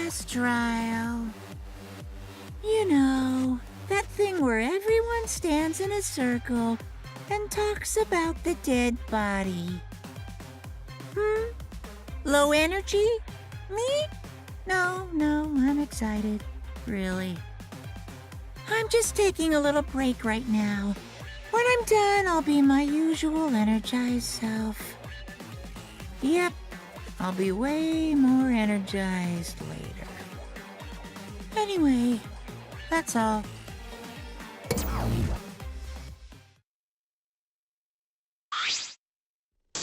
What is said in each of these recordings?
class trial. You know, that thing where everyone stands in a circle and talks about the dead body. Low energy? Me? No, I'm excited. Really. I'm just taking a little break right now. When I'm done, I'll be my usual energized self. Yep, I'll be way more energized later. Anyway, that's all.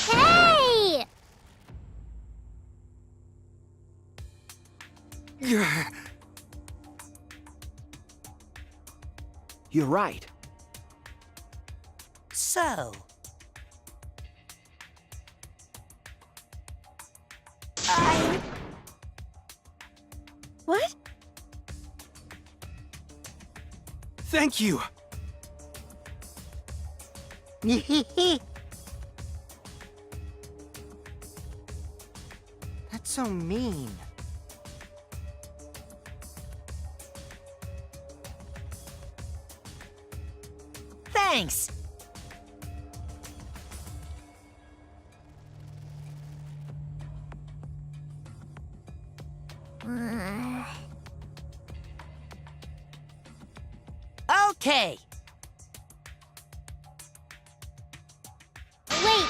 Hey! You're right. So, What? Thank you. That's so mean. Thanks. Okay. Wait,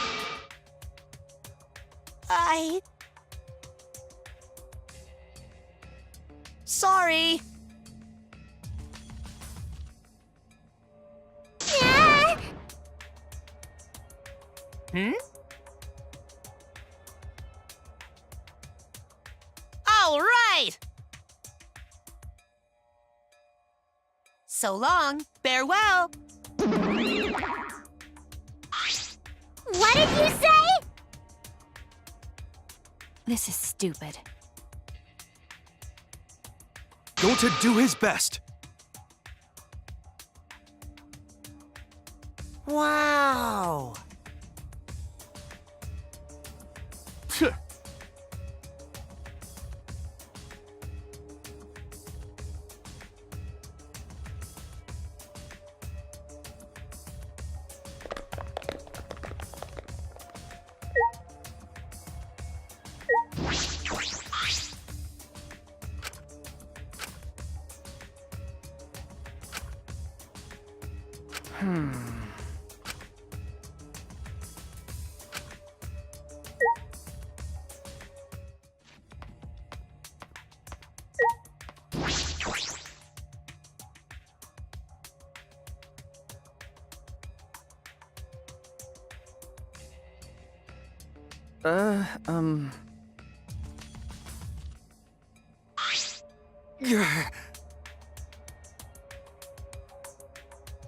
Sorry. ah! All right. So long. Farewell. What did you say? This is stupid. Going to do his best. Wow!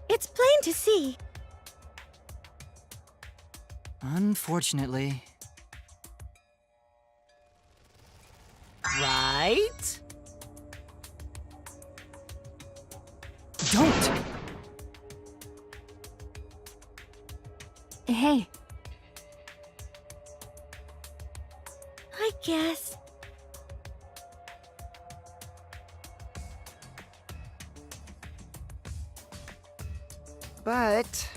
It's plain to see. Unfortunately. Right? Don't! Hey, I guess. But...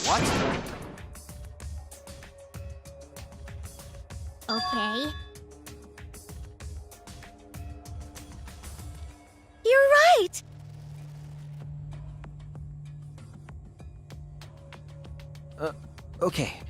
What? Okay. you're right. Okay.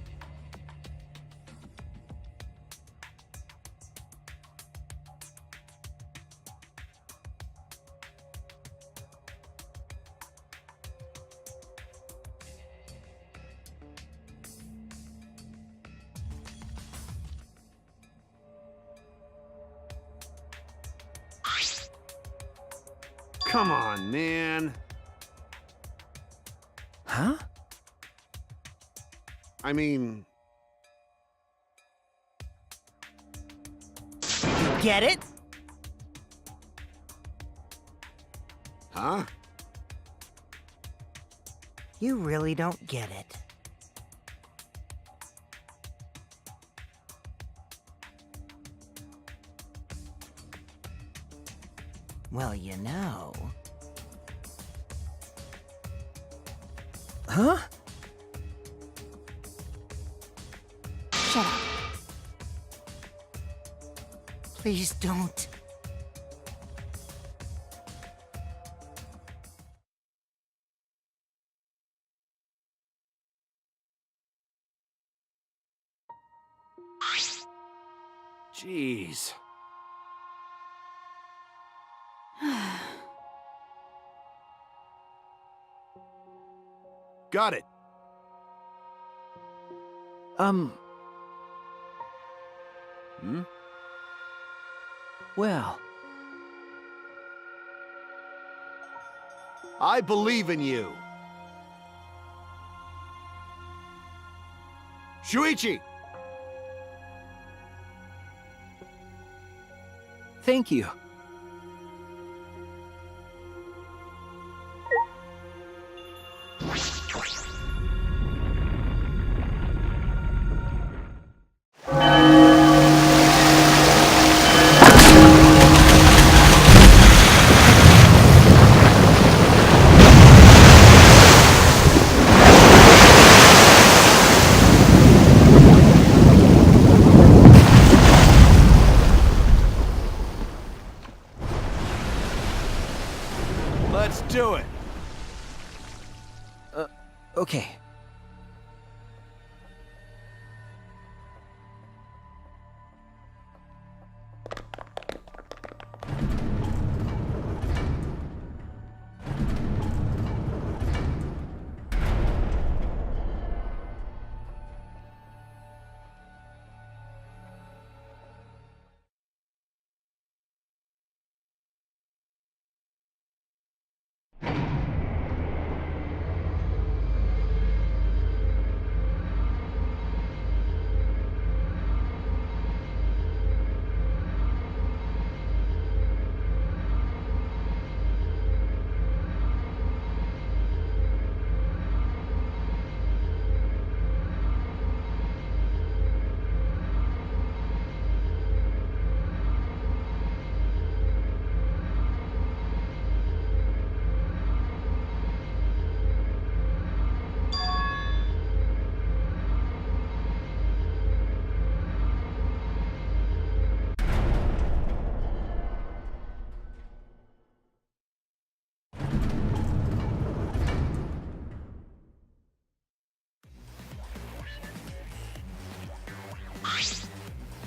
Come on, man. Huh? I mean, Get it? huh? You really don't get it. Well, you know. Huh? Shut up. Please don't. Jeez. Got it. Well, I believe in you. Shuichi! thank you. Let's do it. Okay.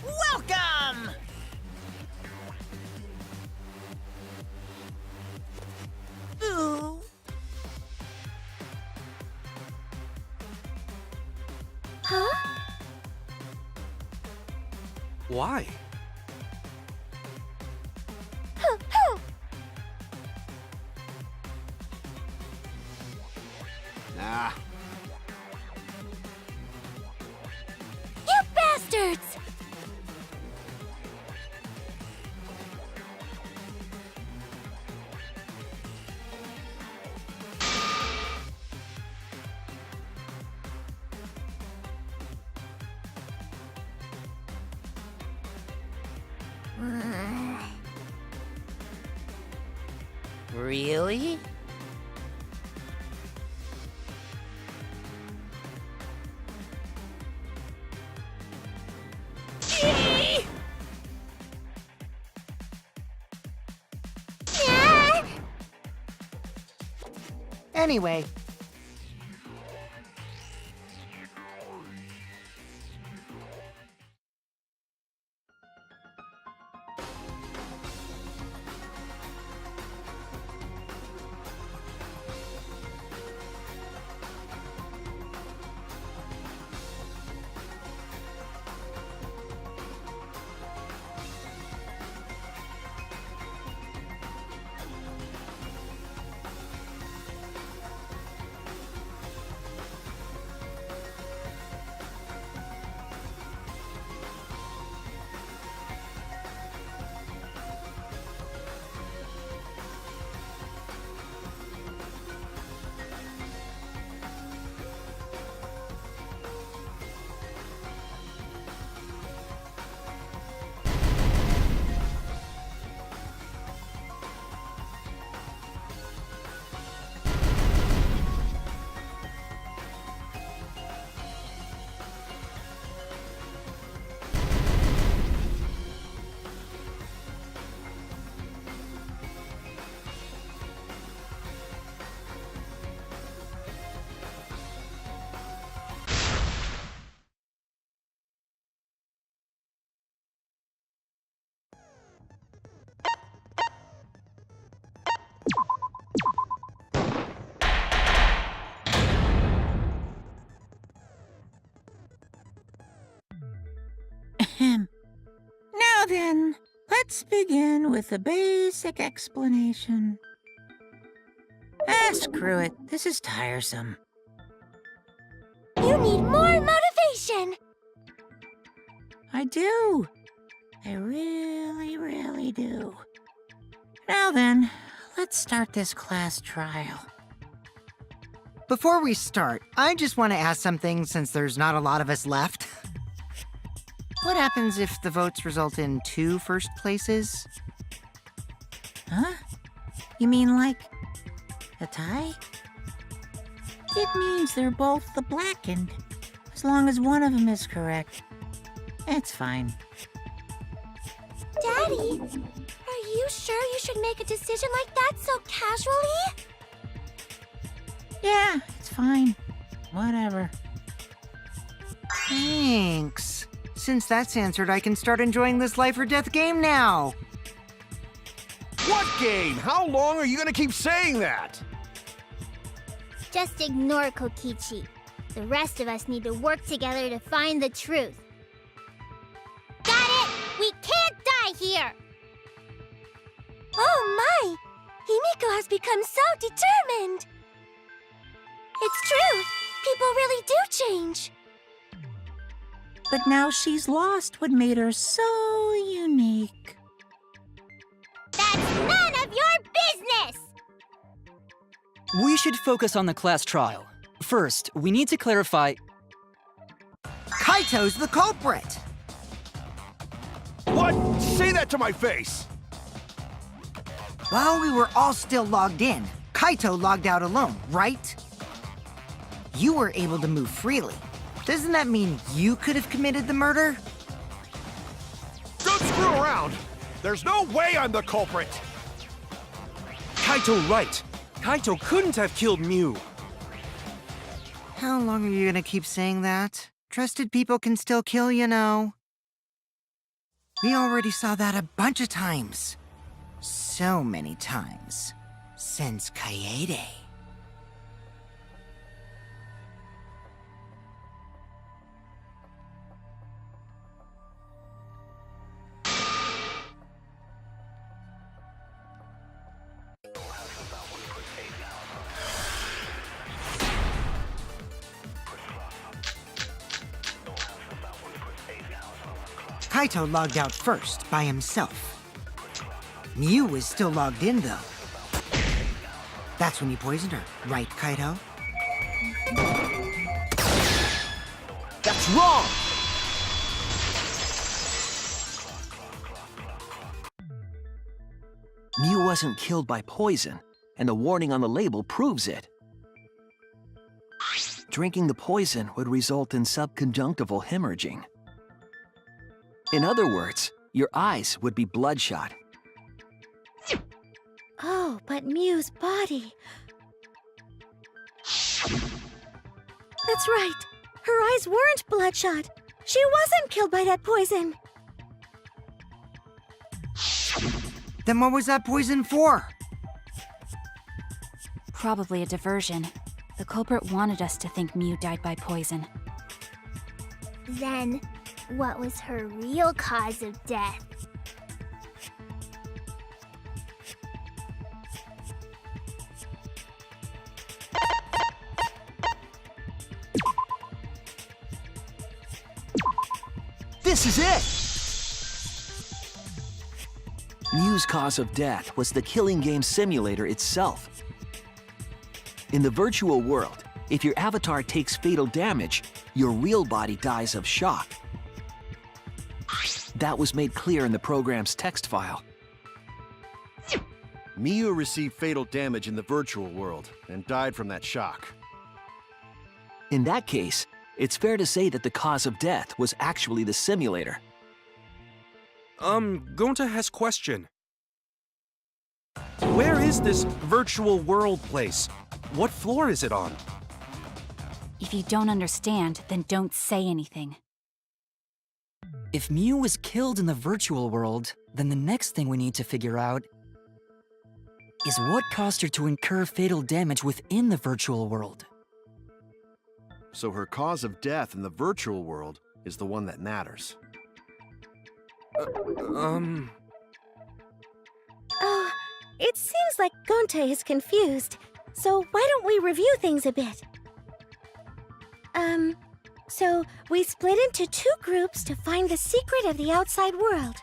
Welcome! Ooh. Huh? Why? Nah. You bastards! Really? Yeah. Anyway. him. Now then, let's begin with a basic explanation. Ah, screw it. This is tiresome. You need more motivation! I do. I really, really do. Now then, let's start this class trial. Before we start, I just want to ask something since there's not a lot of us left. What happens if the votes result in 2 first places? Huh? You mean like a tie? It means they're both the blackened, as long as one of them is correct. It's fine. Daddy, are you sure you should make a decision like that so casually? Yeah, it's fine. Whatever. Thanks. Since that's answered, I can start enjoying this life or death game now. What game? How long are you gonna keep saying that? Just ignore Kokichi. The rest of us need to work together to find the truth. Got it! We can't die here! Oh my! Himiko has become so determined! It's true! People really do change! But now she's lost what made her so unique. That's none of your business! We should focus on the class trial. First, we need to clarify... Kaito's the culprit! What? Say that to my face! While we were all still logged in, Kaito logged out alone, right? You were able to move freely. Doesn't that mean you could have committed the murder? Don't screw around! There's no way I'm the culprit! Kaito right. Kaito couldn't have killed Mew. How long are you gonna keep saying that? Trusted people can still kill, you know. We already saw that a bunch of times. So many times. Since Kaede. Kaito logged out first, by himself. Mew was still logged in, though. That's when you poisoned her, right, Kaito? That's wrong! Mew wasn't killed by poison, and the warning on the label proves it. Drinking the poison would result in subconjunctival hemorrhaging. In other words, your eyes would be bloodshot. Oh, but Mew's body... That's right. Her eyes weren't bloodshot. She wasn't killed by that poison. Then what was that poison for? Probably a diversion. The culprit wanted us to think Mew died by poison. Then, what was her real cause of death? This is it! Mew's cause of death was the killing game simulator itself. In the virtual world, if your avatar takes fatal damage, your real body dies of shock. That was made clear in the program's text file. Miyu received fatal damage in the virtual world and died from that shock. In that case, it's fair to say that the cause of death was actually the simulator. Gonta has question. Where is this virtual world place? What floor is it on? If you don't understand, then don't say anything. If Mew was killed in the virtual world, then the next thing we need to figure out is what caused her to incur fatal damage within the virtual world. So her cause of death in the virtual world is the one that matters. Oh, it seems like Gonta is confused. So why don't we review things a bit? So we split into 2 groups to find the secret of the outside world.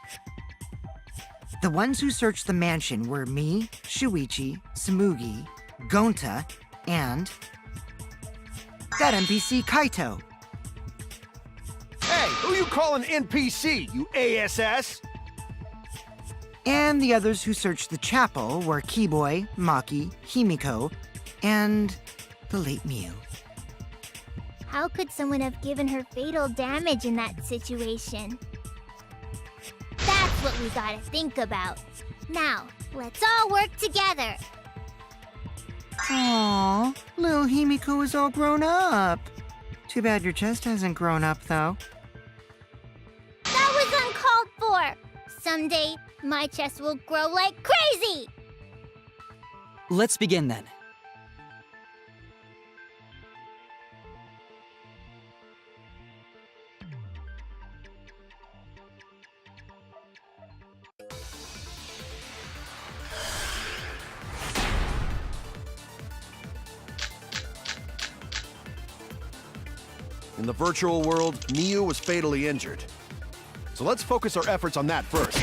The ones who searched the mansion were me, Shuichi, Samugi, Gonta, and that NPC Kaito. Hey, who you calling NPC, you ASS? And the others who searched the chapel were Keyboy, Maki, Himiko, and the late Mew. How could someone have given her fatal damage in that situation? That's what we gotta think about. Now, let's all work together. Aww, little Himiko is all grown up. Too bad your chest hasn't grown up, though. That was uncalled for. Someday, my chest will grow like crazy. Let's begin then. In the virtual world, Miu was fatally injured. So let's focus our efforts on that first.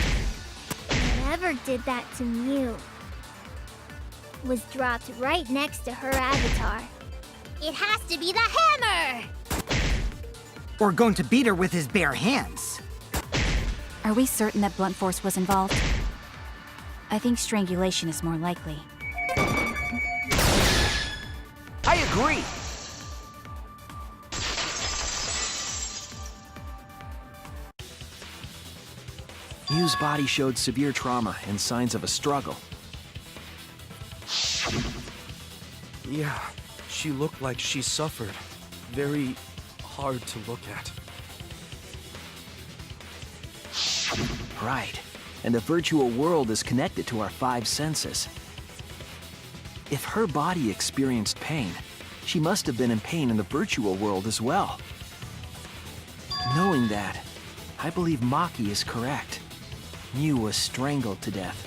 Whoever did that to Mew was dropped right next to her avatar. It has to be the hammer! Or going to beat her with his bare hands. Are we certain that blunt force was involved? I think strangulation is more likely. I agree! Miu's body showed severe trauma and signs of a struggle. Yeah, she looked like she suffered. Very hard to look at. Right. And the virtual world is connected to our 5 senses. If her body experienced pain, she must have been in pain in the virtual world as well. Knowing that, I believe Maki is correct. Miu was strangled to death.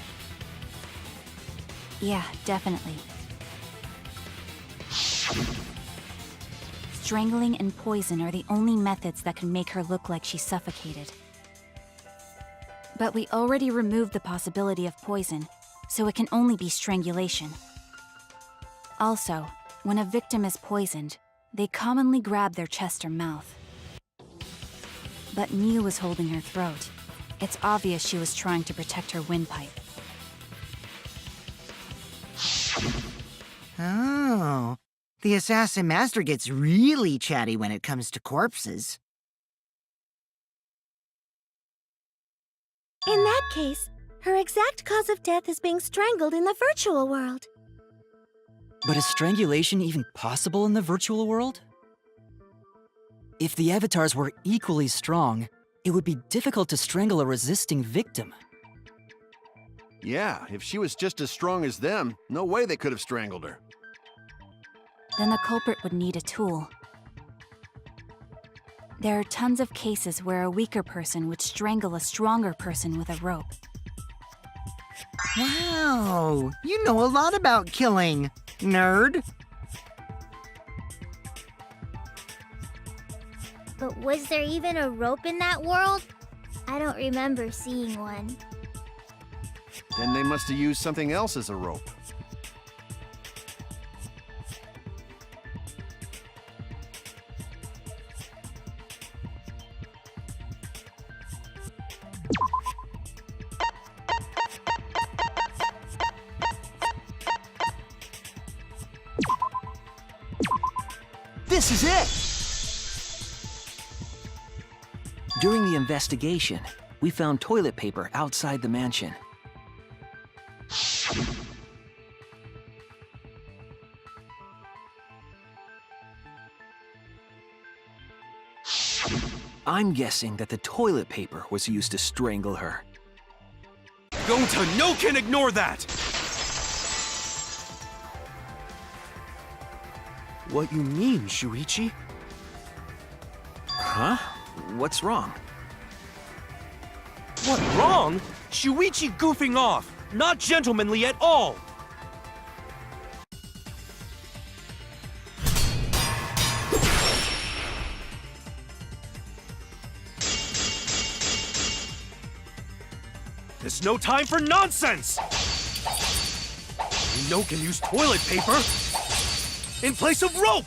Yeah, definitely. Strangling and poison are the only methods that can make her look like she suffocated. But we already removed the possibility of poison, so it can only be strangulation. Also, when a victim is poisoned, they commonly grab their chest or mouth. But Miu was holding her throat. It's obvious she was trying to protect her windpipe. Oh, the Assassin Master gets really chatty when it comes to corpses. In that case, her exact cause of death is being strangled in the virtual world. But is strangulation even possible in the virtual world? If the avatars were equally strong, it would be difficult to strangle a resisting victim. Yeah, if she was just as strong as them, no way they could have strangled her. Then the culprit would need a tool. There are tons of cases where a weaker person would strangle a stronger person with a rope. Wow, you know a lot about killing, nerd. But was there even a rope in that world? I don't remember seeing one. Then they must have used something else as a rope. This is it! During the investigation, we found toilet paper outside the mansion. I'm guessing that the toilet paper was used to strangle her. Gonta, no can ignore that! What you mean, Shuichi? Huh? What's wrong? What, wrong? Shuichi goofing off. Not gentlemanly at all. There's no time for nonsense! No can use toilet paper in place of rope!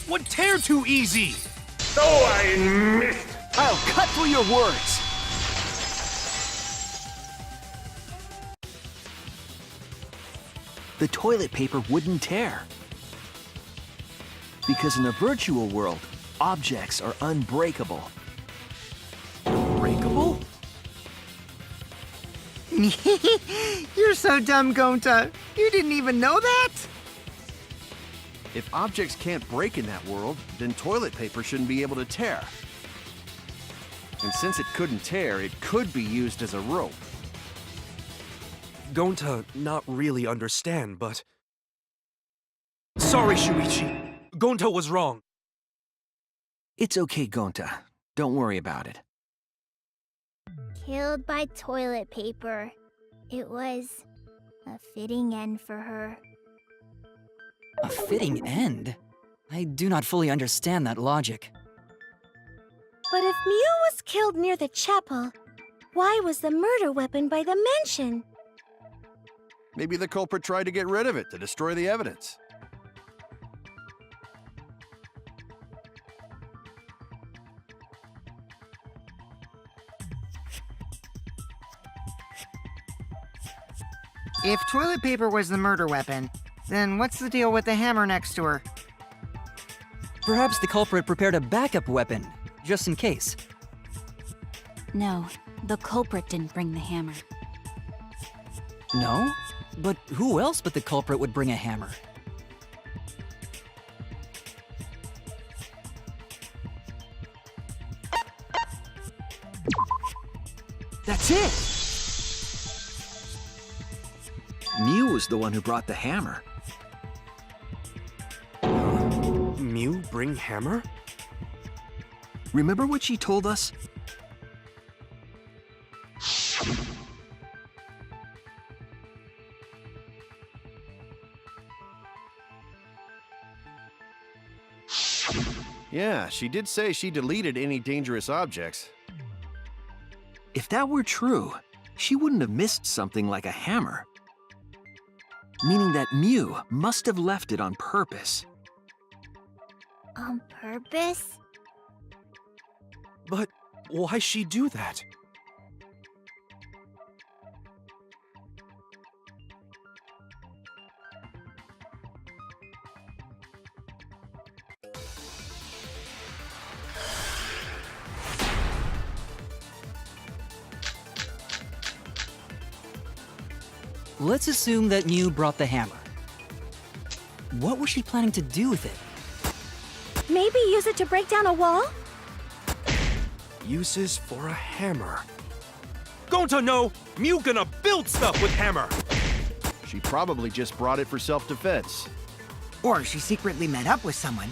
What tear too easy? Oh, I missed! I'll cut through your words! The toilet paper wouldn't tear. Because in a virtual world, objects are unbreakable. Breakable? You're so dumb, Gonta. You didn't even know that? If objects can't break in that world, then toilet paper shouldn't be able to tear. And since it couldn't tear, it could be used as a rope. Gonta not really understand, but... Sorry, Shuichi. Gonta was wrong. It's okay, Gonta. Don't worry about it. Killed by toilet paper. It was a fitting end for her. A fitting end? I do not fully understand that logic. But if Mew was killed near the chapel, why was the murder weapon by the mansion? Maybe the culprit tried to get rid of it to destroy the evidence. If toilet paper was the murder weapon, then what's the deal with the hammer next to her? Perhaps the culprit prepared a backup weapon, just in case. No, the culprit didn't bring the hammer. No? But who else but the culprit would bring a hammer? That's it! Mew was the one who brought the hammer. Mew bring hammer? Remember what she told us? Yeah, she did say she deleted any dangerous objects. If that were true, she wouldn't have missed something like a hammer. Meaning that Mew must have left it on purpose. On purpose? But why she do that? Let's assume that Mew brought the hammer. What was she planning to do with it? Maybe use it to break down a wall? Uses for a hammer. Gonta no! Mew gonna build stuff with hammer! She probably just brought it for self-defense. Or she secretly met up with someone.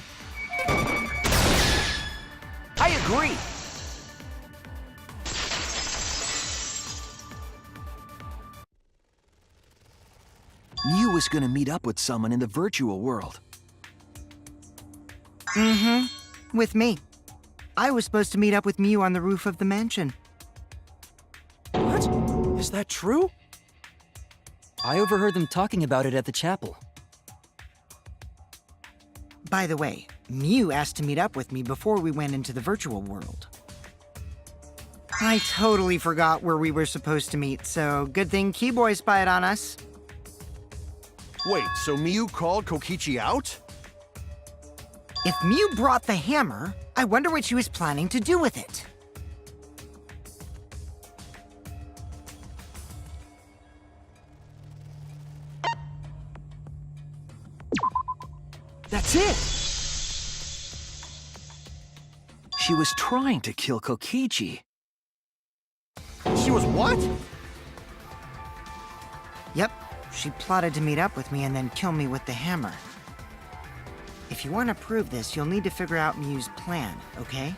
I agree! Mew was gonna meet up with someone in the virtual world. Mm-hmm. With me. I was supposed to meet up with Mew on the roof of the mansion. What? Is that true? I overheard them talking about it at the chapel. By the way, Mew asked to meet up with me before we went into the virtual world. I totally forgot where we were supposed to meet, so good thing Keyboy spied on us. Wait, so Mew called Kokichi out? If Mew brought the hammer, I wonder what she was planning to do with it. That's it! She was trying to kill Kokichi. She was what? Yep, she plotted to meet up with me and then kill me with the hammer. If you want to prove this, you'll need to figure out Mew's plan, okay?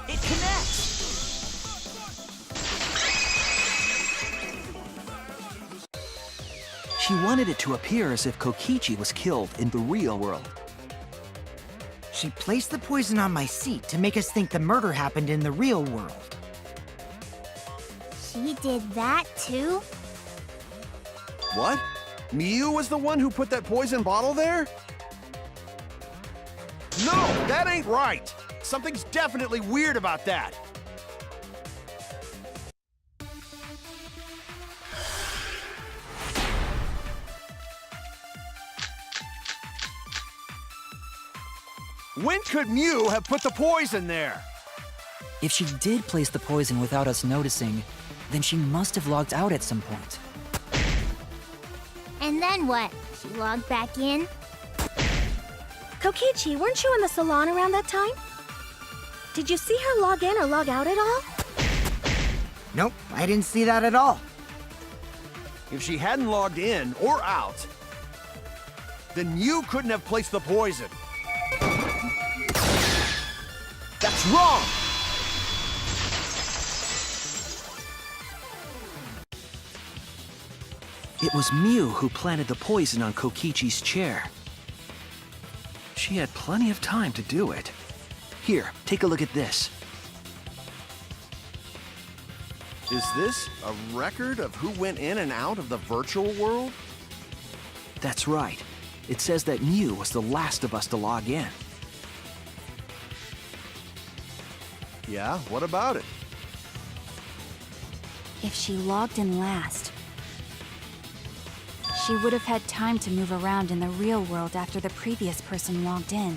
It connects! She wanted it to appear as if Kokichi was killed in the real world. She placed the poison on my seat to make us think the murder happened in the real world. She did that too? What? Miu was the one who put that poison bottle there? No, that ain't right! Something's definitely weird about that. When could Miu have put the poison there? If she did place the poison without us noticing, then she must have logged out at some point. And then what? She logged back in? Kokichi, weren't you in the salon around that time? Did you see her log in or log out at all? Nope, I didn't see that at all. If she hadn't logged in or out, then Miu couldn't have placed the poison. That's wrong! It was Miu who planted the poison on Kokichi's chair. She had plenty of time to do it. Here, take a look at this. Is this a record of who went in and out of the virtual world? That's right. It says that Miu was the last of us to log in. Yeah, what about it? If she logged in last, she would have had time to move around in the real world after the previous person logged in.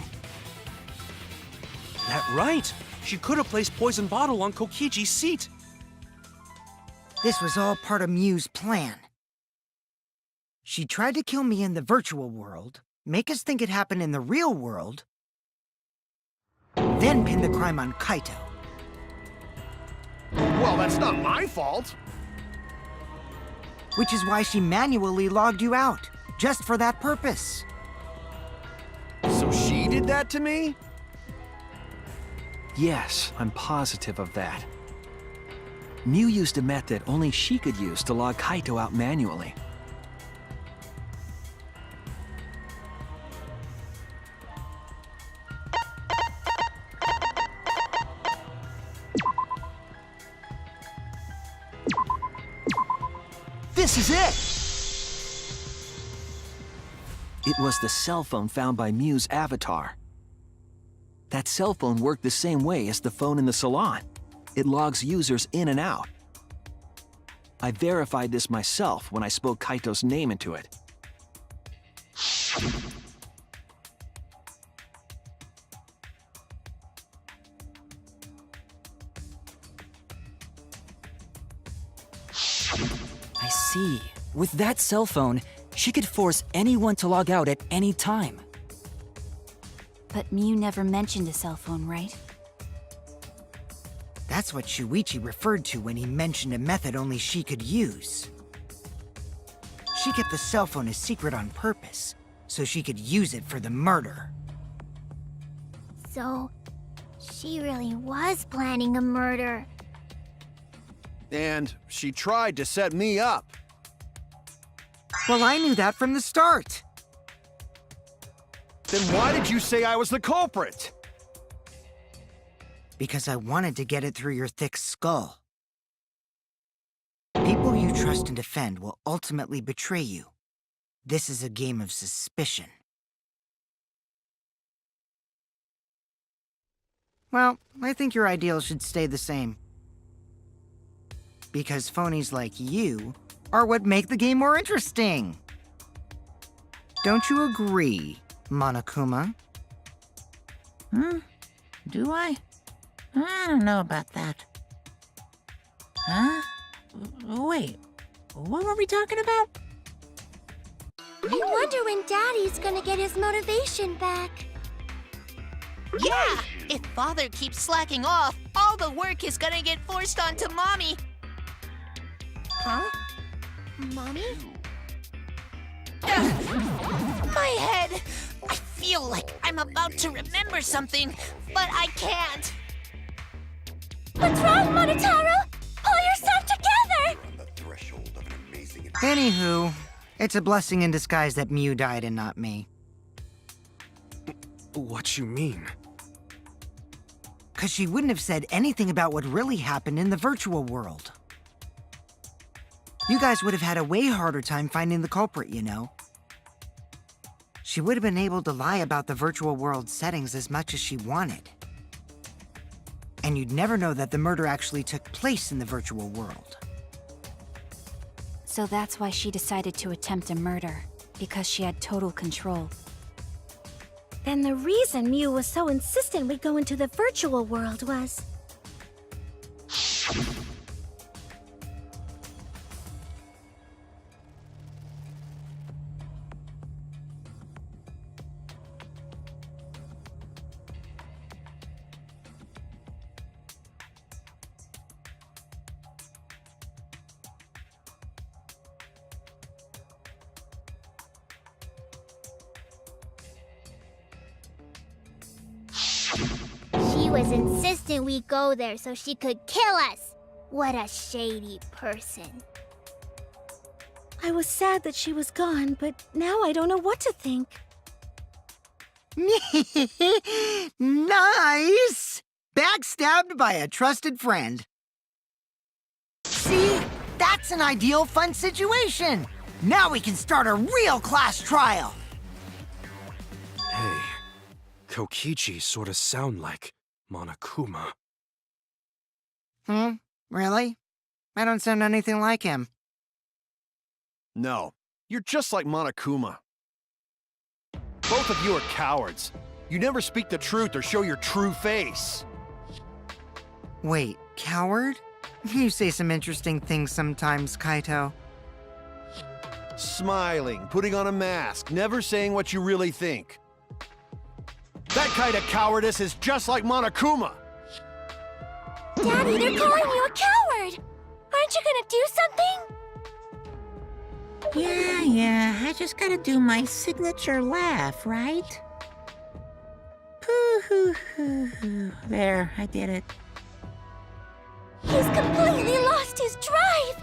That right! She could have placed poison bottle on Kokichi's seat. This was all part of Miu's plan. She tried to kill me in the virtual world, make us think it happened in the real world, then pin the crime on Kaito. Well, that's not my fault. Which is why she manually logged you out, just for that purpose. So did that to me? Yes, I'm positive of that. Mew used a method only she could use to log Kaito out manually. This is it! It was the cell phone found by Mew's avatar. That cell phone worked the same way as the phone in the salon. It logs users in and out. I verified this myself when I spoke Kaito's name into it. I see. With that cell phone, she could force anyone to log out at any time. But Mew never mentioned a cell phone, right? That's what Shuichi referred to when he mentioned a method only she could use. She kept the cell phone a secret on purpose, so she could use it for the murder. So, she really was planning a murder. And she tried to set me up. Well, I knew that from the start. Then why did you say I was the culprit? Because I wanted to get it through your thick skull. People you trust and defend will ultimately betray you. This is a game of suspicion. Well, I think your ideals should stay the same. Because phonies like you are what make the game more interesting. Don't you agree, Monokuma? Do I? I don't know about that. Huh? Wait, what were we talking about? I wonder when Daddy's gonna get his motivation back. Yeah! If Father keeps slacking off, all the work is gonna get forced onto Mommy. Huh? Mommy? My head! I feel like I'm about to remember something, but I can't. What's wrong, Monotaro? Pull yourself together! Anywho, it's a blessing in disguise that Mew died and not me. What you mean? 'Cause she wouldn't have said anything about what really happened in the virtual world. You guys would have had a way harder time finding the culprit, you know. She would have been able to lie about the virtual world settings as much as she wanted. And you'd never know that the murder actually took place in the virtual world. So that's why she decided to attempt a murder, because she had total control. Then the reason Mew was so insistent we go into the virtual world was... She was insistent we go there so she could kill us. What a shady person. I was sad that she was gone, but now I don't know what to think. Nice! Backstabbed by a trusted friend. See? That's an ideal fun situation! Now we can start a real class trial! Hey, Kokichi sorta sound like Monokuma. Really? I don't sound anything like him. No, you're just like Monokuma. Both of you are cowards. You never speak the truth or show your true face. Wait, coward? You say some interesting things sometimes, Kaito. Smiling, putting on a mask, never saying what you really think. That kind of cowardice is just like Monokuma. Daddy, they're calling you a coward! Aren't you gonna do something? Yeah, I just gotta do my signature laugh, right? There, I did it. He's completely lost his drive!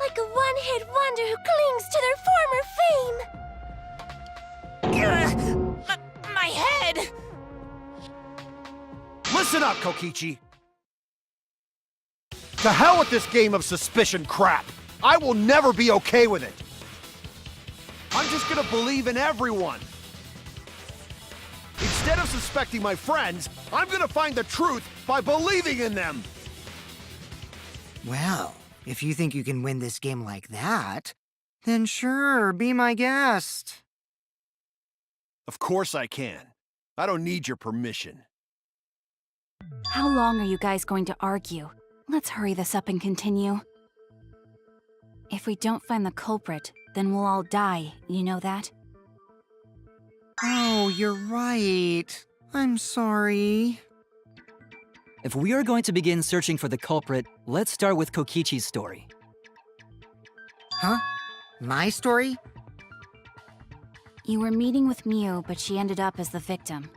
Like a one-hit wonder who clings to their former fame! My head! Listen up, Kokichi! To hell with this game of suspicion crap! I will never be okay with it! I'm just gonna believe in everyone! Instead of suspecting my friends, I'm gonna find the truth by believing in them! Well, if you think you can win this game like that, then sure, be my guest. Of course I can. I don't need your permission. How long are you guys going to argue? Let's hurry this up and continue. If we don't find the culprit, then we'll all die, you know that? Oh, you're right. I'm sorry. If we are going to begin searching for the culprit, let's start with Kokichi's story. Huh? My story? You were meeting with Miu, but she ended up as the victim.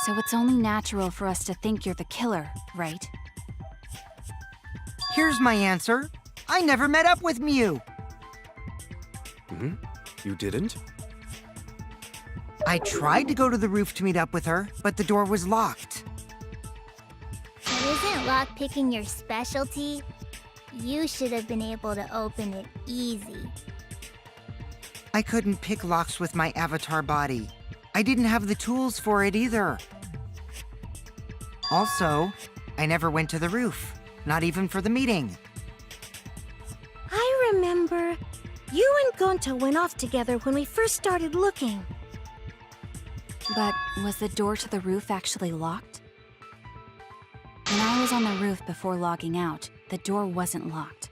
So it's only natural for us to think you're the killer, right? Here's my answer. I never met up with Miu. You didn't? I tried to go to the roof to meet up with her, but the door was locked. But isn't lockpicking your specialty? You should have been able to open it easy. I couldn't pick locks with my avatar body. I didn't have the tools for it either. Also, I never went to the roof, not even for the meeting. I remember you and Gonta went off together when we first started looking. But was the door to the roof actually locked? When I was on the roof before logging out, the door wasn't locked.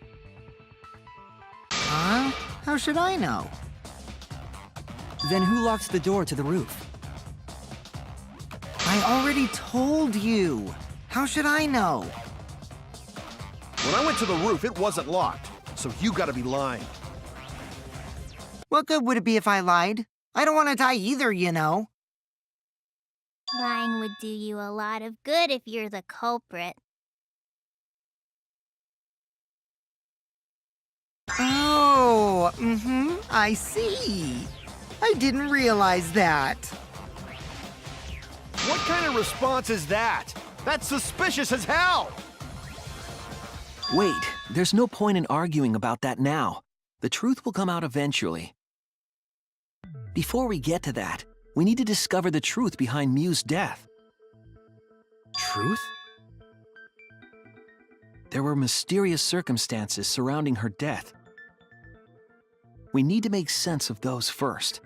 Huh? How should I know? Then who locked the door to the roof? I already told you. How should I know? When I went to the roof, it wasn't locked, so you gotta be lying. What good would it be if I lied? I don't want to die either, you know. Lying would do you a lot of good if you're the culprit. Oh, I see. I didn't realize that. What kind of response is that? That's suspicious as hell! Wait, there's no point in arguing about that now. The truth will come out eventually. Before we get to that, we need to discover the truth behind Miu's death. Truth? There were mysterious circumstances surrounding her death. We need to make sense of those first.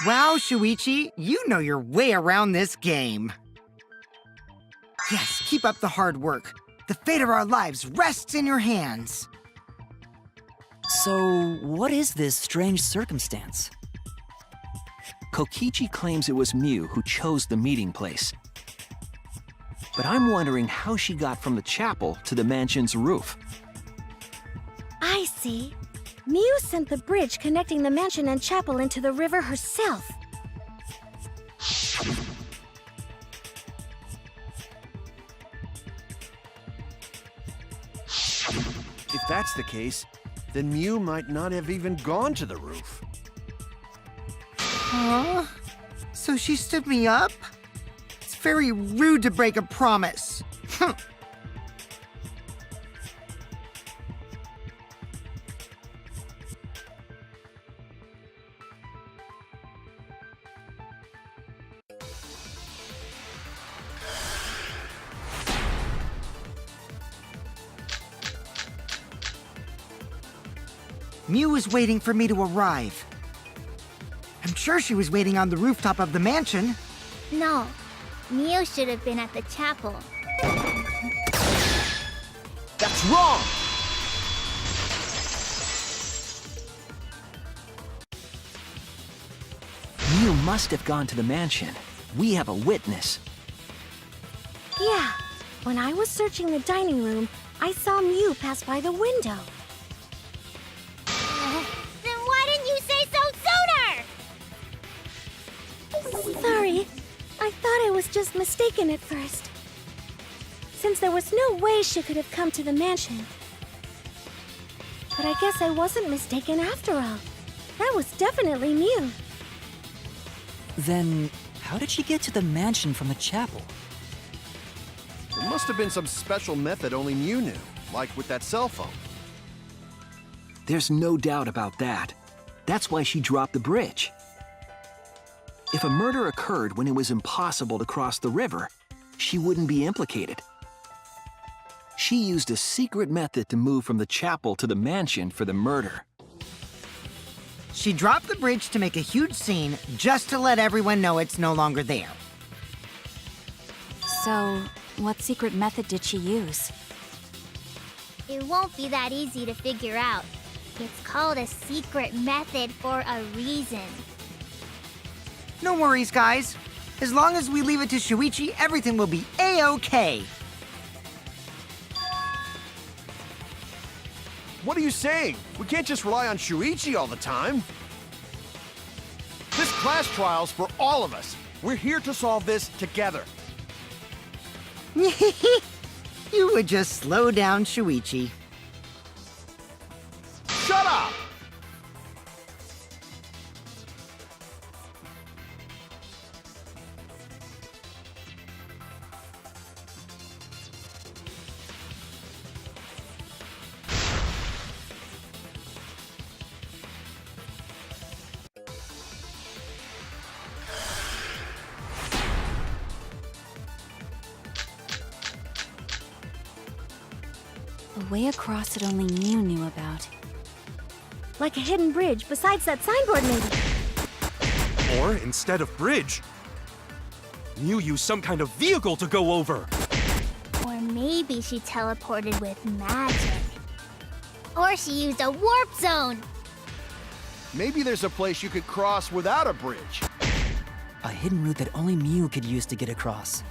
Wow, Shuichi, you know your way around this game. Yes, keep up the hard work. The fate of our lives rests in your hands. So, what is this strange circumstance? Kokichi claims it was Miu who chose the meeting place. But I'm wondering how she got from the chapel to the mansion's roof. I see. Miu sent the bridge connecting the mansion and chapel into the river herself. If that's the case, then Miu might not have even gone to the roof. Huh? So she stood me up? It's very rude to break a promise. Miu was waiting for me to arrive. I'm sure she was waiting on the rooftop of the mansion. No, Miu should have been at the chapel. That's wrong! Miu must have gone to the mansion. We have a witness. Yeah, when I was searching the dining room, I saw Miu pass by the window. Then why didn't you say so sooner? Sorry, was just mistaken at first, since there was no way she could have come to the mansion. But I guess I wasn't mistaken after all. That was definitely Mew. Then, how did she get to the mansion from the chapel? There must have been some special method only Mew knew, like with that cell phone. There's no doubt about that. That's why she dropped the bridge. If a murder occurred when it was impossible to cross the river, she wouldn't be implicated. She used a secret method to move from the chapel to the mansion for the murder. She dropped the bridge to make a huge scene just to let everyone know it's no longer there. So, what secret method did she use? It won't be that easy to figure out. It's called a secret method for a reason. No worries, guys. As long as we leave it to Shuichi, everything will be A-OK. What are you saying? We can't just rely on Shuichi all the time. This class trial's for all of us. We're here to solve this together. You would just slow down Shuichi. Shut up! A way across that only Mew knew about. Like a hidden bridge besides that signboard, maybe. Or instead of bridge, Mew used some kind of vehicle to go over. Or maybe she teleported with magic. Or she used a warp zone. Maybe there's a place you could cross without a bridge. A hidden route that only Mew could use to get across.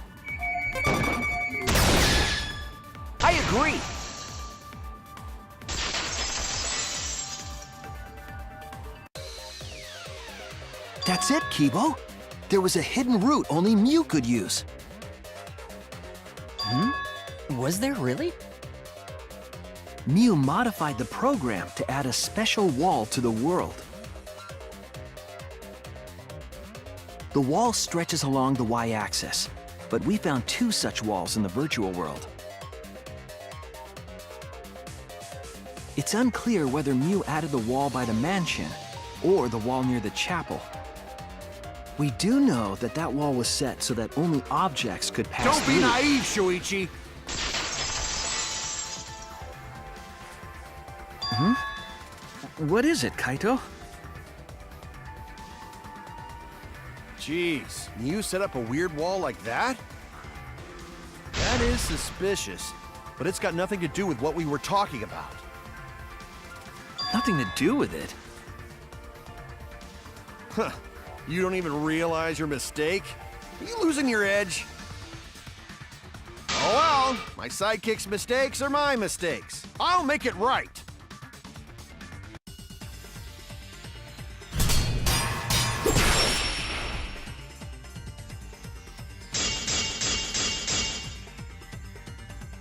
I agree! That's it, Kibo. There was a hidden route only Mew could use. Was there really? Mew modified the program to add a special wall to the world. The wall stretches along the y-axis, but we found 2 such walls in the virtual world. It's unclear whether Mew added the wall by the mansion or the wall near the chapel. We do know that that wall was set so that only objects could pass Don't through. be naive, Shuichi. What is it, Kaito? Jeez, Mew set up a weird wall like that? That is suspicious, but it's got nothing to do with what we were talking about. Nothing to do with it. Huh. You don't even realize your mistake? Are you losing your edge? Oh well, my sidekick's mistakes are my mistakes. I'll make it right.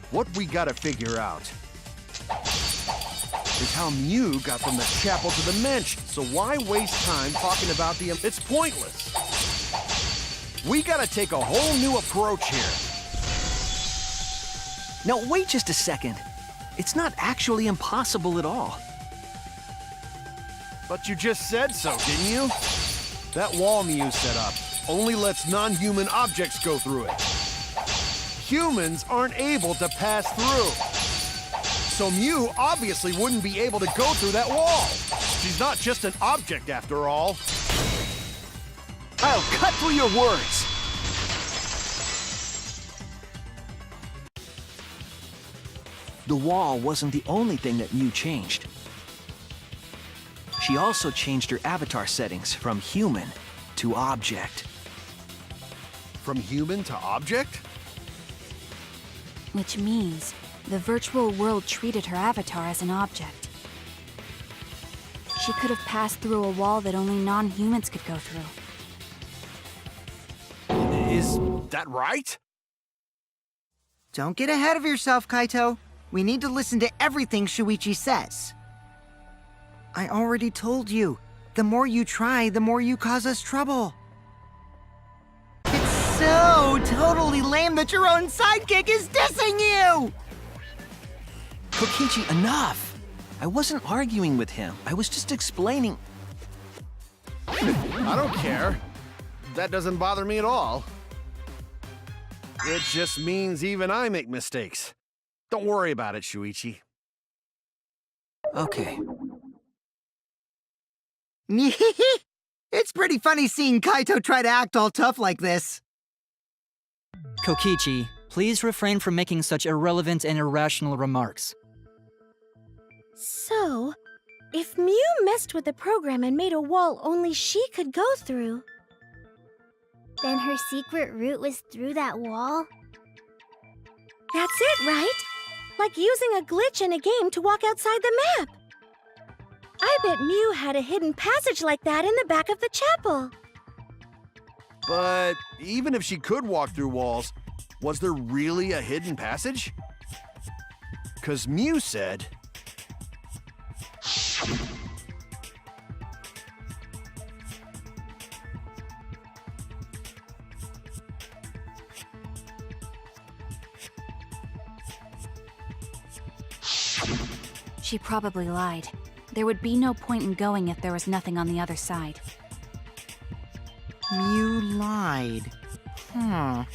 What we gotta figure out is how Mew got from the chapel to the mansion. So why waste time talking about the... It's pointless. We gotta take a whole new approach here. Now, wait just a second. It's not actually impossible at all. But you just said so, didn't you? That wall Mew set up only lets non-human objects go through it. Humans aren't able to pass through. So Mew obviously wouldn't be able to go through that wall. She's not just an object after all. I'll cut through your words. The wall wasn't the only thing that Mew changed. She also changed her avatar settings from human to object. From human to object? Which means the virtual world treated her avatar as an object. She could have passed through a wall that only non-humans could go through. Is that right? Don't get ahead of yourself, Kaito. We need to listen to everything Shuichi says. I already told you, the more you try, the more you cause us trouble. It's so totally lame that your own sidekick is dissing you! Kokichi, enough! I wasn't arguing with him. I was just explaining. I don't care. That doesn't bother me at all. It just means even I make mistakes. Don't worry about it, Shuichi. Okay. It's pretty funny seeing Kaito try to act all tough like this. Kokichi, please refrain from making such irrelevant and irrational remarks. So, if Mew messed with the program and made a wall only she could go through, Then her secret route was through that wall? that's it, right? Like using a glitch in a game to walk outside the map. I bet Mew had a hidden passage like that in the back of the chapel. But even if she could walk through walls, was there really a hidden passage? 'Cause Mew said... She probably lied. There would be no point in going if there was nothing on the other side. Mew lied. I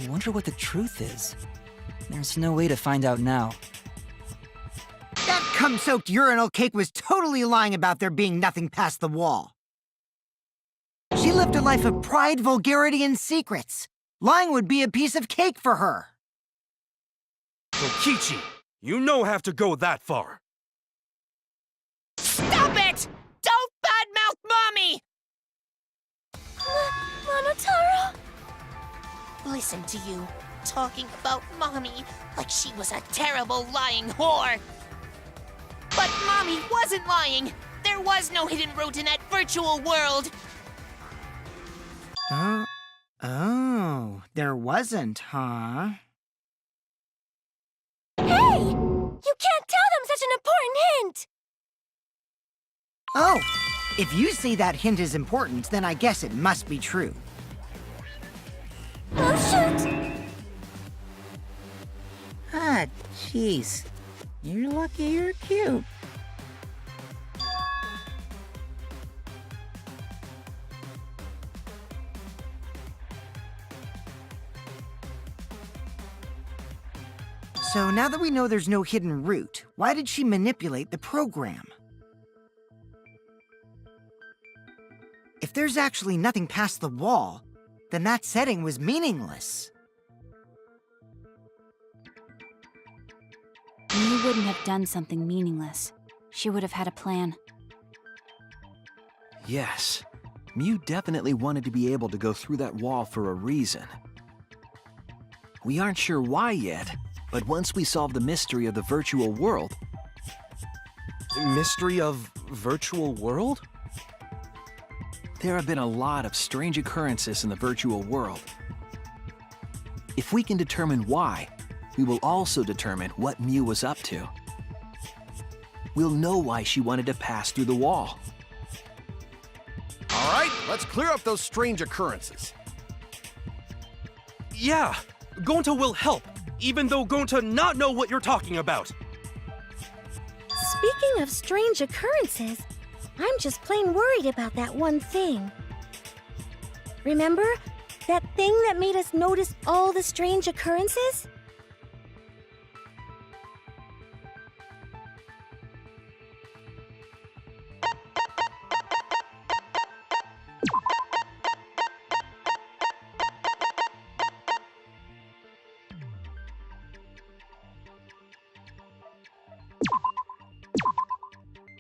wonder what the truth is. There's no way to find out now. That cum-soaked urinal cake was totally lying about there being nothing past the wall. She lived a life of pride, vulgarity, and secrets. Lying would be a piece of cake for her. Kokichi, you no have to go that far. Stop it! Don't badmouth Mommy! Monotaro? Listen to you, talking about Mommy like she was a terrible lying whore. But Mommy wasn't lying. There was no hidden route in that virtual world. Oh, there wasn't, huh? Hey! You can't tell them such an important hint! Oh, if you say that hint is important, then I guess it must be true. Oh, shoot! Ah, jeez. You're lucky you're cute. So now that we know there's no hidden route, why did she manipulate the program? If there's actually nothing past the wall, then that setting was meaningless. Mew wouldn't have done something meaningless. She would have had a plan. Yes. Mew definitely wanted to be able to go through that wall for a reason. We aren't sure why yet, but once we solve the mystery of the virtual world... Mystery of virtual world? There have been a lot of strange occurrences in the virtual world. If we can determine why, we will also determine what Mew was up to. We'll know why she wanted to pass through the wall. All right, let's clear up those strange occurrences. Yeah, Gonta will help, even though Gonta not know what you're talking about. Speaking of strange occurrences, I'm just plain worried about that one thing. Remember? That thing that made us notice all the strange occurrences?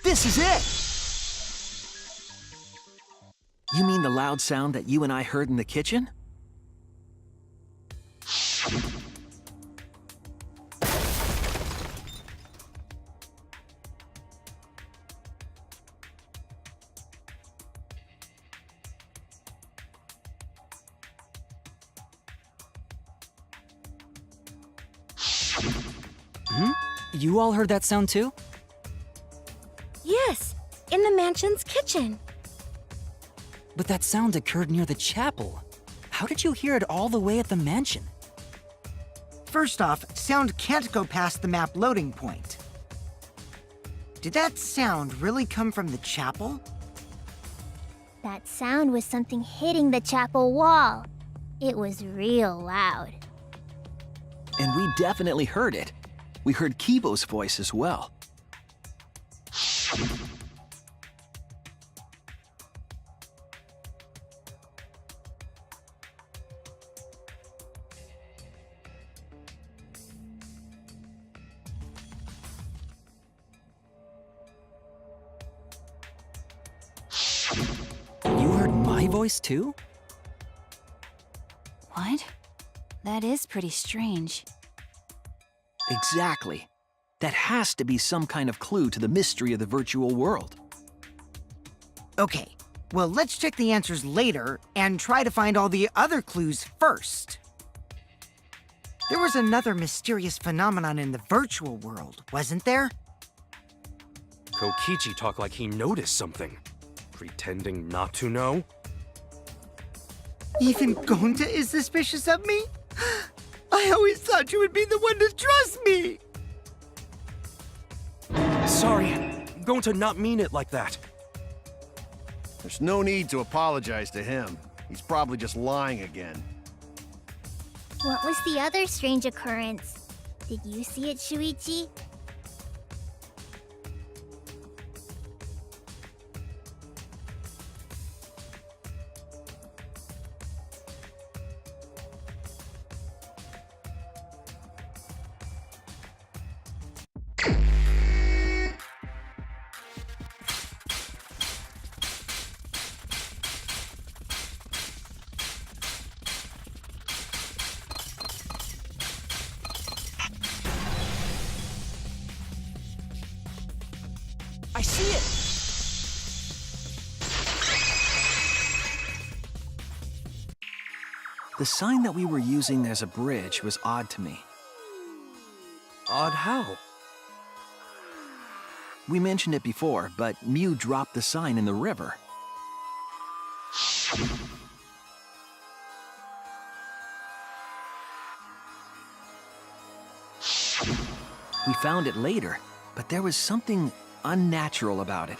This is it! You mean the loud sound that you and I heard in the kitchen? You all heard that sound too? Yes, in the mansion's kitchen. But that sound occurred near the chapel. How did you hear it all the way at the mansion? First off, sound can't go past the map loading point. Did that sound really come from the chapel? That sound was something hitting the chapel wall. It was real loud. And we definitely heard it. We heard Kibo's voice as well. You heard my voice too? What? That is pretty strange. Exactly. That has to be some kind of clue to the mystery of the virtual world. Okay, well, let's check the answers later and try to find all the other clues first. There was another mysterious phenomenon in the virtual world, wasn't there? Kokichi talked like he noticed something. Pretending not to know? Even Gonta is suspicious of me? I always thought you would be the one to trust me! Sorry, I'm going to not mean it like that. There's no need to apologize to him. He's probably just lying again. What was the other strange occurrence? Did you see it, Shuichi? I see it! The sign that we were using as a bridge was odd to me. Odd how? We mentioned it before, but Mew dropped the sign in the river. We found it later, but there was something unnatural about it.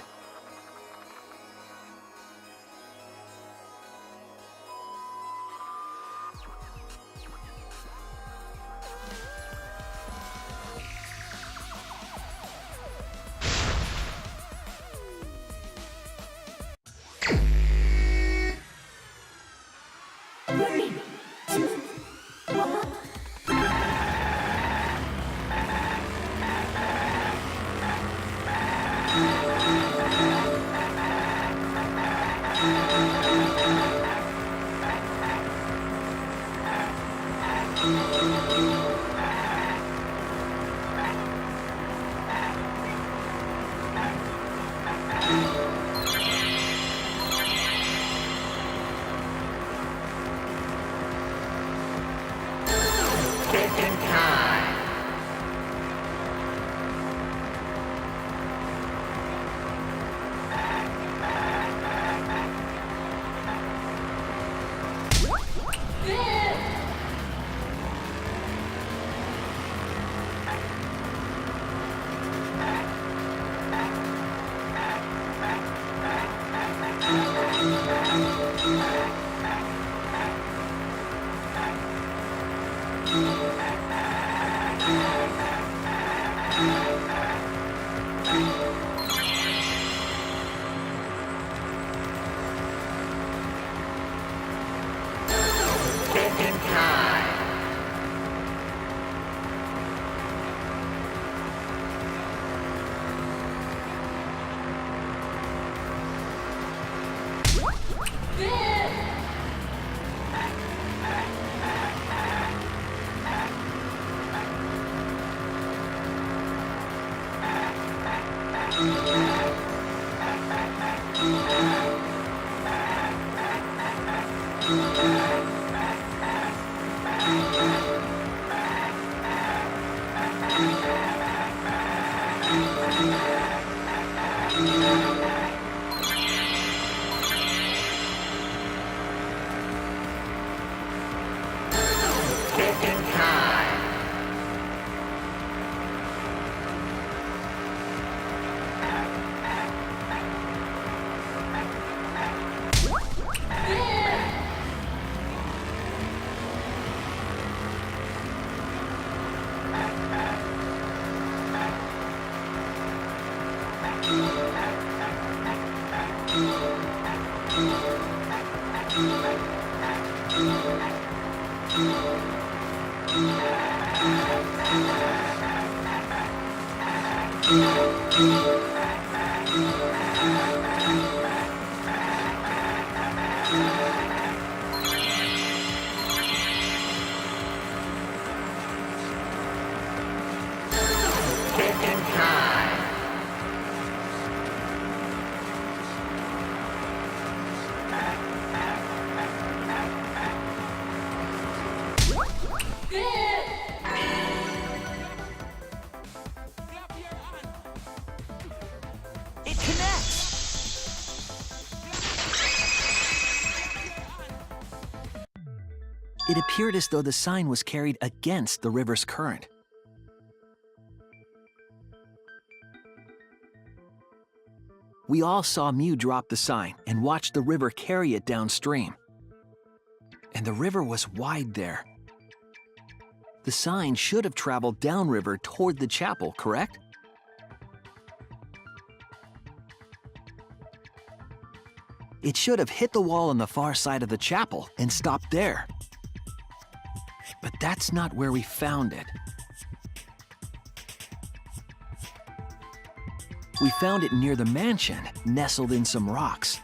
It appeared as though the sign was carried against the river's current. We all saw Mew drop the sign and watch the river carry it downstream. And the river was wide there. The sign should have traveled downriver toward the chapel, correct? It should have hit the wall on the far side of the chapel and stopped there. But that's not where we found it. We found it near the mansion, nestled in some rocks.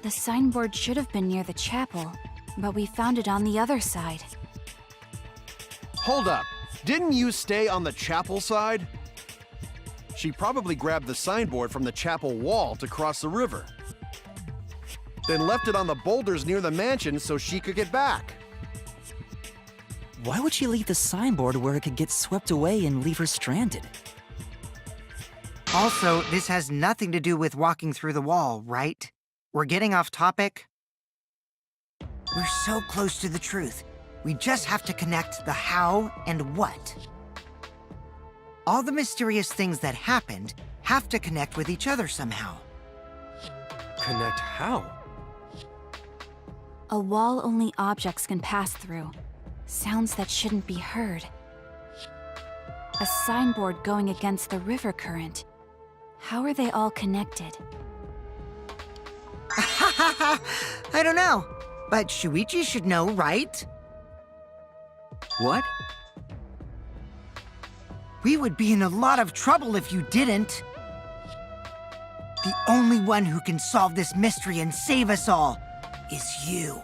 The signboard should have been near the chapel, but we found it on the other side. Hold up. Didn't you stay on the chapel side? She probably grabbed the signboard from the chapel wall to cross the river. Then left it on the boulders near the mansion so she could get back. Why would she leave the signboard where it could get swept away and leave her stranded? Also, this has nothing to do with walking through the wall, right? We're getting off topic. We're so close to the truth. We just have to connect the how and what. All the mysterious things that happened have to connect with each other somehow. Connect how? A wall only objects can pass through. Sounds that shouldn't be heard. A signboard going against the river current. How are they all connected? I don't know, but Shuichi should know, right? What? We would be in a lot of trouble if you didn't. The only one who can solve this mystery and save us all is you.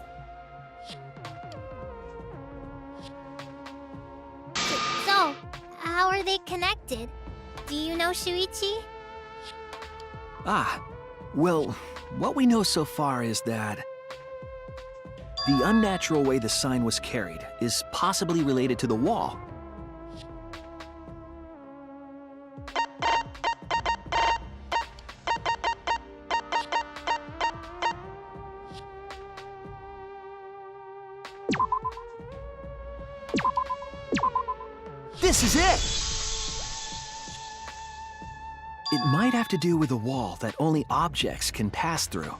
So, how are they connected? Do you know, Shuichi? Well, what we know so far is that the unnatural way the sign was carried is possibly related to the wall. This is it! It might have to do with a wall that only objects can pass through.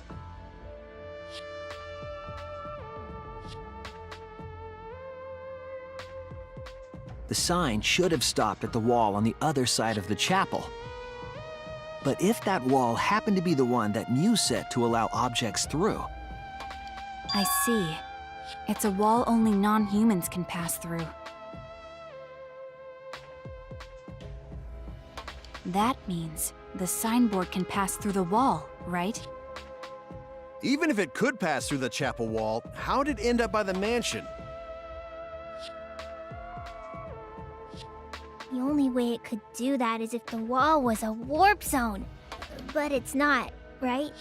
The sign should have stopped at the wall on the other side of the chapel. But if that wall happened to be the one that Mew set to allow objects through, I see. It's a wall only non-humans can pass through. That means the signboard can pass through the wall, right? Even if it could pass through the chapel wall, how did it end up by the mansion? The only way it could do that is if the wall was a warp zone. But it's not, right?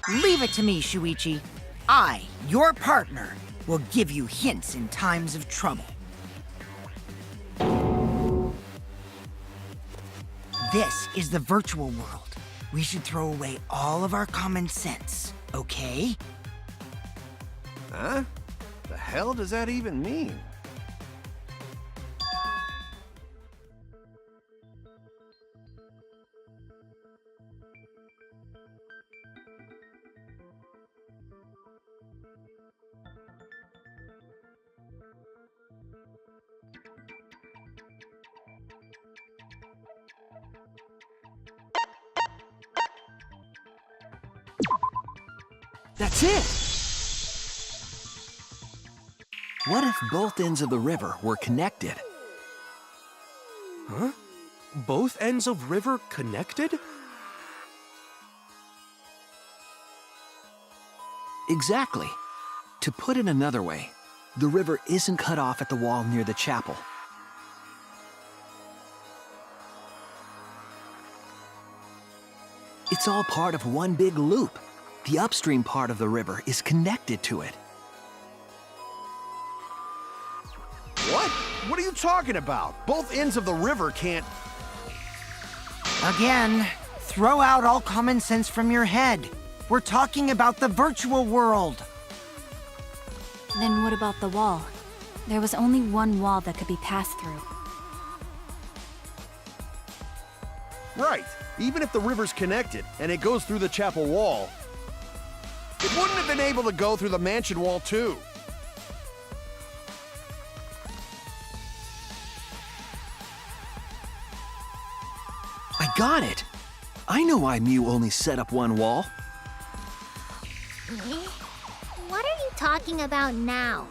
Leave it to me, Shuichi. I, your partner, will give you hints in times of trouble. This is the virtual world. We should throw away all of our common sense, okay? Huh? The hell does that even mean? that's it! What if both ends of the river were connected? Huh? Both ends of river connected? Exactly. To put it another way, the river isn't cut off at the wall near the chapel. It's all part of one big loop. The upstream part of the river is connected to it. What? What are you talking about? Both ends of the river can't... Again, throw out all common sense from your head. We're talking about the virtual world. Then what about the wall? There was only one wall that could be passed through. Right. Even if the river's connected and it goes through the chapel wall, it wouldn't have been able to go through the mansion wall too. I got it! I know why Mew only set up one wall. What are you talking about now?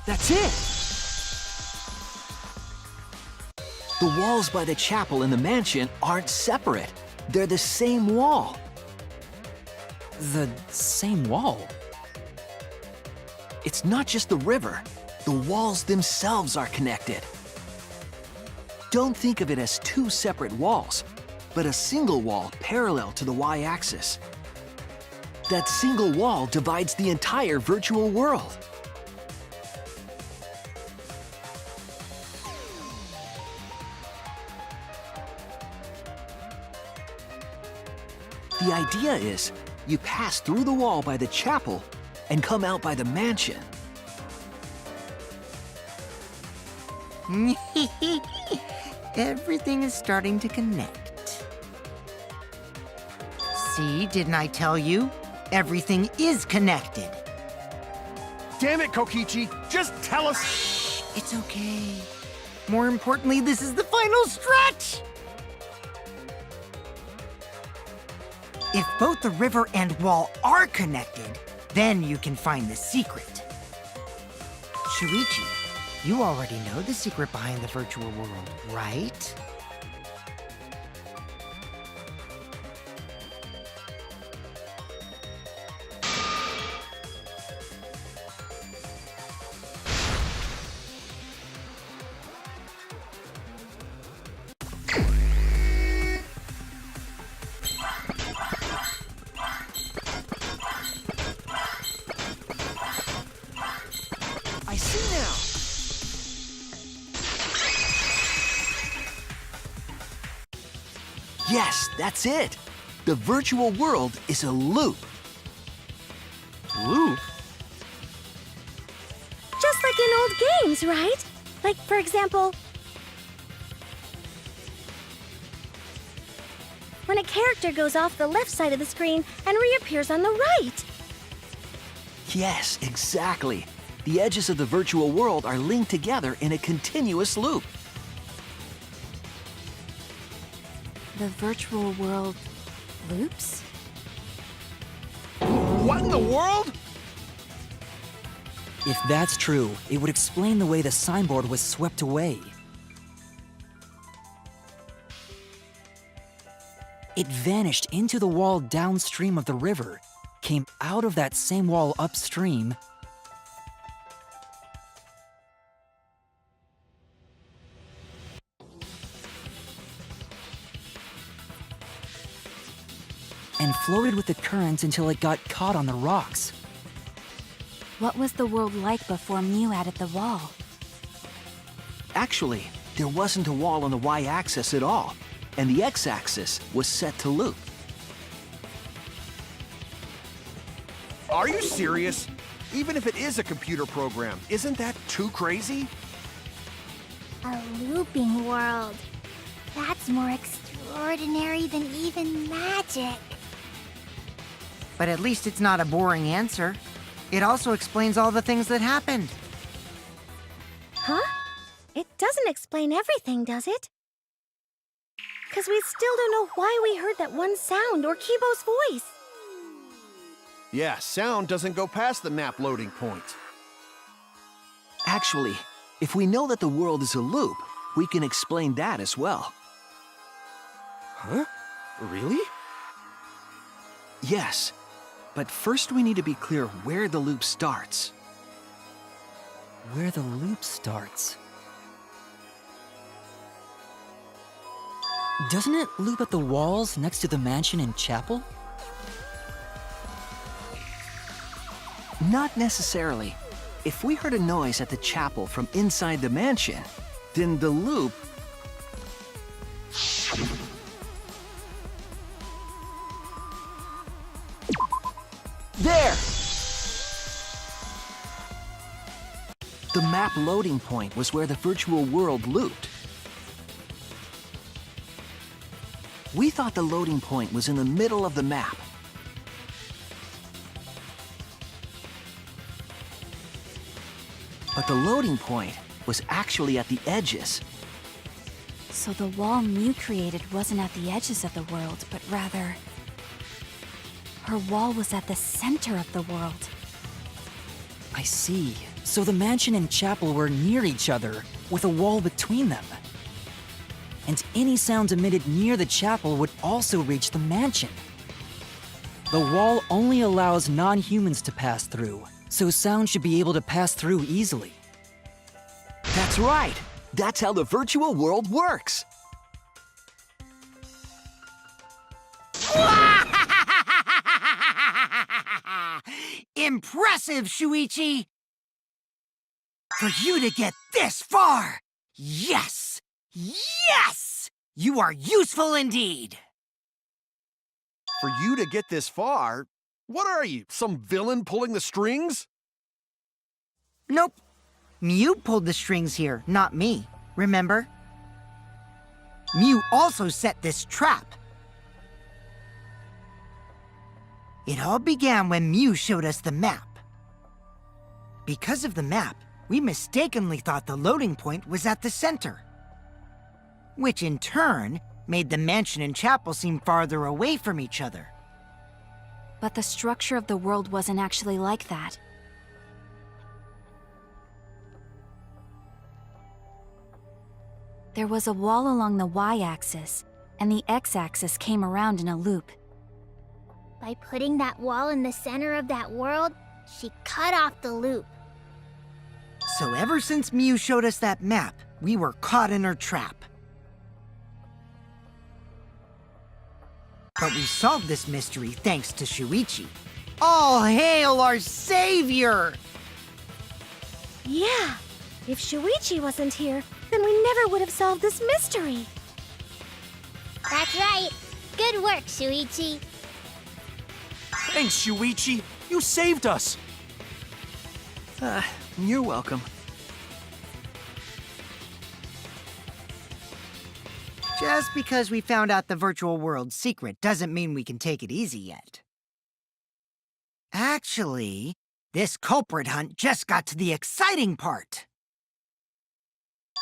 That's it! The walls by the chapel and the mansion aren't separate. They're the same wall. The same wall? It's not just the river. The walls themselves are connected. Don't think of it as two separate walls, but a single wall parallel to the y-axis. That single wall divides the entire virtual world. The idea is, you pass through the wall by the chapel and come out by the mansion. Everything is starting to connect. See, didn't I tell you? Everything is connected. Damn it, Kokichi! Just tell us... It's okay. More importantly, this is the final stretch! If both the river and wall are connected, then you can find the secret. Shuichi, you already know the secret behind the virtual world, right? I see now! Yes, that's it! The virtual world is a loop. Loop? Just like in old games, right? Like, for example, when a character goes off the left side of the screen and reappears on the right. Yes, exactly. The edges of the virtual world are linked together in a continuous loop. The virtual world loops? What in the world? If that's true, it would explain the way the signboard was swept away. It vanished into the wall downstream of the river, came out of that same wall upstream, and floated with the current until it got caught on the rocks. What was the world like before Mew added the wall? Actually, there wasn't a wall on the y-axis at all, and the x-axis was set to loop. Are you serious? Even if it is a computer program, isn't that too crazy? A looping world. That's more extraordinary than even magic. But at least it's not a boring answer. It also explains all the things that happened. Huh? It doesn't explain everything, does it? Because we still don't know why we heard that one sound or Kibo's voice. Yeah, sound doesn't go past the map loading point. Actually, if we know that the world is a loop, we can explain that as well. Huh? Really? Yes, but first we need to be clear where the loop starts. where the loop starts. Doesn't it loop at the walls next to the mansion and chapel? Not necessarily. If we heard a noise at the chapel from inside the mansion, then the loop... There! The map loading point was where the virtual world looped. We thought the loading point was in the middle of the map. But the loading point was actually at the edges. So the wall Mew created wasn't at the edges of the world, but rather... her wall was at the center of the world. I see. So the mansion and chapel were near each other, with a wall between them. And any sounds emitted near the chapel would also reach the mansion. The wall only allows non-humans to pass through, so sound should be able to pass through easily. That's right! That's how the virtual world works! Impressive, Shuichi! For you to get this far! Yes! Yes! You are useful indeed! For you to get this far, what are you, some villain pulling the strings? Nope. Mew pulled the strings here, not me. Remember? Mew also set this trap. It all began when Mew showed us the map. Because of the map, we mistakenly thought the loading point was at the center. Which in turn made the mansion and chapel seem farther away from each other. But the structure of the world wasn't actually like that. There was a wall along the y-axis, and the x-axis came around in a loop. By putting that wall in the center of that world, she cut off the loop. So ever since Mew showed us that map, we were caught in her trap. But we solved this mystery thanks to Shuichi. All hail our savior! Yeah, if Shuichi wasn't here, then we never would have solved this mystery. That's right. Good work, Shuichi. Thanks, Shuichi. You saved us. You're welcome. Just because we found out the virtual world's secret doesn't mean we can take it easy yet. Actually, this culprit hunt just got to the exciting part.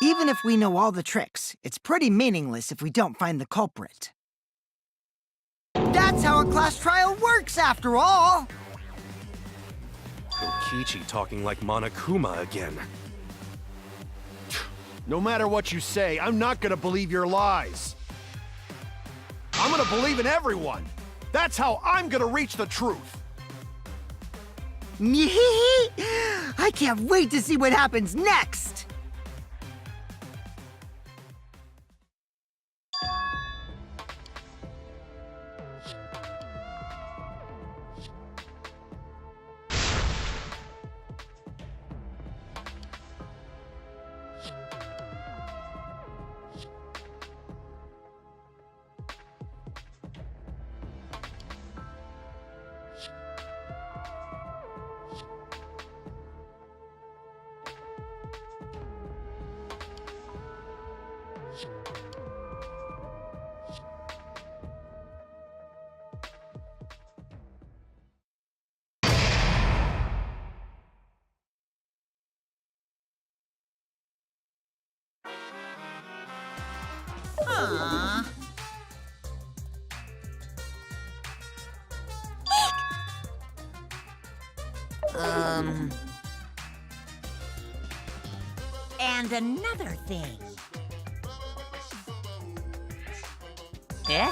Even if we know all the tricks, it's pretty meaningless if we don't find the culprit. That's how a class trial works, after all! Kokichi talking like Monokuma again. No matter what you say, I'm not gonna believe your lies. I'm gonna believe in everyone. That's how I'm gonna reach the truth. I can't wait to see what happens next! Aww. And another thing. Eh? Yeah.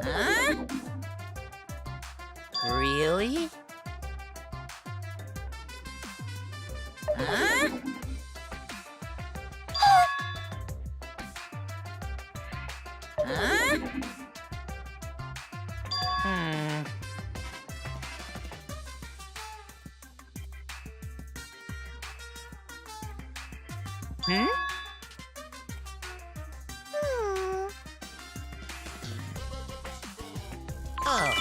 Huh? Really? Huh? Huh? Hmm? Oh.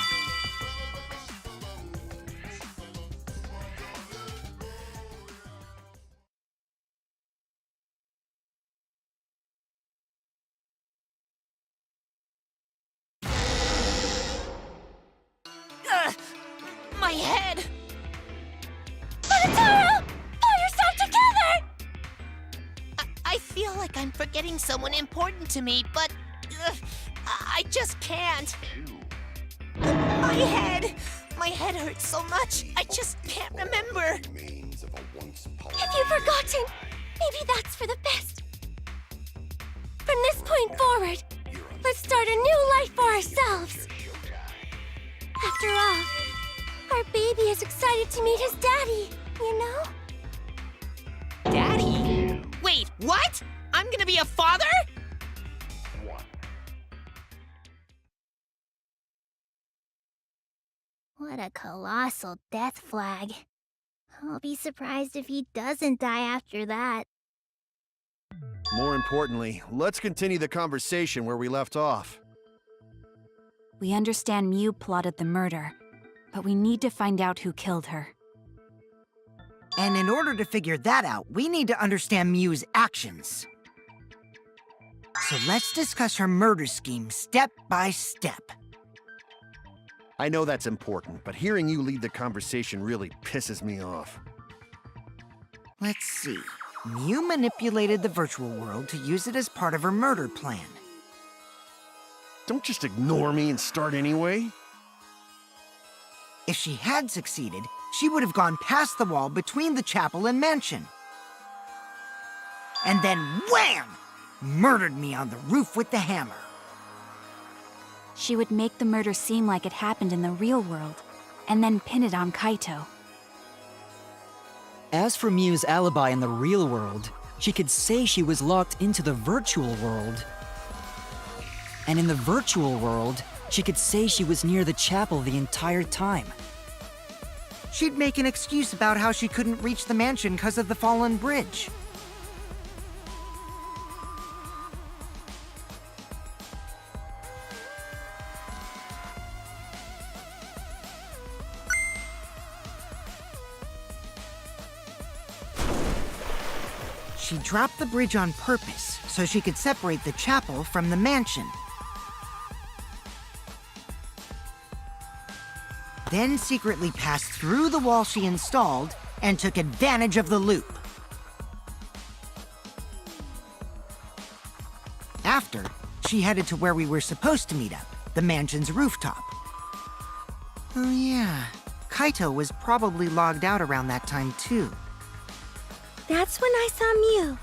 My head! Taro! Pull yourself together! I feel like I'm forgetting someone important to me, but I just can't. My head! My head hurts so much, I just can't remember. Have you forgotten? Maybe that's for the best. From this point forward, let's start a new life for ourselves. After all, our baby is excited to meet his daddy, you know? Daddy? Wait, what? I'm gonna be a father? What a colossal death flag. I'll be surprised if he doesn't die after that. More importantly, let's continue the conversation where we left off. We understand Mew plotted the murder, but we need to find out who killed her. And in order to figure that out, we need to understand Mew's actions. So let's discuss her murder scheme step by step. I know that's important, but hearing you lead the conversation really pisses me off. Let's see. Mew manipulated the virtual world to use it as part of her murder plan. Don't just ignore me and start anyway. If she had succeeded, she would have gone past the wall between the chapel and mansion. And then wham! Murdered me on the roof with the hammer. She would make the murder seem like it happened in the real world, and then pin it on Kaito. As for Mew's alibi in the real world, she could say she was locked into the virtual world. And in the virtual world, she could say she was near the chapel the entire time. She'd make an excuse about how she couldn't reach the mansion because of the fallen bridge. She dropped the bridge on purpose so she could separate the chapel from the mansion. Then secretly passed through the wall she installed and took advantage of the loop. After, she headed to where we were supposed to meet up, the mansion's rooftop. Oh yeah, Kaito was probably logged out around that time too. That's when I saw Mew.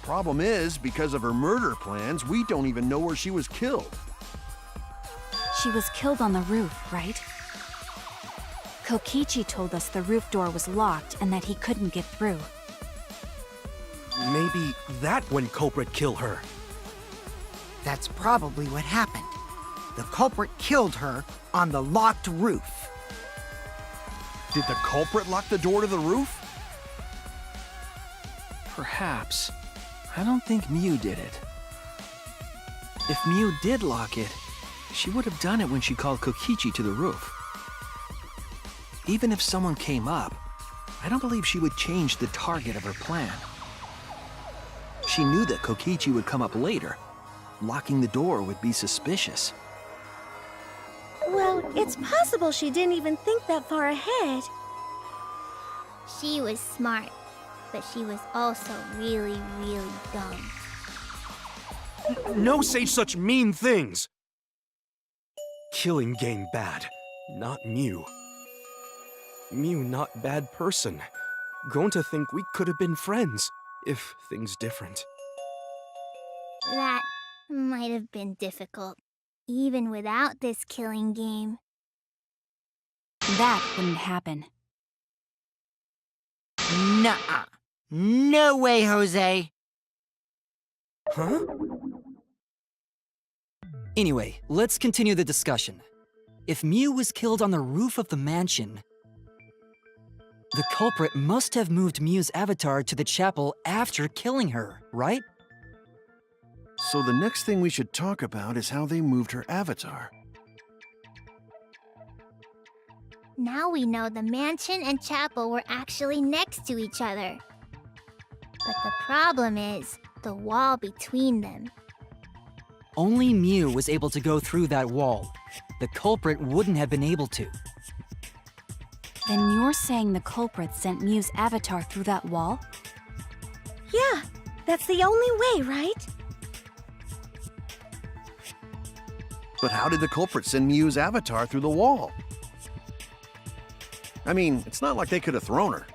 Problem is, because of her murder plans, we don't even know where she was killed. She was killed on the roof, right? Kokichi told us the roof door was locked and that he couldn't get through. Maybe that when culprit kill her. That's probably what happened. The culprit killed her on the locked roof. Did the culprit lock the door to the roof? Perhaps. I don't think Mew did it. If Mew did lock it, she would have done it when she called Kokichi to the roof. Even if someone came up, I don't believe she would change the target of her plan. She knew that Kokichi would come up later. Locking the door would be suspicious. Well, it's possible she didn't even think that far ahead. She was smart, but she was also really, really dumb. No say such mean things! Killing game bad, not Mew. Mew not bad person. Going to think we could have been friends if things different. That might have been difficult, even without this killing game. That wouldn't happen. Nuh-uh. No way, Jose. Huh? Anyway, let's continue the discussion. If Mew was killed on the roof of the mansion, the culprit must have moved Mew's avatar to the chapel after killing her, right? So the next thing we should talk about is how they moved her avatar. Now we know the mansion and chapel were actually next to each other. But the problem is the wall between them. Only Mew was able to go through that wall. The culprit wouldn't have been able to. Then you're saying the culprit sent Mew's avatar through that wall? Yeah, that's the only way, right? But how did the culprit send Mew's avatar through the wall? I mean, it's not like they could have thrown her.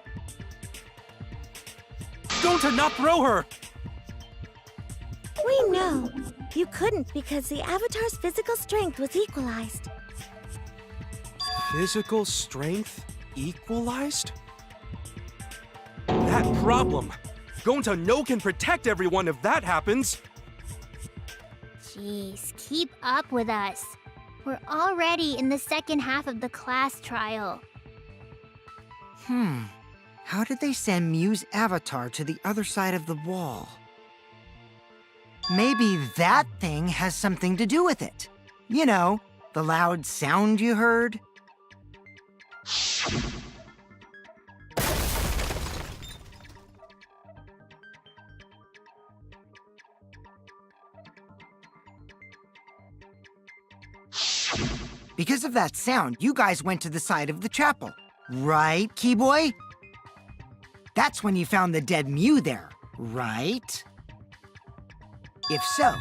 Don't not throw her! We know. You couldn't because the avatar's physical strength was equalized. Physical strength equalized? That problem! Gonta no can protect everyone if that happens! Jeez, keep up with us. We're already in the second half of the class trial. How did they send Mew's avatar to the other side of the wall? Maybe that thing has something to do with it. You know, the loud sound you heard? Because of that sound, you guys went to the side of the chapel. Right, Keyboy? That's when you found the dead Mew there, right? If so,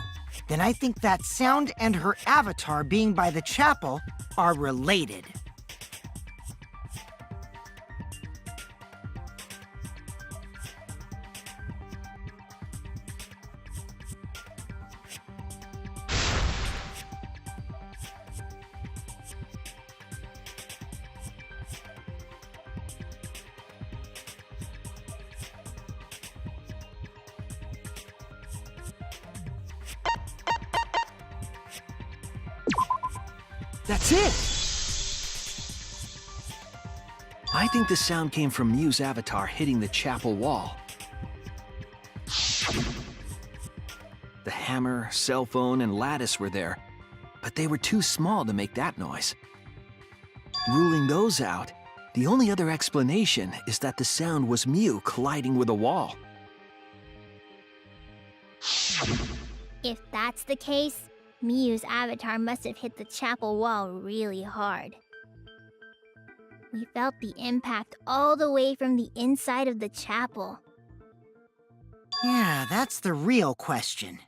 then I think that sound and her avatar being by the chapel are related. That's it! I think the sound came from Mew's avatar hitting the chapel wall. The hammer, cell phone, and lattice were there, but they were too small to make that noise. Ruling those out, the only other explanation is that the sound was Mew colliding with a wall. If that's the case, Mew's avatar must have hit the chapel wall really hard. We felt the impact all the way from the inside of the chapel. Yeah, that's the real question.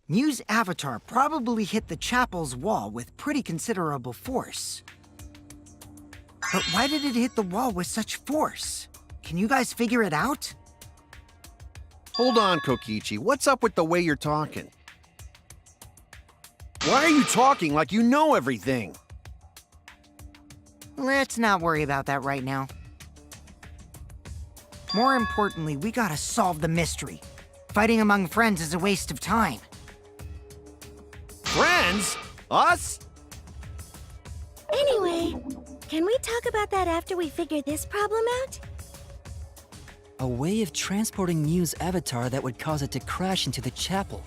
Mew's avatar probably hit the chapel's wall with pretty considerable force. But why did it hit the wall with such force? Can you guys figure it out? Hold on, Kokichi. What's up with the way you're talking? Why are you talking like you know everything? Let's not worry about that right now. More importantly, we gotta solve the mystery. Fighting among friends is a waste of time. Friends? Us? Anyway, can we talk about that after we figure this problem out? A way of transporting Mew's avatar that would cause it to crash into the chapel.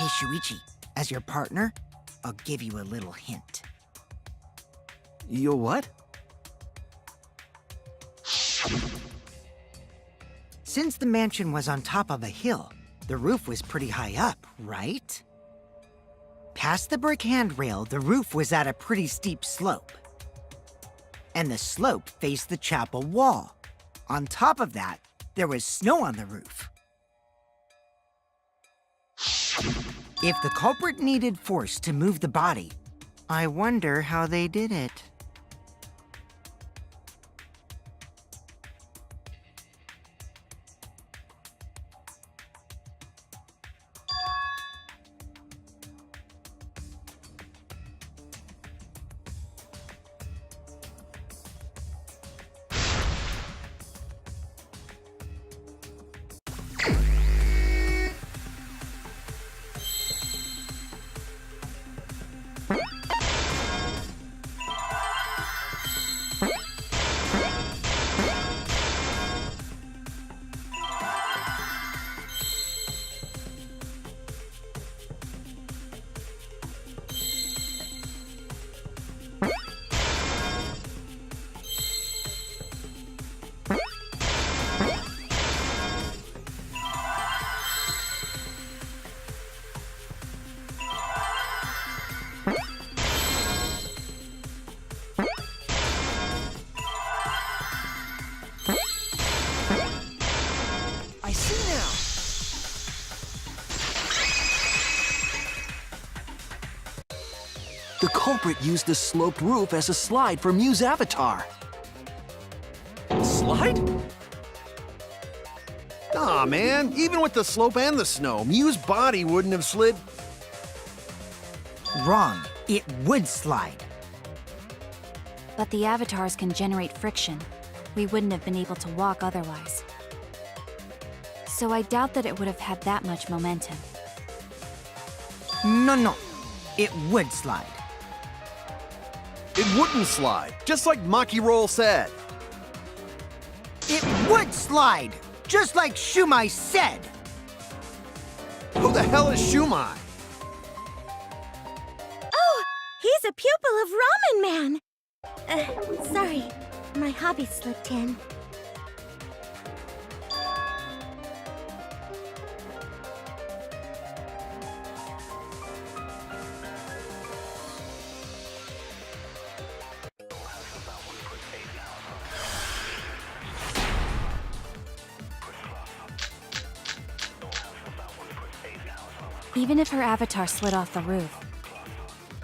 Hey, Shuichi, as your partner, I'll give you a little hint. You what? Since the mansion was on top of a hill, the roof was pretty high up, right? Past the brick handrail, the roof was at a pretty steep slope. And the slope faced the chapel wall. On top of that, there was snow on the roof. If the culprit needed force to move the body, I wonder how they did it. I see now. The culprit used the sloped roof as a slide for Mew's avatar. Slide? Aw, man. Even with the slope and the snow, Mew's body wouldn't have slid. Wrong. It would slide. But the avatars can generate friction. We wouldn't have been able to walk otherwise. So I doubt that it would have had that much momentum. No. It would slide. It wouldn't slide, just like Maki Roll said. It would slide, just like Shumai said. Who the hell is Shumai? Oh, he's a pupil of Ramen Man. Sorry, my hobby slipped in. Even if her avatar slid off the roof,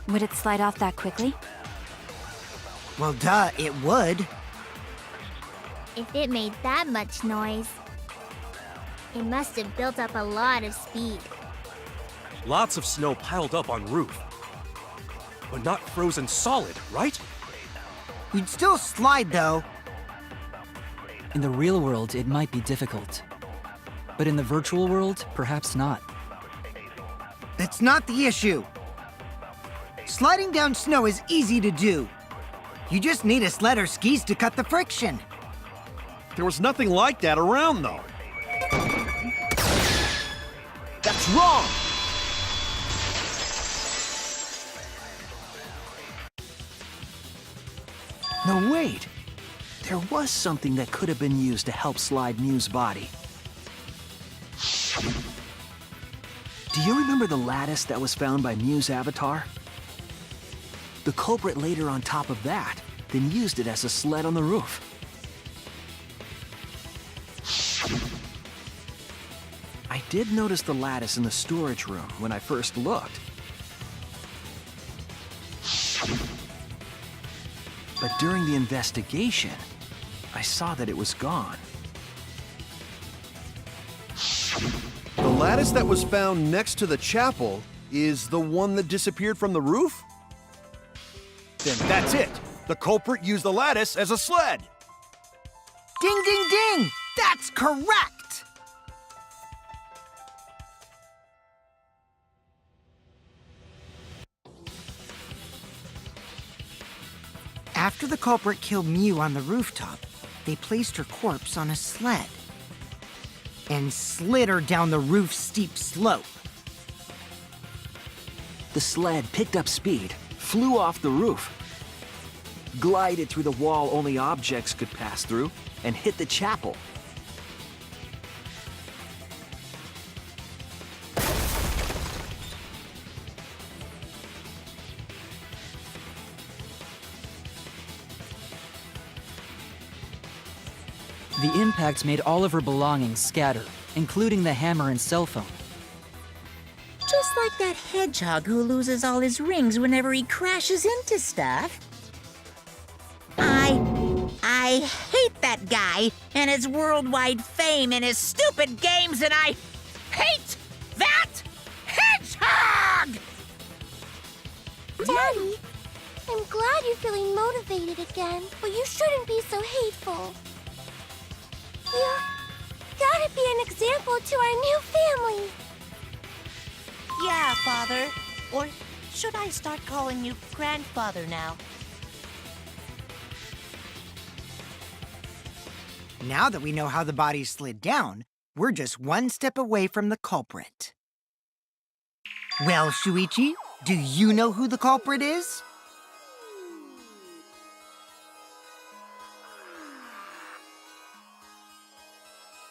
would it slide off that quickly? Well, duh, it would. If it made that much noise, it must have built up a lot of speed. Lots of snow piled up on roof. But not frozen solid, right? You'd still slide, though. In the real world, it might be difficult. But in the virtual world, perhaps not. That's not the issue. Sliding down snow is easy to do. You just need a sled or skis to cut the friction. There was nothing like that around, though. That's wrong! No, wait. There was something that could have been used to help slide Mew's body. Do you remember the lattice that was found by Mew's avatar? The culprit laid her on top of that, then used it as a sled on the roof. I did notice the lattice in the storage room when I first looked. But during the investigation, I saw that it was gone. The lattice that was found next to the chapel is the one that disappeared from the roof? Then that's it. The culprit used the lattice as a sled. Ding, ding, ding! That's correct! After the culprit killed Mew on the rooftop, they placed her corpse on a sled and slid her down the roof's steep slope. The sled picked up speed, flew off the roof, glided through the wall only objects could pass through, and hit the chapel. The impact made all of her belongings scatter, including the hammer and cell phone. Just like that hedgehog who loses all his rings whenever he crashes into stuff. I hate that guy and his worldwide fame and his stupid games, and I hate that hedgehog! Daddy, I'm glad you're feeling motivated again, but you shouldn't be so hateful. You gotta be an example to our new family. Yeah, Father. Or should I start calling you Grandfather now? Now that we know how the body slid down, we're just one step away from the culprit. Well, Shuichi, do you know who the culprit is?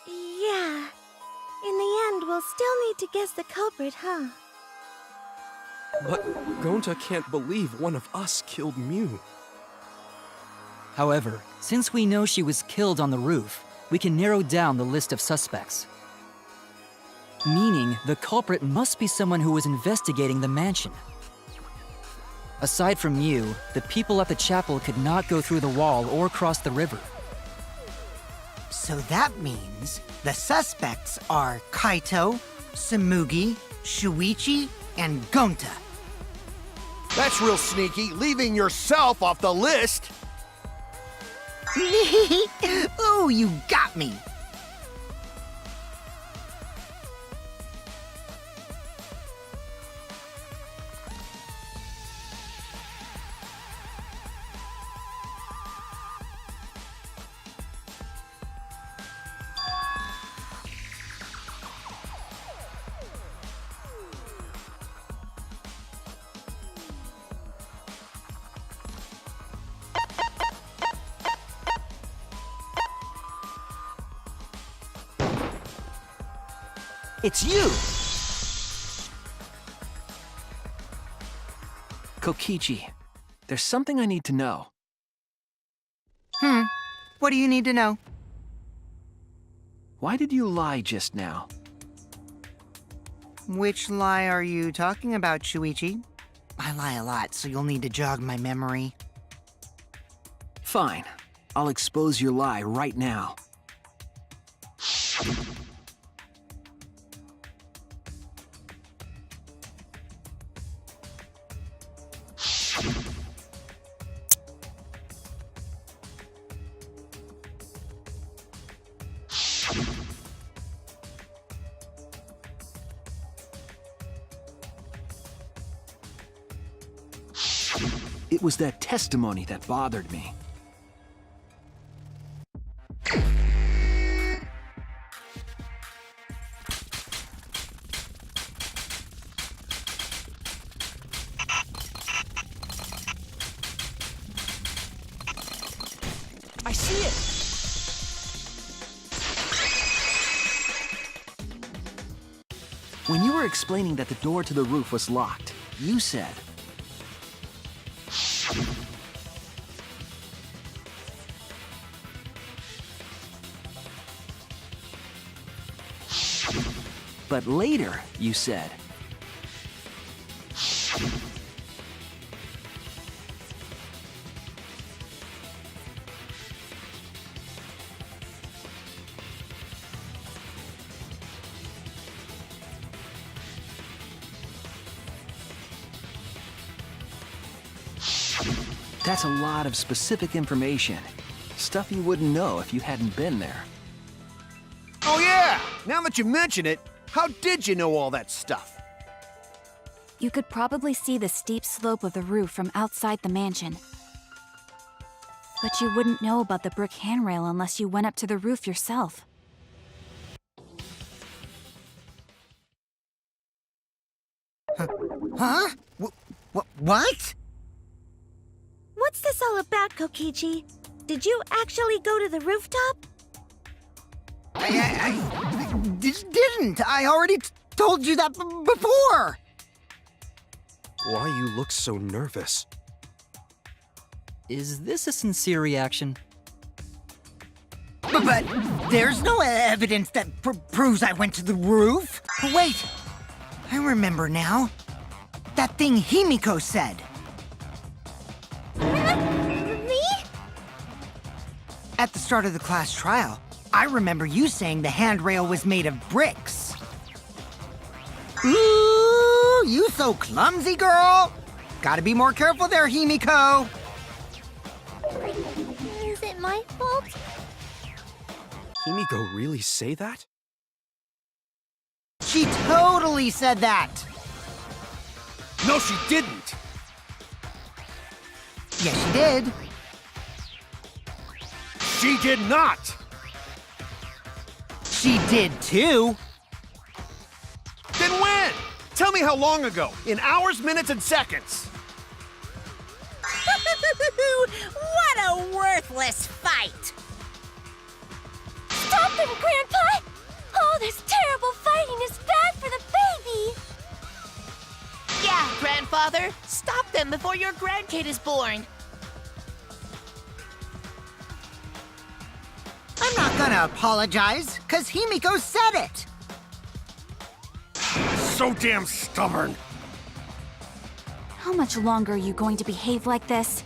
Yeah. In the end, we'll still need to guess the culprit, huh? But Gonta can't believe one of us killed Mew. However, since we know she was killed on the roof, we can narrow down the list of suspects. Meaning, the culprit must be someone who was investigating the mansion. Aside from you, the people at the chapel could not go through the wall or cross the river. So that means the suspects are Kaito, Samugi, Shuichi, and Gonta. That's real sneaky, leaving yourself off the list. Ooh, you got me! It's you! Kokichi, there's something I need to know. What do you need to know? Why did you lie just now? Which lie are you talking about, Shuichi? I lie a lot, so you'll need to jog my memory. Fine. I'll expose your lie right now. It was that testimony that bothered me. I see it! When you were explaining that the door to the roof was locked, you said, but later, you said, that's a lot of specific information. Stuff you wouldn't know if you hadn't been there. Oh yeah! Now that you mention it, how did you know all that stuff? You could probably see the steep slope of the roof from outside the mansion. But you wouldn't know about the brick handrail unless you went up to the roof yourself. Huh? What? What's this all about, Kokichi? Did you actually go to the rooftop? I didn't. I already told you that before. Why you look so nervous? Is this a sincere reaction? But there's no evidence that proves I went to the roof. Wait, I remember now. That thing Himiko said. Me? At the start of the class trial, I remember you saying the handrail was made of bricks. Ooh, you so clumsy, girl. Gotta be more careful there, Himiko. Is it my fault? Himiko really say that? She totally said that. No, she didn't. Yes, she did. She did not. She did too. Then when? Tell me how long ago. In hours, minutes, and seconds. What a worthless fight! Stop them, Grandpa! All this terrible fighting is bad for the baby! Yeah, grandfather. Stop them before your grandkid is born. I'm not gonna apologize, cause Himiko said it. So damn stubborn. How much longer are you going to behave like this?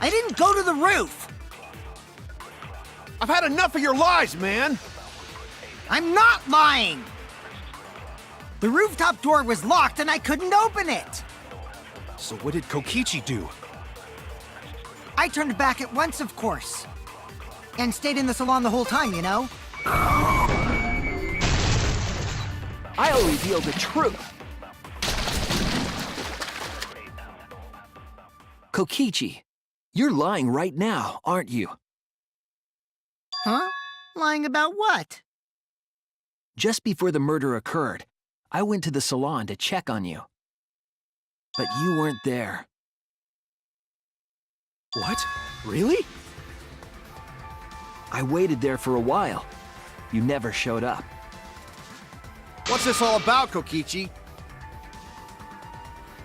I didn't go to the roof. I've had enough of your lies, man. I'm not lying. The rooftop door was locked and I couldn't open it. So what did Kokichi do? I turned back at once, of course. And stayed in the salon the whole time, you know? I'll reveal the truth. Kokichi, you're lying right now, aren't you? Huh? Lying about what? Just before the murder occurred, I went to the salon to check on you. But you weren't there. What? Really? I waited there for a while. You never showed up. What's this all about, Kokichi?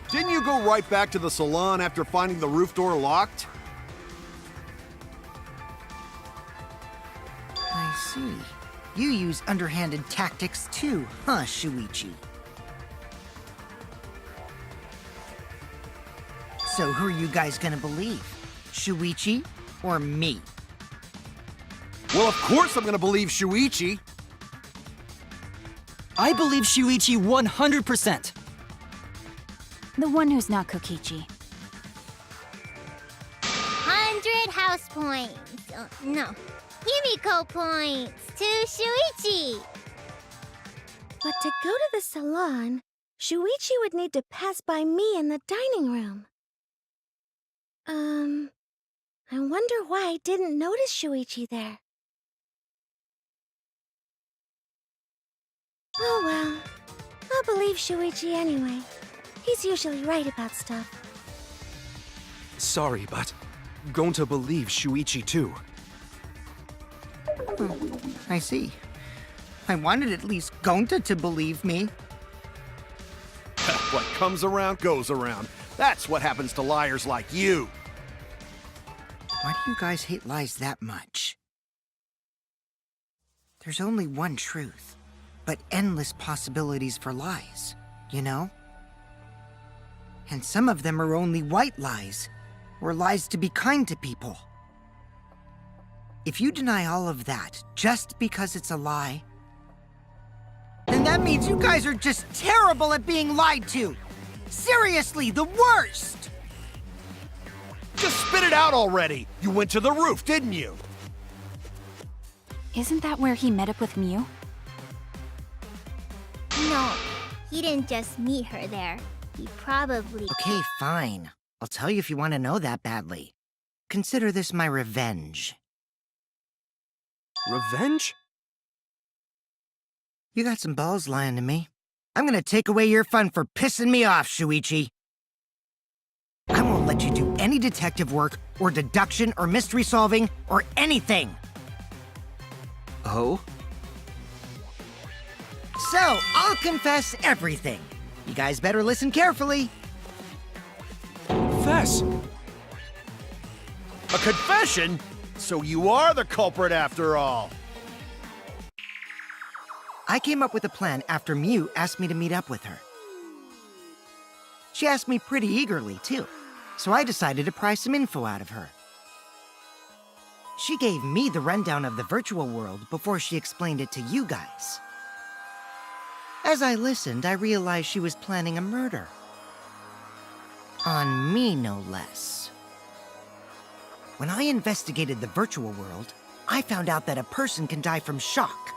Didn't you go right back to the salon after finding the roof door locked? I see. You use underhanded tactics too, huh, Shuichi? So who are you guys gonna believe? Shuichi or me? Well, of course I'm gonna believe Shuichi. I believe Shuichi 100%. The one who's not Kokichi. 100 house points. No. Himiko points to Shuichi. But to go to the salon, Shuichi would need to pass by me in the dining room. I wonder why I didn't notice Shuichi there. Oh well, I'll believe Shuichi anyway. He's usually right about stuff. Sorry, but going to believe Shuichi too. I see. I wanted at least Gonta to believe me. What comes around goes around. That's what happens to liars like you. Why do you guys hate lies that much? There's only one truth, but endless possibilities for lies, you know? And some of them are only white lies, or lies to be kind to people. If you deny all of that just because it's a lie, then that means you guys are just terrible at being lied to. Seriously, the worst! Just spit it out already. You went to the roof, didn't you? Isn't that where he met up with Mew? No, he didn't just meet her there. He probably... Okay, fine. I'll tell you if you want to know that badly. consider this my revenge. Revenge? You got some balls lying to me. I'm gonna take away your fun for pissing me off, Shuichi. I won't let you do any detective work, or deduction, or mystery solving, or anything. Oh? So, I'll confess everything. You guys better listen carefully. Confess! A confession? So you are the culprit after all. I came up with a plan after Mew asked me to meet up with her. She asked me pretty eagerly, too, so I decided to pry some info out of her. She gave me the rundown of the virtual world before she explained it to you guys. As I listened, I realized she was planning a murder. On me, no less. When I investigated the virtual world, I found out that a person can die from shock.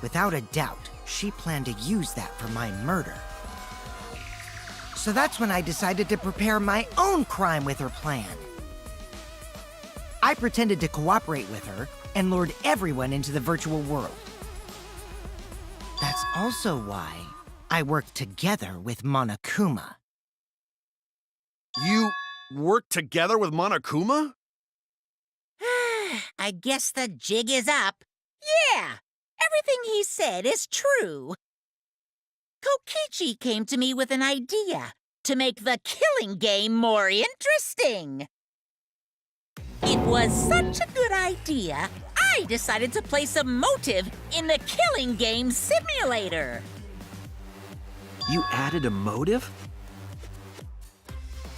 Without a doubt, she planned to use that for my murder. So that's when I decided to prepare my own crime with her plan. I pretended to cooperate with her and lured everyone into the virtual world. That's also why I worked together with Monokuma. You worked together with Monokuma? I guess the jig is up. Yeah, everything he said is true. Kokichi came to me with an idea to make the killing game more interesting. It was such a good idea, I decided to place a motive in the killing game simulator. You added a motive?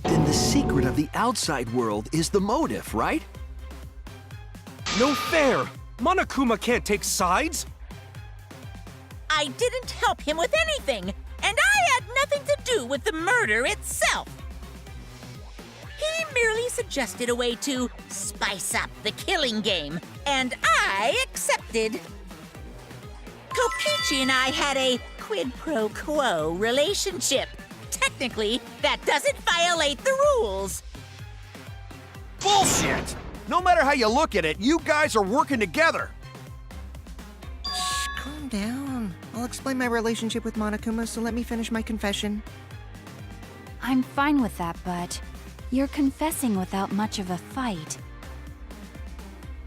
Then the secret of the outside world is the motive, right? No fair! Monokuma can't take sides! I didn't help him with anything, and I had nothing to do with the murder itself. He merely suggested a way to spice up the killing game, and I accepted. Kokichi and I had a quid pro quo relationship. Technically, that doesn't violate the rules. Bullshit! No matter how you look at it, you guys are working together. Shh, calm down. I'll explain my relationship with Monokuma, so let me finish my confession. I'm fine with that, but you're confessing without much of a fight.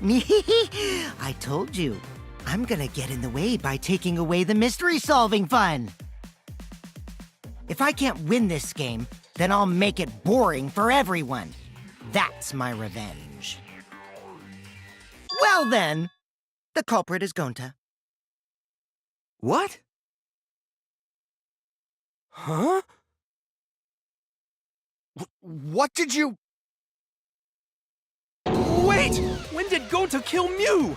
I told you. I'm gonna get in the way by taking away the mystery-solving fun. If I can't win this game, then I'll make it boring for everyone. That's my revenge. Well then, the culprit is Gonta. What? Huh? What did you... Wait! When did Gonta kill Mew?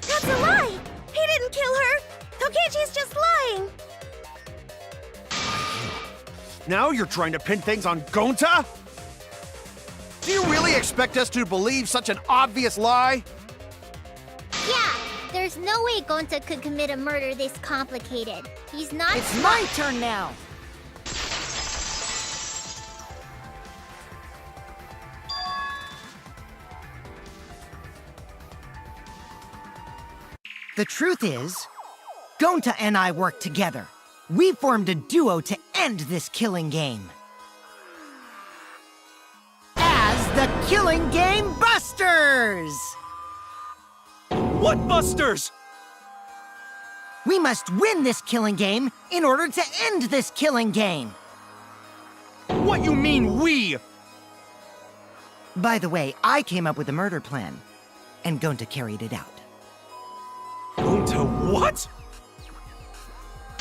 That's a lie! He didn't kill her! Kokichi's just lying! Now you're trying to pin things on Gonta? Do you really expect us to believe such an obvious lie? Yeah, there's no way Gonta could commit a murder this complicated. He's not It's smart. my turn now! The truth is, Gonta and I worked together. We formed a duo to end this killing game. As the Killing Game Busters! What busters? We must win this killing game in order to end this killing game. What you mean, we? By the way, I came up with a murder plan, and Gonta carried it out. Gonta what?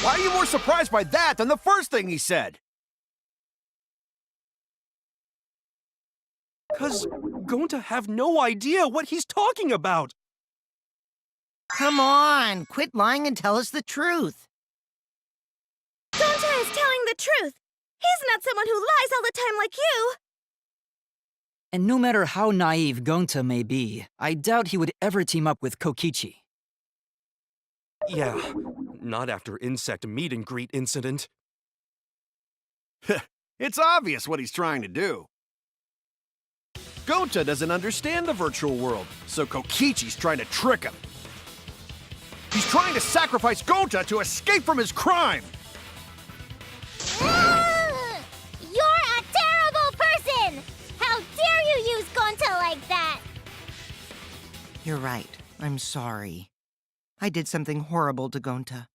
Why are you more surprised by that than the first thing he said? 'Cause Gonta have no idea what he's talking about. Come on, quit lying and tell us the truth. Gonta is telling the truth! He's not someone who lies all the time like you! And no matter how naive Gonta may be, I doubt he would ever team up with Kokichi. Yeah, not after insect meet and greet incident. It's obvious what he's trying to do. Gonta doesn't understand the virtual world, so Kokichi's trying to trick him. He's trying to sacrifice Gonta to escape from his crime! You're a terrible person! How dare you use Gonta like that? You're right. I'm sorry. I did something horrible to Gonta.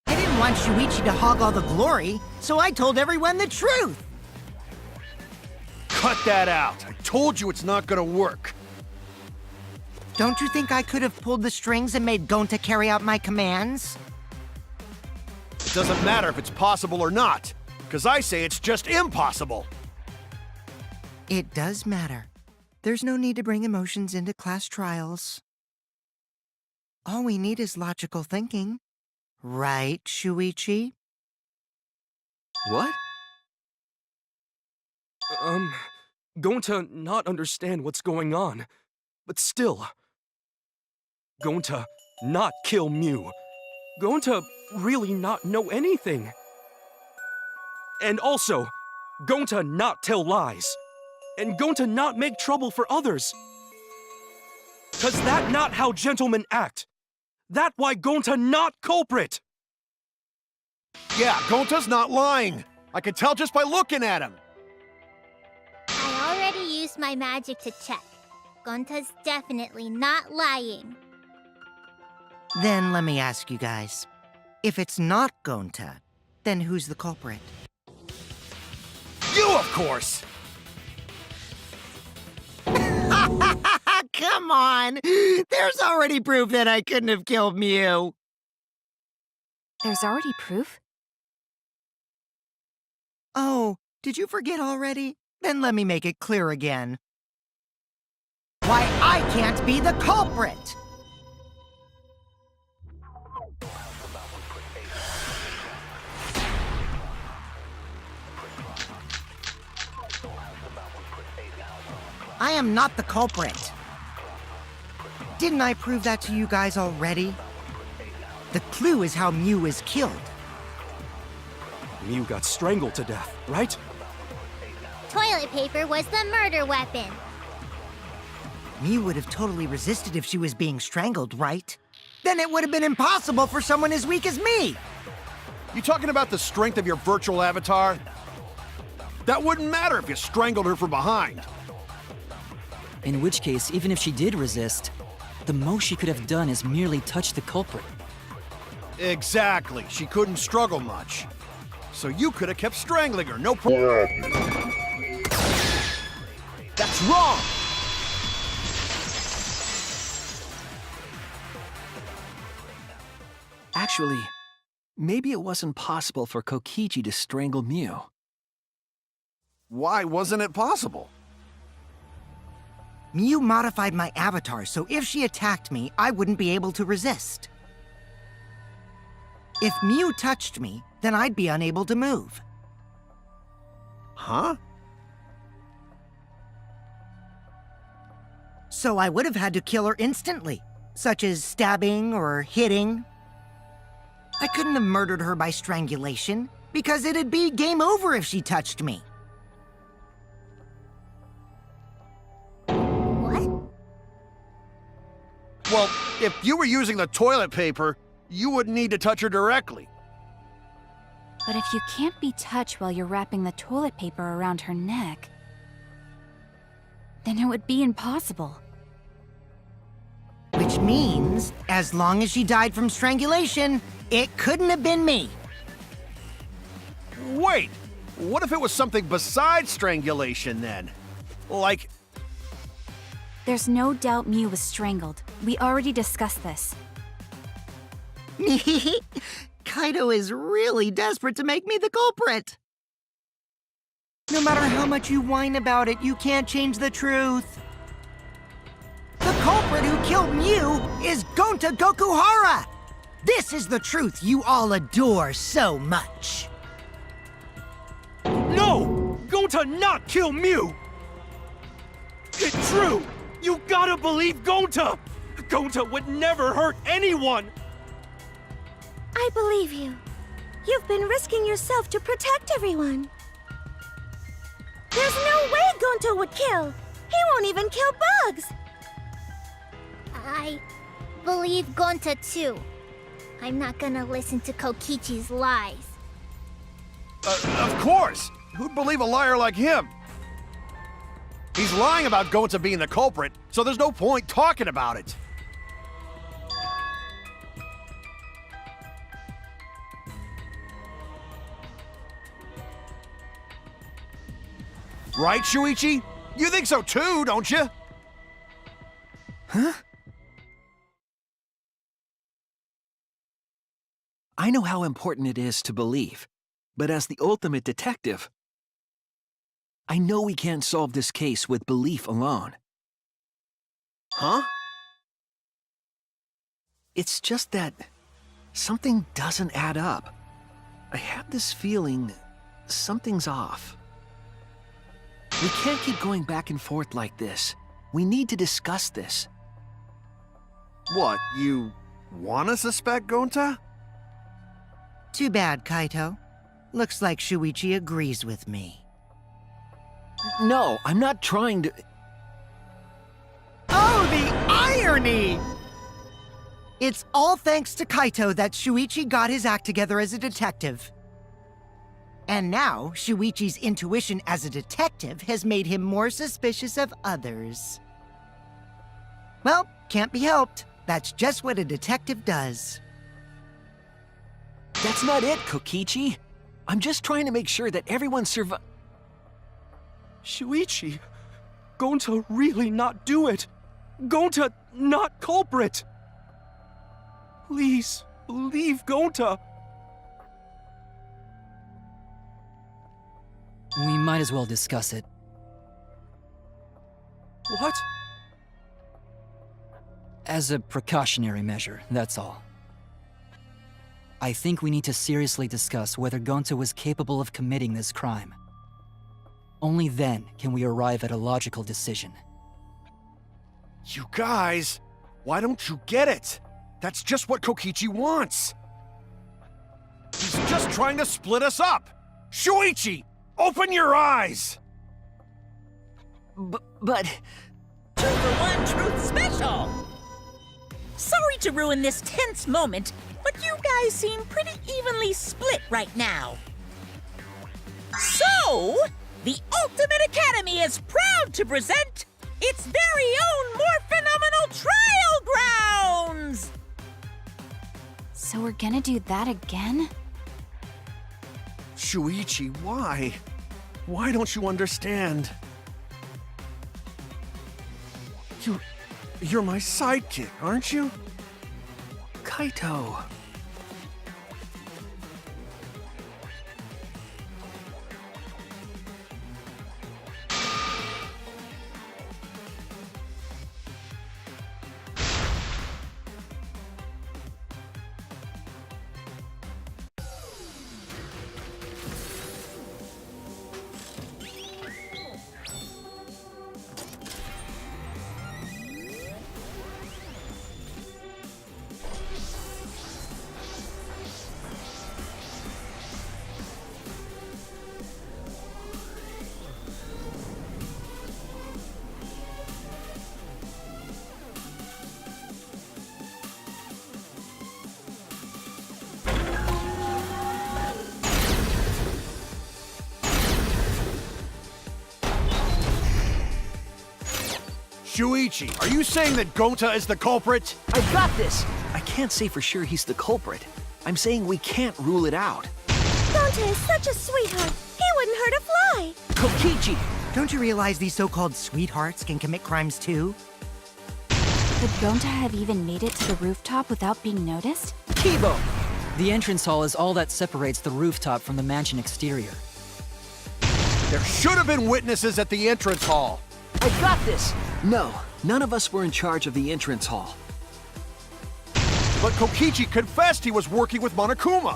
I didn't want Shuichi to hog all the glory, so I told everyone the truth! Cut that out! I told you it's not gonna work! Don't you think I could have pulled the strings and made Gonta carry out my commands? It doesn't matter if it's possible or not, because I say it's just impossible! It does matter. There's no need to bring emotions into class trials. All we need is logical thinking. Right, Shuichi? What? Gonta not understand what's going on, but still. Gonta not kill Mew. Gonta really not know anything. And also, Gonta not tell lies. And Gonta not make trouble for others. 'Cause that not how gentlemen act. That why Gonta not culprit. Yeah, Gonta's not lying! I can tell just by looking at him! I already used my magic to check. Gonta's definitely not lying. Then let me ask you guys. If it's not Gonta, then who's the culprit? You, of course! Come on! There's already proof that I couldn't have killed Mew! There's already proof? Oh, did you forget already? Then let me make it clear again. Why I can't be the culprit! I am not the culprit. Didn't I prove that to you guys already? The clue is how Mew is killed. Mew got strangled to death, right? Toilet paper was the murder weapon. Mew would have totally resisted if she was being strangled, right? Then it would have been impossible for someone as weak as me! You talking about the strength of your virtual avatar? That wouldn't matter if you strangled her from behind. In which case, even if she did resist, the most she could have done is merely touch the culprit. Exactly. She couldn't struggle much. So you could have kept strangling her, no problem. That's wrong! Actually, maybe it wasn't possible for Kokichi to strangle Mew. Why wasn't it possible? Mew modified my avatar, so if she attacked me, I wouldn't be able to resist. If Mew touched me, then I'd be unable to move. Huh? So I would have had to kill her instantly, such as stabbing or hitting. I couldn't have murdered her by strangulation, because it'd be game over if she touched me. What? Well, if you were using the toilet paper, you wouldn't need to touch her directly. But if you can't be touched while you're wrapping the toilet paper around her neck, then it would be impossible. Which means, as long as she died from strangulation, it couldn't have been me. Wait, what if it was something besides strangulation then? Like, There's no doubt Mew was strangled. We already discussed this. Kaido is really desperate to make me the culprit. No matter how much you whine about it, you can't change the truth. The culprit who killed Mew is Gonta Gokuhara! This is the truth you all adore so much. No! Gonta not kill Mew! It's true! You gotta believe Gonta! Gonta would never hurt anyone! I believe you. You've been risking yourself to protect everyone. There's no way Gonta would kill! He won't even kill bugs! I believe Gonta too. I'm not gonna listen to Kokichi's lies. Of course! Who'd believe a liar like him? He's lying about Gonta being the culprit, so there's no point talking about it. Right, Shuichi? You think so too, don't you? Huh? I know how important it is to believe, but as the ultimate detective, I know we can't solve this case with belief alone. Huh? It's just that something doesn't add up. I have this feeling something's off. We can't keep going back and forth like this. We need to discuss this. What, you wanna suspect Gonta? Too bad, Kaito. Looks like Shuichi agrees with me. No, I'm not trying to... Oh, the irony! It's all thanks to Kaito that Shuichi got his act together as a detective. And now, Shuichi's intuition as a detective has made him more suspicious of others. Well, can't be helped. That's just what a detective does. That's not it, Kokichi. I'm just trying to make sure that everyone Shuichi, Gonta really not do it. Gonta not culprit. Please, believe Gonta. We might as well discuss it. What? As a precautionary measure, that's all. I think we need to seriously discuss whether Gonta was capable of committing this crime. Only then can we arrive at a logical decision. You guys, why don't you get it? That's just what Kokichi wants. He's just trying to split us up. Shuichi, open your eyes! But... Two for one truth special! Sorry to ruin this tense moment, but you guys seem pretty evenly split right now. So, the Ultimate Academy is proud to present its very own more phenomenal trial grounds! So we're gonna do that again? Shuichi, why? Why don't you understand? You're my sidekick, aren't you? Kaito... Shuichi, are you saying that Gonta is the culprit? I've got this! I can't say for sure he's the culprit. I'm saying we can't rule it out. Gonta is such a sweetheart. He wouldn't hurt a fly. Kokichi! Don't you realize these so-called sweethearts can commit crimes too? Could Gonta have even made it to the rooftop without being noticed? Kibo! The entrance hall is all that separates the rooftop from the mansion exterior. There should have been witnesses at the entrance hall. I got this! No, none of us were in charge of the entrance hall. But Kokichi confessed he was working with Monokuma.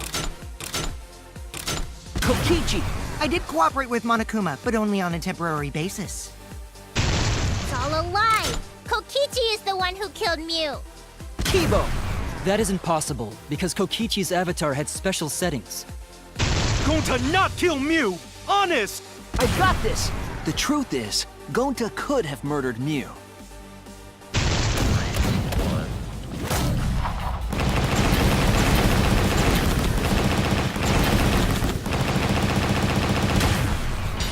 Kokichi! I did cooperate with Monokuma, but only on a temporary basis. It's all a lie. Kokichi is the one who killed Mew. Kibo! That isn't possible, because Kokichi's avatar had special settings. Gonta not kill Mew! Honest! I got this! The truth is, Gonta could have murdered Mew.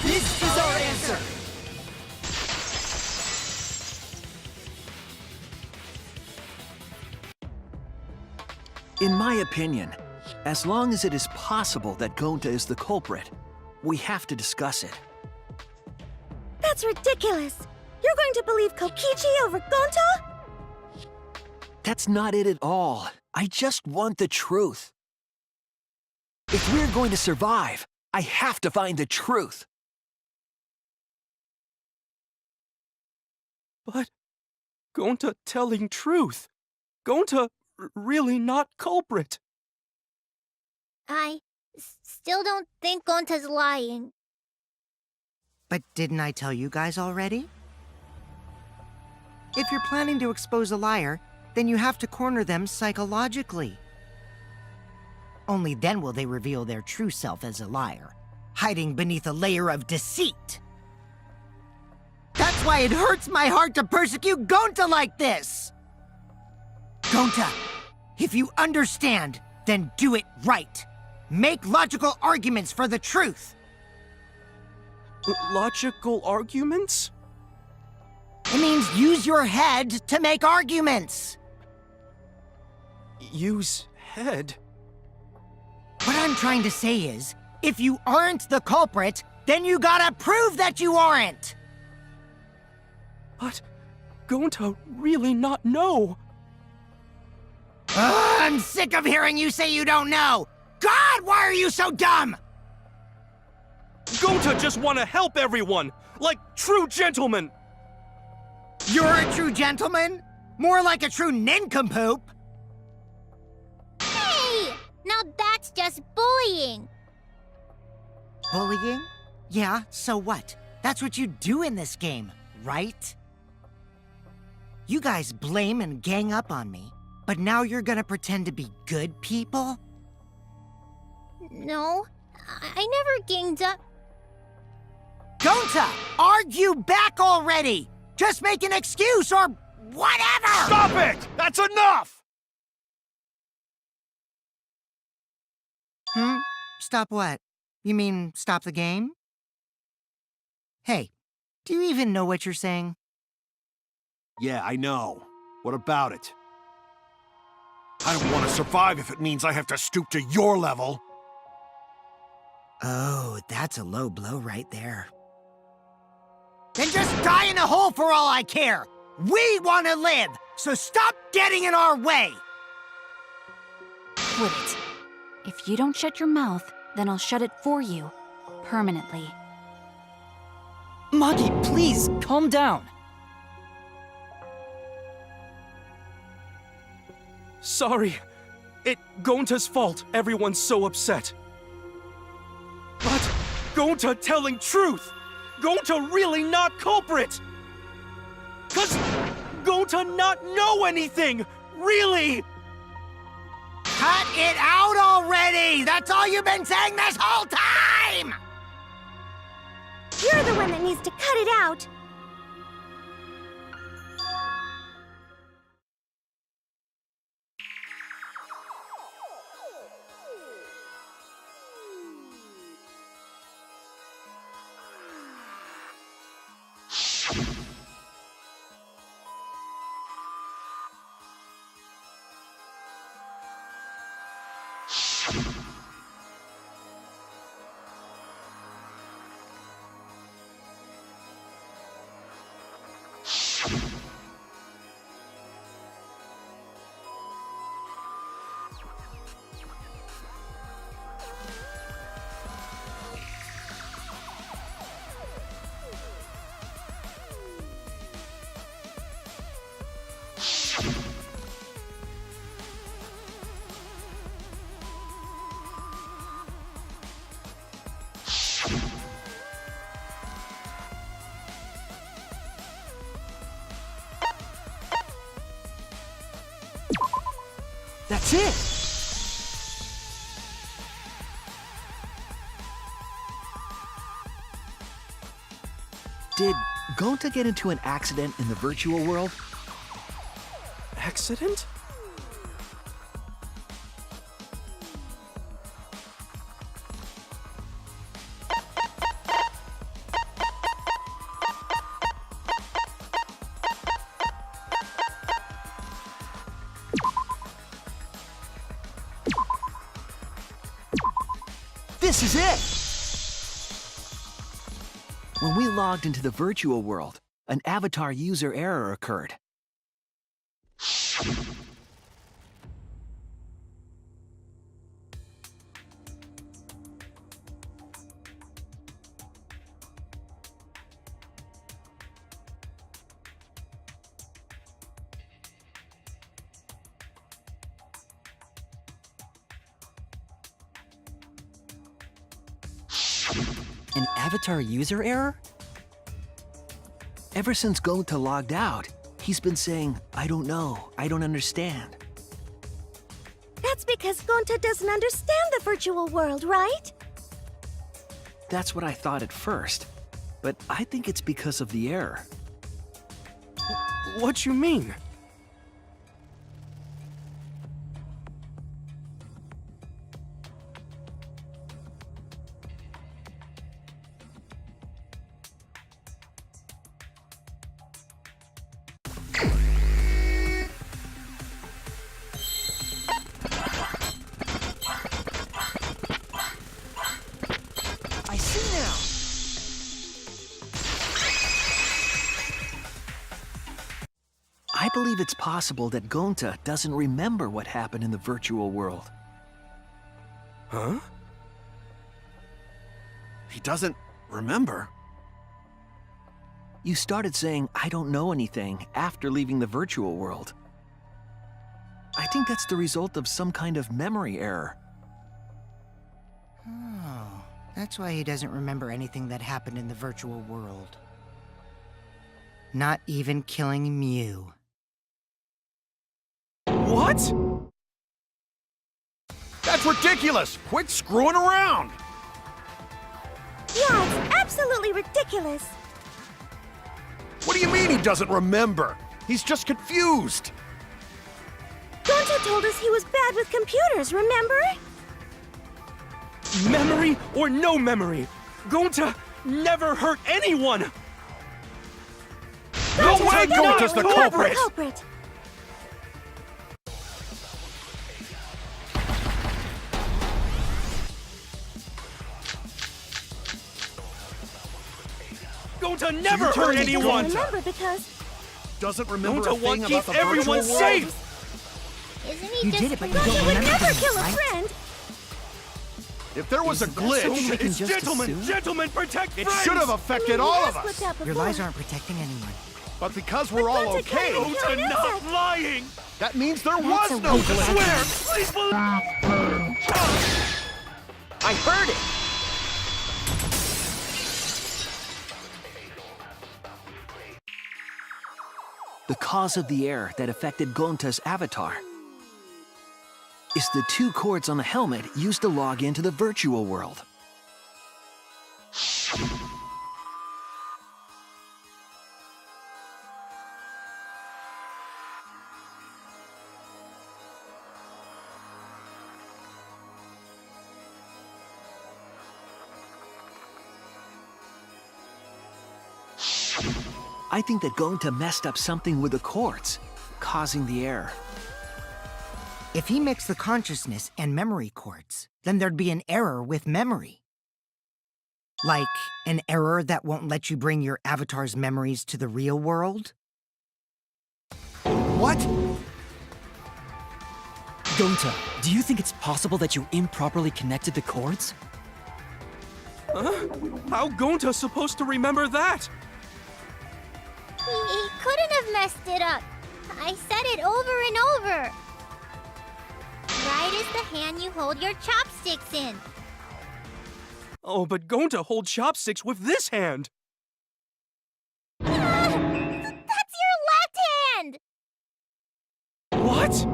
This is our answer! In my opinion, as long as it is possible that Gonta is the culprit, we have to discuss it. That's ridiculous! You're going to believe Kokichi over Gonta? That's not it at all. I just want the truth. If we're going to survive, I have to find the truth. But Gonta telling truth. Gonta really not culprit. I still don't think Gonta's lying. But didn't I tell you guys already? If you're planning to expose a liar, then you have to corner them psychologically. Only then will they reveal their true self as a liar, hiding beneath a layer of deceit. That's why it hurts my heart to persecute Gonta like this! Gonta, if you understand, then do it right. Make logical arguments for the truth. Logical arguments? It means use your head to make arguments. Use head? What I'm trying to say is, if you aren't the culprit, then you gotta prove that you aren't! But Gonta really not know. I'm sick of hearing you say you don't know! God, why are you so dumb? Gonta just want to help everyone, like true gentlemen. You're a true gentleman? More like a true nincompoop. Hey! Now that's just bullying. Bullying? Yeah, so what? That's what you do in this game, right? You guys blame and gang up on me, but now you're gonna pretend to be good people? No, I never ganged up. Gonta, argue back already! Just make an excuse or whatever! Stop it! That's enough! Stop what? You mean stop the game? Hey, do you even know what you're saying? Yeah, I know. What about it? I don't want to survive if it means I have to stoop to your level. Oh, that's a low blow right there. Then just die in a hole for all I care! We want to live, so stop getting in our way! Quit it. If you don't shut your mouth, then I'll shut it for you. Permanently. Maki, please, calm down. Sorry. It Gonta's fault everyone's so upset. But Gonta telling truth! Gonta really not culprit! 'Cause Gonta not know anything! Really! Cut it out already! That's all you've been saying this whole time! You're the one that needs to cut it out. That's it! Did Gonta get into an accident in the virtual world? Accident? This is it! When we logged into the virtual world, an avatar user error occurred. An avatar user error? Ever since Gonta logged out, he's been saying, I don't know, I don't understand. That's because Gonta doesn't understand the virtual world, right? That's what I thought at first, but I think it's because of the error. What you mean? I see now! I believe it's possible that Gonta doesn't remember what happened in the virtual world. Huh? He doesn't remember. You started saying, I don't know anything, after leaving the virtual world. I think that's the result of some kind of memory error. Oh, that's why he doesn't remember anything that happened in the virtual world. Not even killing Mew. What? That's ridiculous! Quit screwing around! Yeah, it's absolutely ridiculous. What do you mean he doesn't remember? He's just confused. Gonta told us he was bad with computers, remember? Memory or no memory, Gonta never hurt anyone! No way Gonta's the culprit! Culprit. Gonta never hurt He doesn't anyone! remember because Doesn't remember Gonta a thing wants about to the keep everyone virtual world? safe! Isn't he You just did it, but you Gonta don't would remember never things, kill a right? friend. If there was a Isn't that someone we glitch, can It's just gentlemen, assume? gentlemen, protect it friends! should have affected all of He has us. split out Your before. lies aren't protecting anyone. But because we're all Gonta okay, can't even kill Gonta an not insect. lying! that means there That's was a no waste of glitch. Swear! Please believe! I heard it! The cause of the error that affected Gonta's avatar is the 2 cords on the helmet used to log into the virtual world. I think that Gonta messed up something with the cords, causing the error. If he mixed the consciousness and memory cords, then there'd be an error with memory. Like an error that won't let you bring your avatar's memories to the real world? What? Gonta, do you think it's possible that you improperly connected the cords? Huh? How Gonta supposed to remember that? He couldn't have messed it up. I said it over and over. Right is the hand you hold your chopsticks in. Oh, but Gonta hold chopsticks with this hand! That's your left hand! What?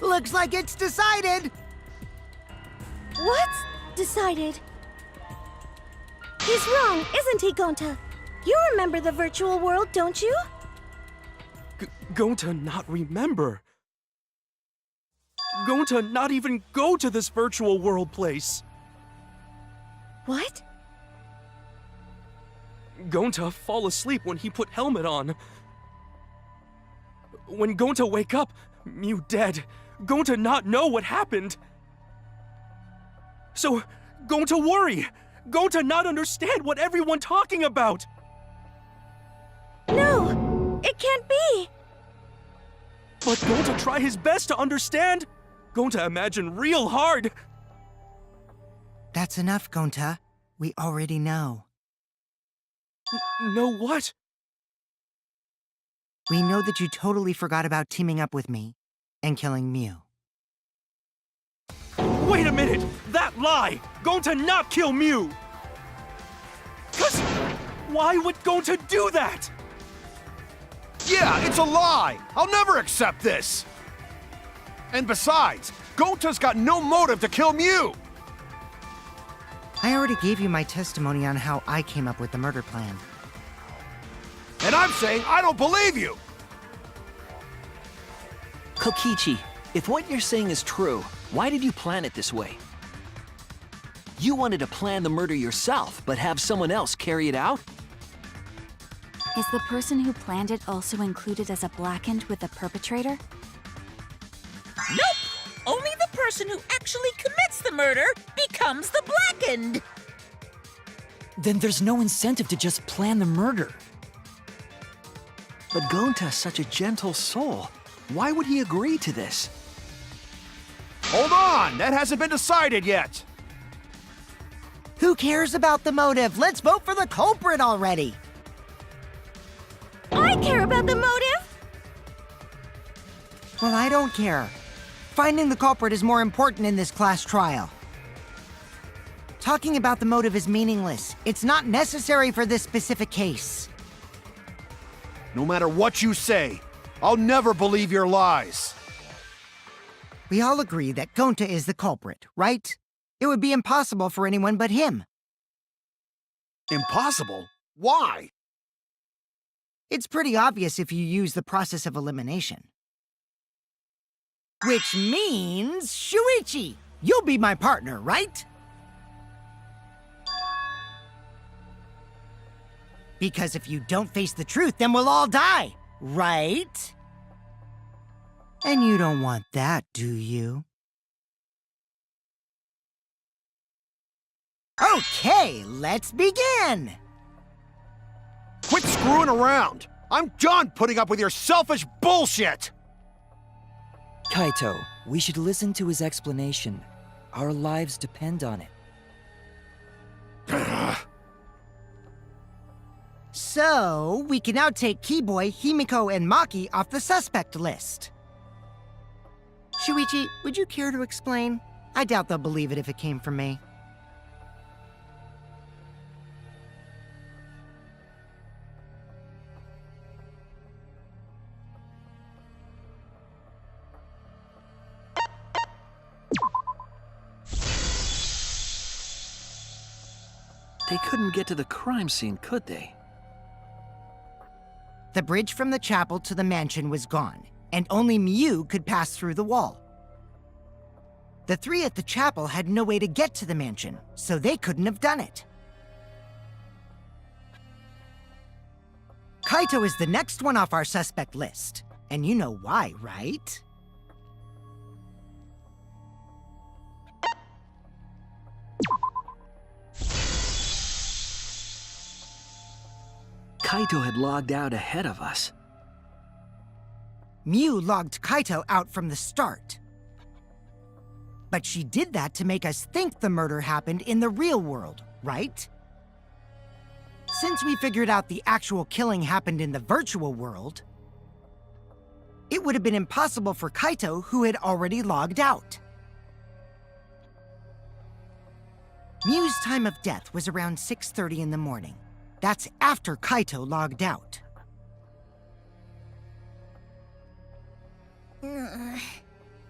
Looks like it's decided! What? decided. He's wrong, isn't he, Gonta? You remember the virtual world, don't you? Going to not remember. Going to not even go to this virtual world place. What? Going to fall asleep when he put helmet on. When going to wake up, Mew dead. Going to not know what happened. So, going to worry. Going to not understand what everyone talking about. No, it can't be. But going to try his best to understand. Going to imagine real hard. That's enough, Gonta. We already know. Know what? We know that you totally forgot about teaming up with me and killing Mew. Wait a minute! That lie! Going to not kill Mew! 'Cause why would going to do that? Yeah, it's a lie! I'll never accept this! And besides, Gonta's got no motive to kill Mew! I already gave you my testimony on how I came up with the murder plan. And I'm saying I don't believe you! Kokichi, if what you're saying is true, why did you plan it this way? You wanted to plan the murder yourself, but have someone else carry it out? Is the person who planned it also included as a blackened with the perpetrator? Nope! Only the person who actually commits the murder becomes the blackened! Then there's no incentive to just plan the murder. But Gonta's such a gentle soul. Why would he agree to this? Hold on! That hasn't been decided yet! Who cares about the motive? Let's vote for the culprit already! I care about the motive! Well, I don't care. Finding the culprit is more important in this class trial. Talking about the motive is meaningless. It's not necessary for this specific case. No matter what you say, I'll never believe your lies. We all agree that Gonta is the culprit, right? It would be impossible for anyone but him. Impossible? Why? It's pretty obvious if you use the process of elimination. Which means, Shuichi, you'll be my partner, right? Because if you don't face the truth, then we'll all die, right? And you don't want that, do you? Okay, let's begin! Quit screwing around! I'm done putting up with your selfish bullshit! Kaito, we should listen to his explanation. Our lives depend on it. So, we can now take Keyboy, Himiko, and Maki off the suspect list. Shuichi, would you care to explain? I doubt they'll believe it if it came from me. They couldn't get to the crime scene, could they? The bridge from the chapel to the mansion was gone, and only Mew could pass through the wall. The three at the chapel had no way to get to the mansion, so they couldn't have done it. Kaito is the next one off our suspect list, and you know why, right? Kaito had logged out ahead of us. Mew logged Kaito out from the start. But she did that to make us think the murder happened in the real world, right? Since we figured out the actual killing happened in the virtual world, it would have been impossible for Kaito, who had already logged out. Mew's time of death was around 6:30 in the morning. That's after Kaito logged out.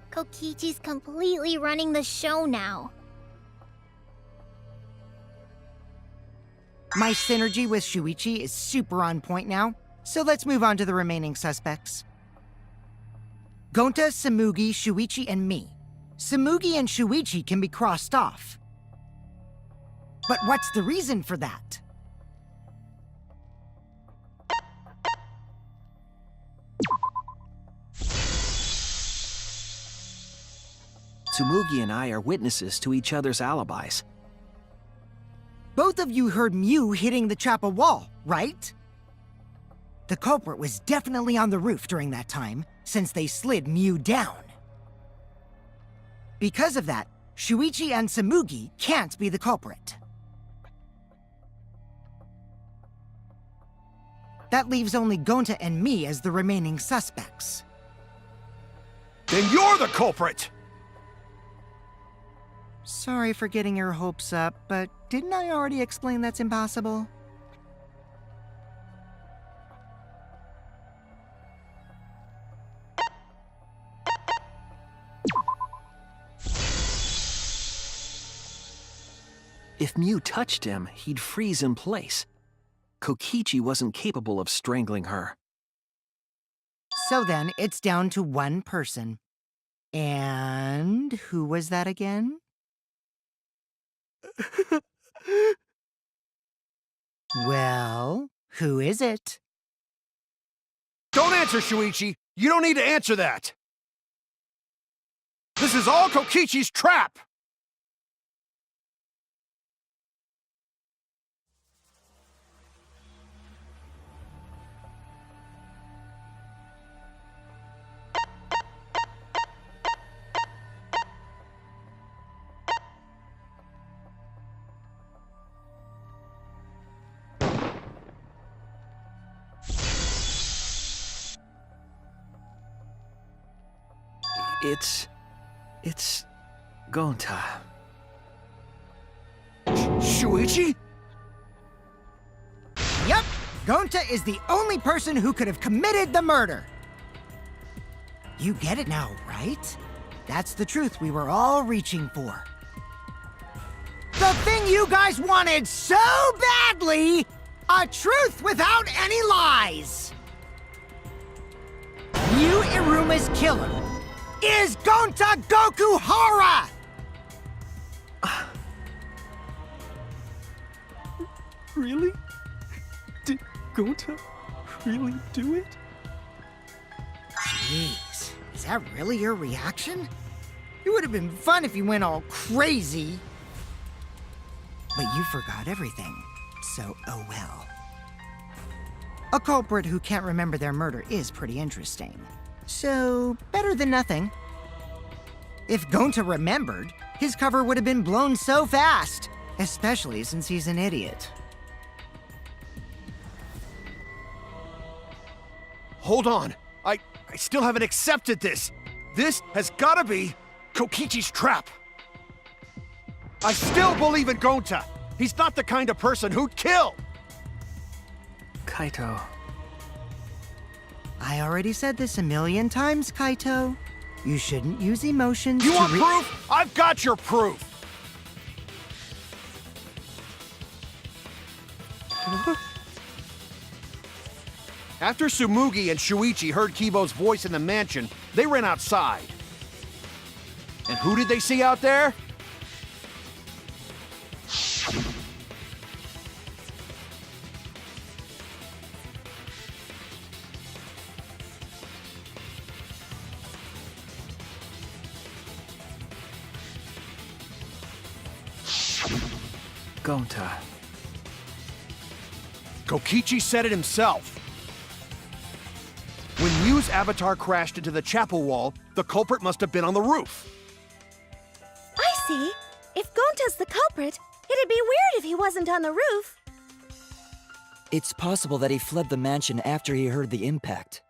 Kokichi's completely running the show now. My synergy with Shuichi is super on point now, so let's move on to the remaining suspects. Gonta, Samugi, Shuichi, and me. Samugi and Shuichi can be crossed off. But what's the reason for that? Tsumugi and I are witnesses to each other's alibis. Both of you heard Mew hitting the chapel wall, right? The culprit was definitely on the roof during that time, since they slid Mew down. Because of that, Shuichi and Samugi can't be the culprit. That leaves only Gonta and me as the remaining suspects. Then you're the culprit! Sorry for getting your hopes up, but didn't I already explain that's impossible? If Mew touched him, he'd freeze in place. Kokichi wasn't capable of strangling her. So then, it's down to one person. And who was that again? Well, who is it? Don't answer, Shuichi! You don't need to answer that! This is all Kokichi's trap! It's Gonta. Shuichi? Yep, Gonta is the only person who could have committed the murder. You get it now, right? That's the truth we were all reaching for. The thing you guys wanted so badly! A truth without any lies! Yu Iruma's killer is Gonta Gokuhara! Really? Did Gonta really do it? Jeez, is that really your reaction? It would have been fun if you went all crazy. But you forgot everything, so oh well. A culprit who can't remember their murder is pretty interesting. So, better than nothing. If Gonta remembered, his cover would have been blown so fast, especially since he's an idiot. Hold on. I still haven't accepted this. This has gotta be Kokichi's trap. I still believe in Gonta. He's not the kind of person who'd kill. Kaito. I already said this a million times, Kaito. You shouldn't use emotions You to want proof? I've got your proof. After Tsumugi and Shuichi heard Kibo's voice in the mansion, they ran outside. And who did they see out there? Gonta. Kokichi said it himself. When Mew's avatar crashed into the chapel wall, the culprit must have been on the roof. I see. If Gonta's the culprit, it'd be weird if he wasn't on the roof. It's possible that he fled the mansion after he heard the impact.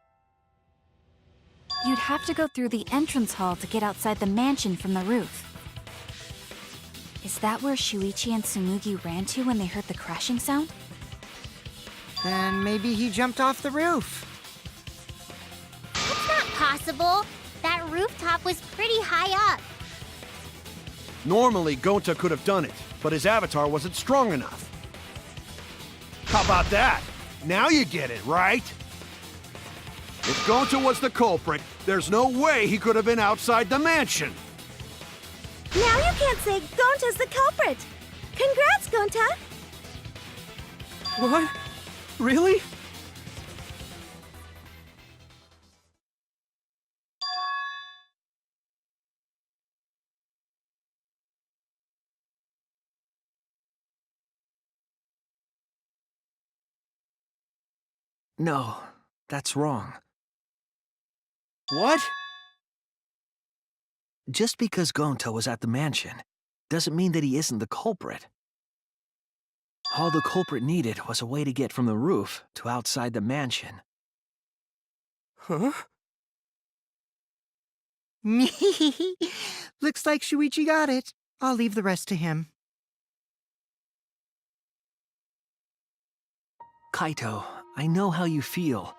You'd have to go through the entrance hall to get outside the mansion from the roof. Is that where Shuichi and Tsumugi ran to when they heard the crashing sound? Then maybe he jumped off the roof. It's not possible. That rooftop was pretty high up. Normally, Gonta could have done it, but his avatar wasn't strong enough. How about that? Now you get it, right? If Gonta was the culprit, there's no way he could have been outside the mansion. Now you can't say Gonta's the culprit. Congrats, Gonta! What? Really? No, that's wrong. What? Just because Gonta was at the mansion doesn't mean that he isn't the culprit. All the culprit needed was a way to get from the roof to outside the mansion. Huh? Looks like Shuichi got it. I'll leave the rest to him. Kaito, I know how you feel.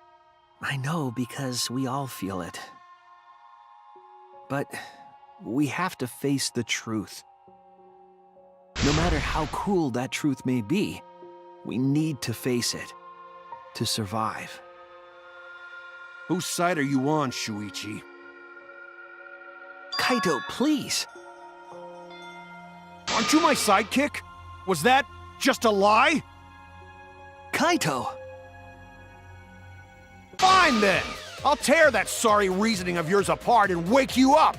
I know because we all feel it. But we have to face the truth. No matter how cruel that truth may be, we need to face it to survive. Whose side are you on, Shuichi? Kaito, please. Aren't you my sidekick? Was that just a lie? Kaito! Fine then! I'll tear that sorry reasoning of yours apart and wake you up!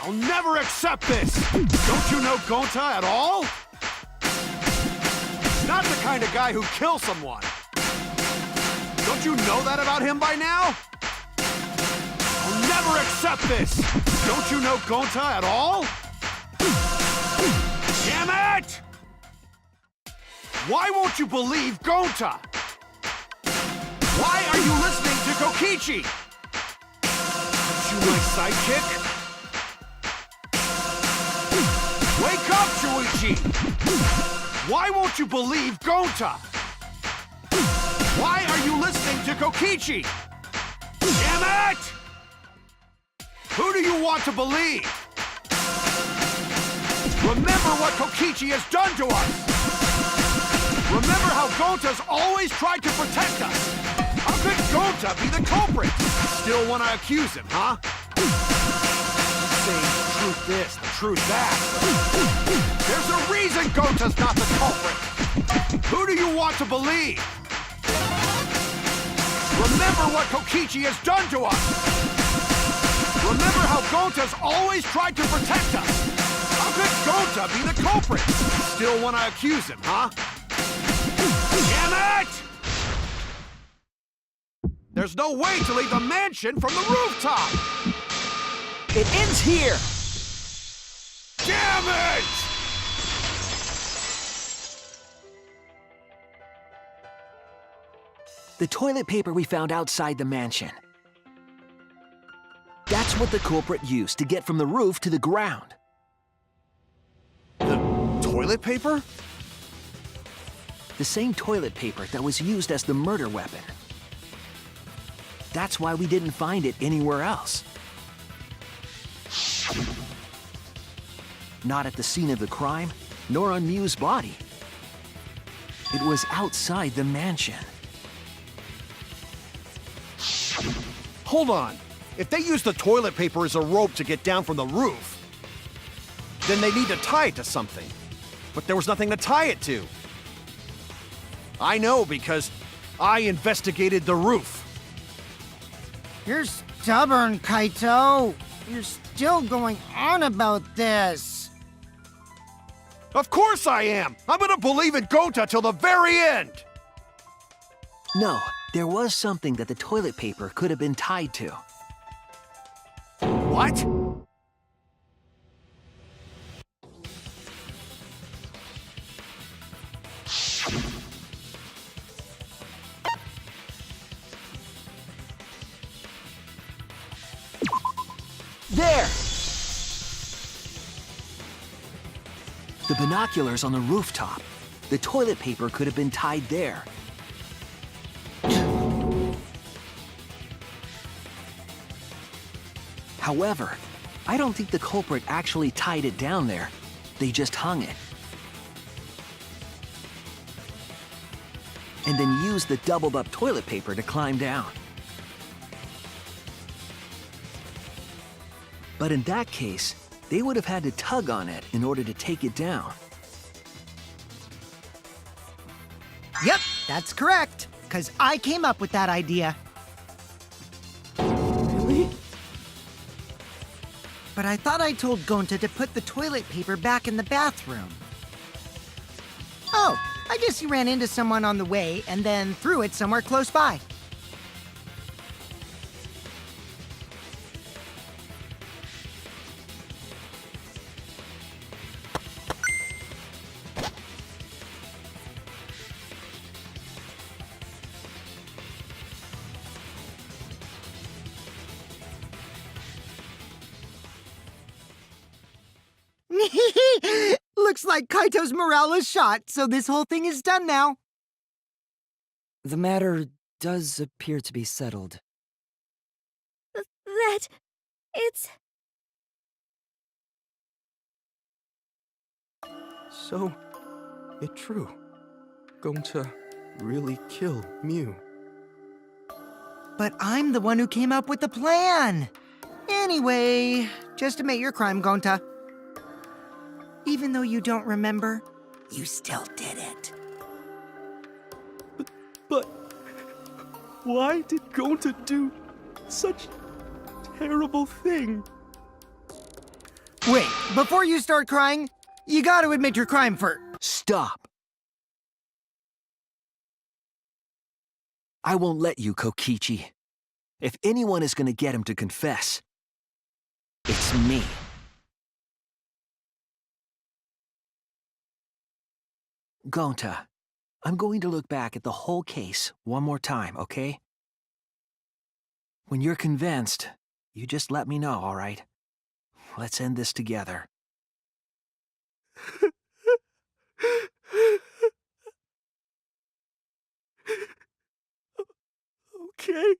I'll never accept this! Don't you know Gonta at all? Not the kind of guy who kills someone. Don't you know that about him by now? I'll never accept this! Don't you know Gonta at all? Damn it! Why won't you believe Gonta? Why are you listening to Kokichi? Aren't you my sidekick? Wake up, Shuichi! Why won't you believe Gonta? Why are you listening to Kokichi? Damn it! Who do you want to believe? Remember what Kokichi has done to us! Remember how Gonta's always tried to protect us! How could Gonta be the culprit? Still want to accuse him, huh? Saying the truth this, the truth that. There's a reason Gonta's not the culprit! Who do you want to believe? Remember what Kokichi has done to us! Remember how Gonta's always tried to protect us! How could Gonta be the culprit? Still want to accuse him, huh? Damn it! There's no way to leave the mansion from the rooftop! It ends here! Damn it! The toilet paper we found outside the mansion. That's what the culprit used to get from the roof to the ground. The toilet paper? The same toilet paper that was used as the murder weapon. That's why we didn't find it anywhere else. Not at the scene of the crime, nor on Miu's body. It was outside the mansion. Hold on. If they use the toilet paper as a rope to get down from the roof, then they need to tie it to something. But there was nothing to tie it to. I know because I investigated the roof. You're stubborn, Kaito. You're still going on about this. Of course I am! I'm gonna believe in Gonta till the very end! No, there was something that the toilet paper could have been tied to. What? There! The binoculars on the rooftop. The toilet paper could have been tied there. However, I don't think the culprit actually tied it down there. They just hung it. And then used the doubled up toilet paper to climb down. But in that case, they would have had to tug on it in order to take it down. Yep, that's correct. Because I came up with that idea. Really? But I thought I told Gonta to put the toilet paper back in the bathroom. Oh, I guess you ran into someone on the way and then threw it somewhere close by. Looks like Kaito's morale is shot, so this whole thing is done now. The matter does appear to be settled. It's... So, it's true. Going to really kill Mew. But I'm the one who came up with the plan. Anyway, just admit your crime, Gonta. Even though you don't remember, you still did it. But why did Gonta do such a terrible thing? Wait, before you start crying, you gotta admit your crime first. Stop! I won't let you, Kokichi. If anyone is gonna get him to confess, it's me. Gonta, I'm going to look back at the whole case one more time, okay? When you're convinced, you just let me know, all right? Let's end this together. Okay.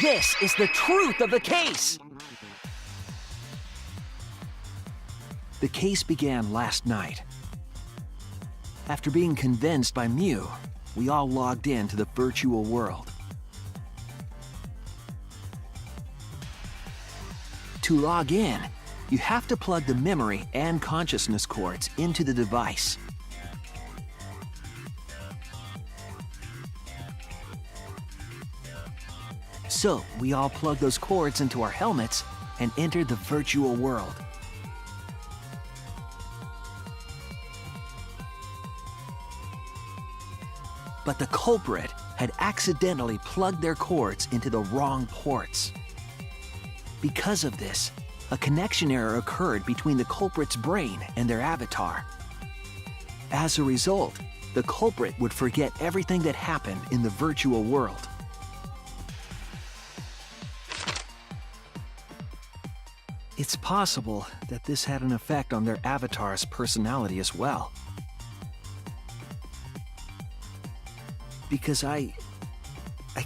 This is the truth of the case! The case began last night. After being convinced by Mew, we all logged into the virtual world. To log in, you have to plug the memory and consciousness cords into the device. So, we all plugged those cords into our helmets and entered the virtual world. But the culprit had accidentally plugged their cords into the wrong ports. Because of this, a connection error occurred between the culprit's brain and their avatar. As a result, the culprit would forget everything that happened in the virtual world. It's possible that this had an effect on their avatar's personality as well. Because I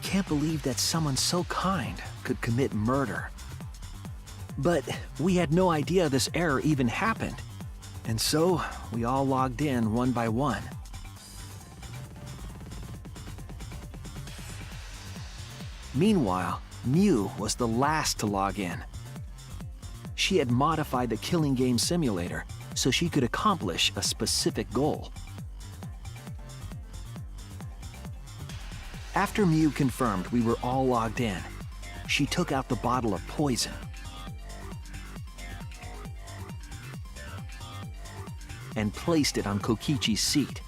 can't believe that someone so kind could commit murder. But we had no idea this error even happened, and so we all logged in one by one. Meanwhile, Mew was the last to log in. She had modified the killing game simulator so she could accomplish a specific goal. After Mew confirmed we were all logged in, she took out the bottle of poison. And placed it on Kokichi's seat.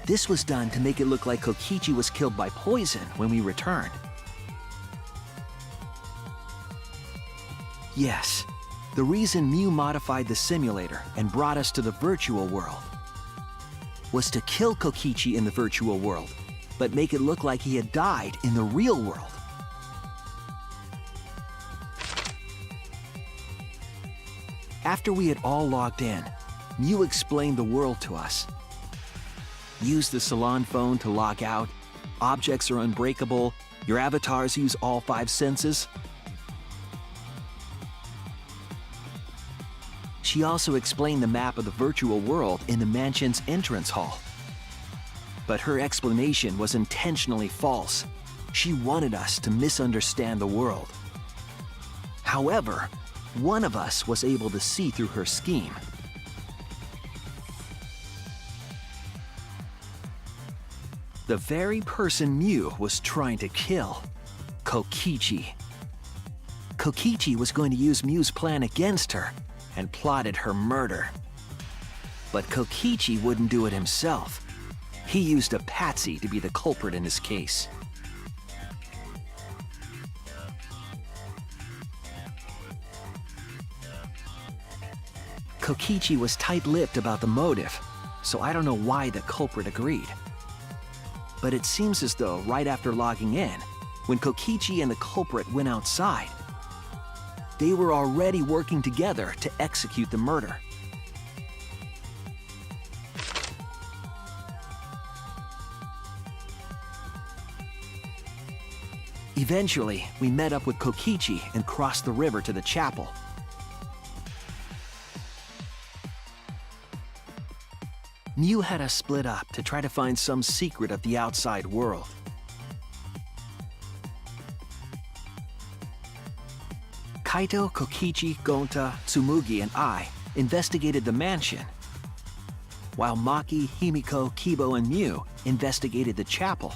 This was done to make it look like Kokichi was killed by poison when we returned. Yes, the reason Mew modified the simulator and brought us to the virtual world was to kill Kokichi in the virtual world, but make it look like he had died in the real world. After we had all logged in, Mew explained the world to us. Use the salon phone to log out. Objects are unbreakable. Your avatars use all 5 senses. She also explained the map of the virtual world in the mansion's entrance hall. But her explanation was intentionally false. She wanted us to misunderstand the world. However, one of us was able to see through her scheme. The very person Mew was trying to kill, Kokichi. Kokichi was going to use Mew's plan against her and plotted her murder. But Kokichi wouldn't do it himself. He used a patsy to be the culprit in his case. Kokichi was tight-lipped about the motive, so I don't know why the culprit agreed. But it seems as though right after logging in, when Kokichi and the culprit went outside, they were already working together to execute the murder. Eventually, we met up with Kokichi and crossed the river to the chapel. Mew had us split up to try to find some secret of the outside world. Kaito, Kokichi, Gonta, Tsumugi, and I investigated the mansion, while Maki, Himiko, Kibo, and Mew investigated the chapel.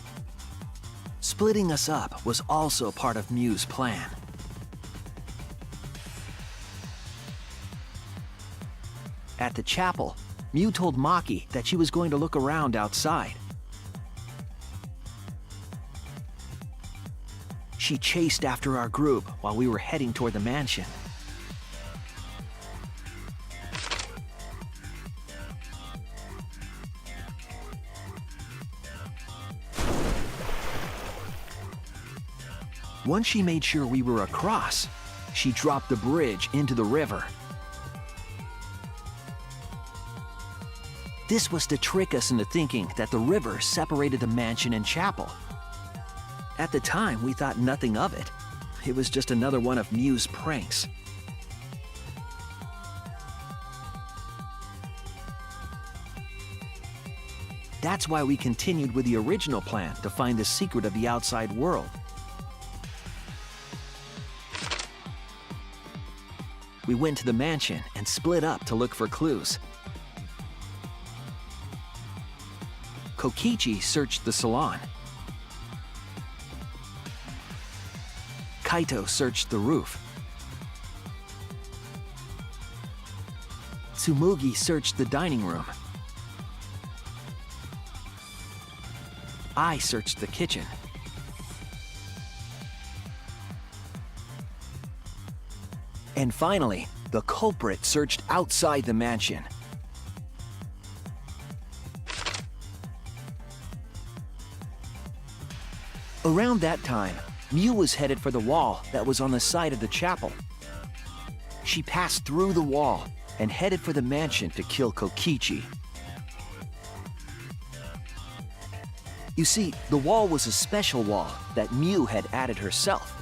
Splitting us up was also part of Mew's plan. At the chapel, Mew told Maki that she was going to look around outside. She chased after our group while we were heading toward the mansion. Once she made sure we were across, she dropped the bridge into the river. This was to trick us into thinking that the river separated the mansion and chapel. At the time, we thought nothing of it. It was just another one of Mew's pranks. That's why we continued with the original plan to find the secret of the outside world. We went to the mansion and split up to look for clues. Kokichi searched the salon. Kaito searched the roof. Tsumugi searched the dining room. I searched the kitchen. And finally, the culprit searched outside the mansion. Around that time, Mew was headed for the wall that was on the side of the chapel. She passed through the wall and headed for the mansion to kill Kokichi. You see, the wall was a special wall that Mew had added herself.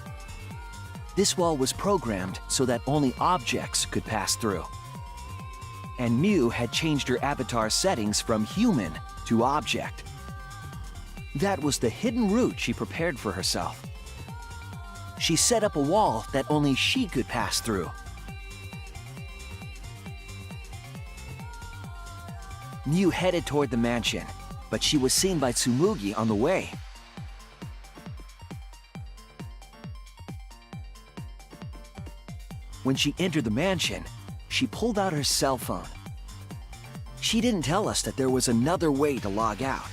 This wall was programmed so that only objects could pass through. And Mew had changed her avatar settings from human to object. That was the hidden route she prepared for herself. She set up a wall that only she could pass through. Mew headed toward the mansion, but she was seen by Tsumugi on the way. When she entered the mansion, she pulled out her cell phone. She didn't tell us that there was another way to log out.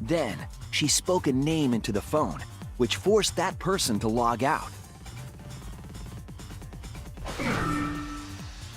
Then, she spoke a name into the phone, which forced that person to log out.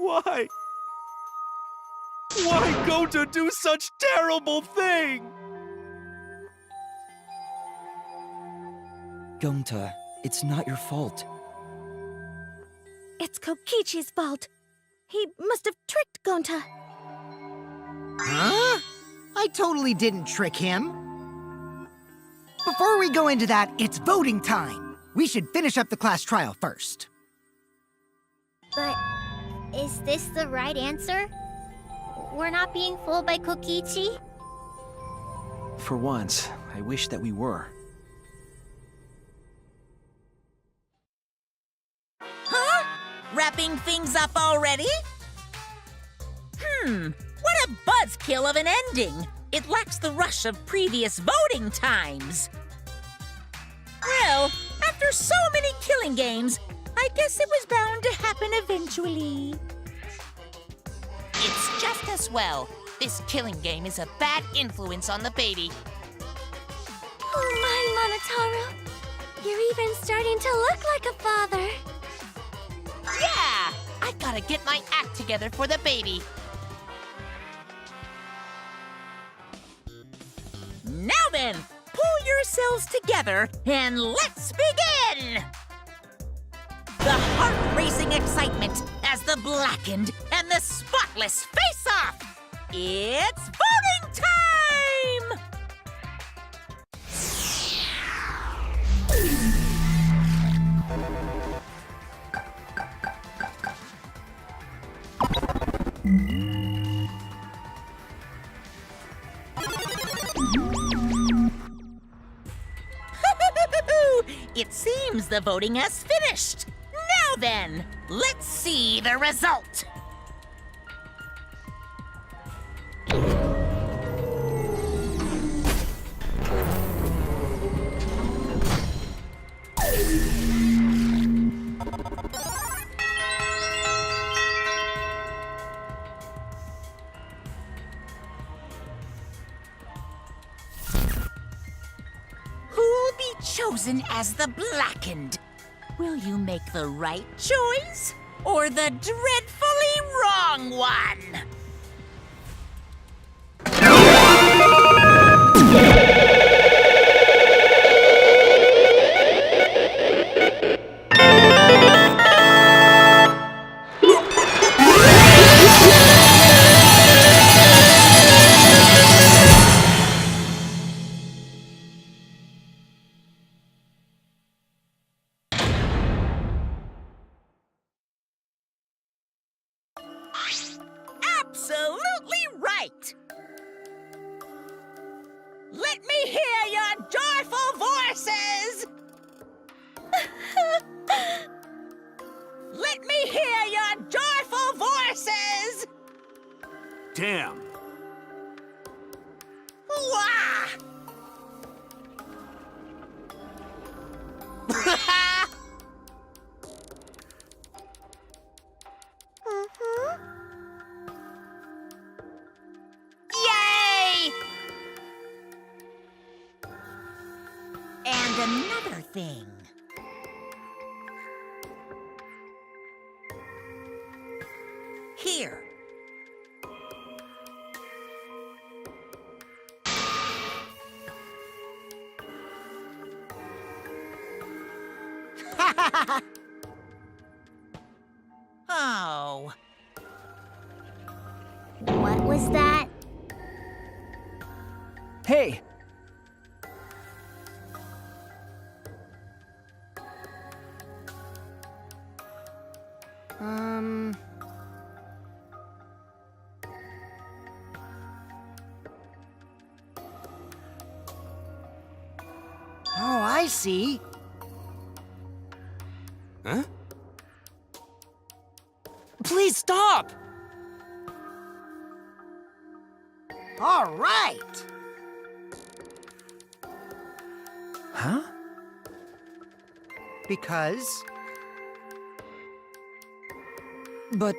Why? Why Gonta do such terrible thing? Gonta, it's not your fault. It's Kokichi's fault. He must have tricked Gonta. Huh? I totally didn't trick him. Before we go into that, it's voting time. We should finish up the class trial first. But is this the right answer? We're not being fooled by Kokichi? For once, I wish that we were. Huh? Wrapping things up already? What a buzzkill of an ending! It lacks the rush of previous voting times. Well, after so many killing games, I guess it was bound to happen eventually. It's just as well. This killing game is a bad influence on the baby. Oh my, Monotaro. You're even starting to look like a father. Yeah! I gotta get my act together for the baby. Now then, pull yourselves together and let's begin! The heart-racing excitement as the blackened and the spotless face-off! It's voting time! It seems the voting has finished. Now then, let's see the result. Who'll be chosen as the blackened? Will you make the right choice or the dreadfully wrong one? Absolutely right! Let me hear your joyful voices! Let me hear your joyful voices! Damn. Wah! Yay! And another thing. Here. Oh. What was that? Hey! Oh, I see. Huh? Please stop! All right. Huh? Because But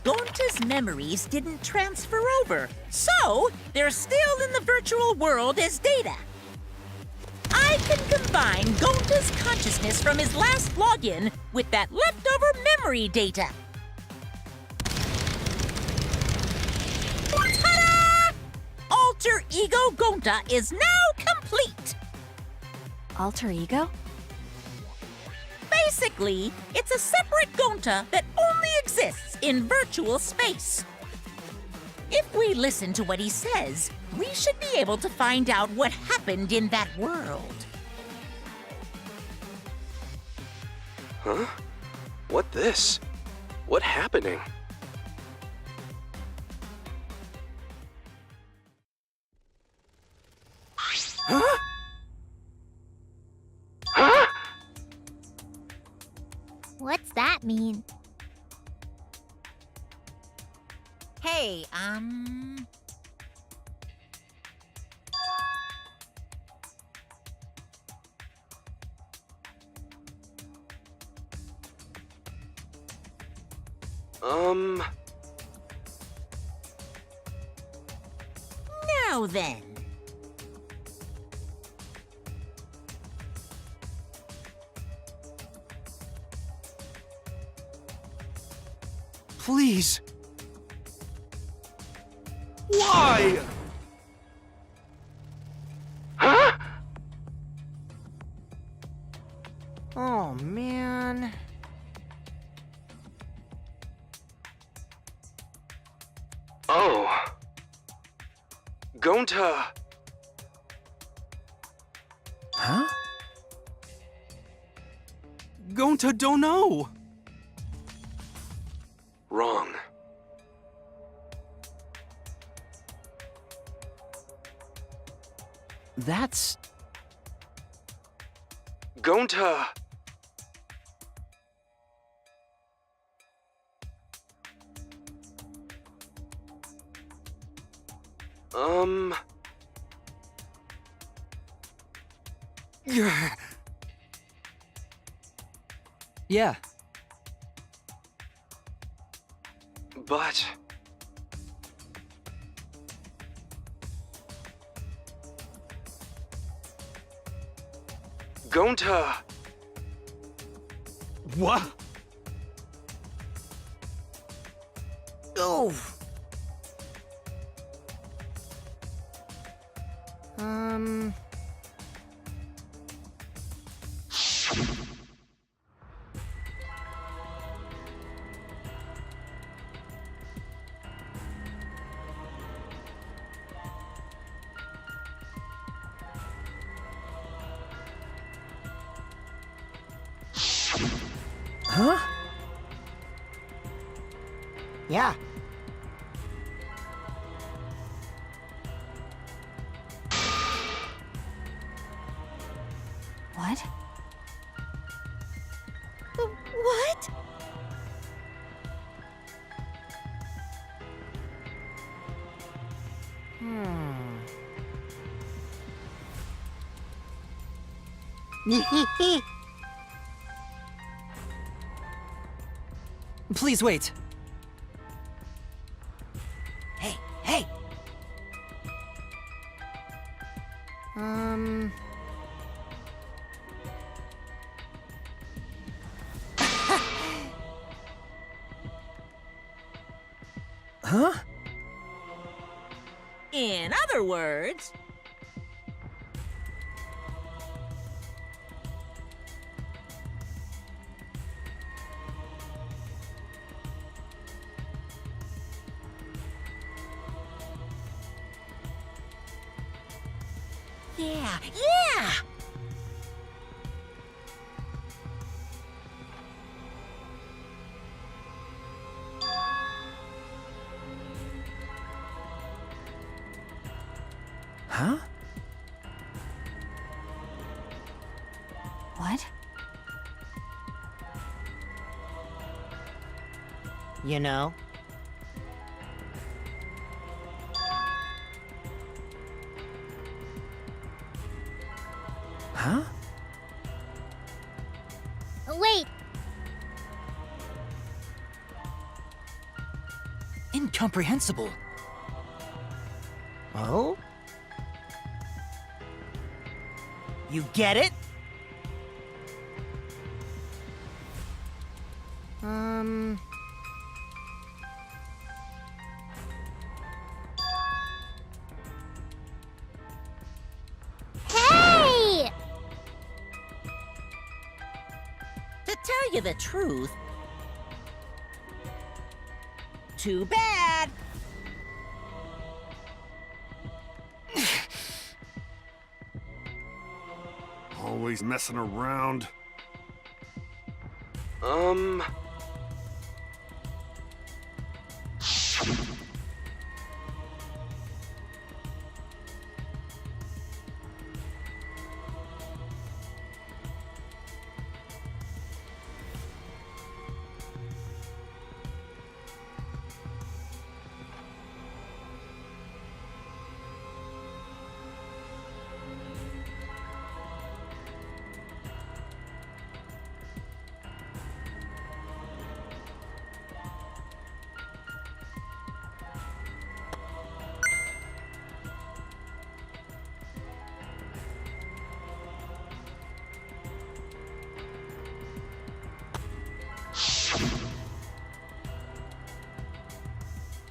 Gonta's memories didn't transfer over, so they're still in the virtual world as data. I can combine Gonta's consciousness from his last login with that leftover memory data. Ta-da! Alter Ego Gonta is now complete! Alter ego? Basically, it's a separate Gonta that only exists in virtual space. If we listen to what he says, we should be able to find out what happened in that world. Huh? What this? What happening? Huh? Huh? What's that mean? Hey, Now then. Please. Why? Huh? Oh, man. Oh. Gonta. Huh? Gonta don't know. Wrong. That's... Gonta. Yeah, But... Gonta... What? Oh. Huh? Yeah. What? What? please wait. Hey, hey. Huh? In other words, yeah. Huh? What? You know? Huh? Wait! incomprehensible. Oh? You get it? Hey! To tell you the truth, too bad. Always messing around.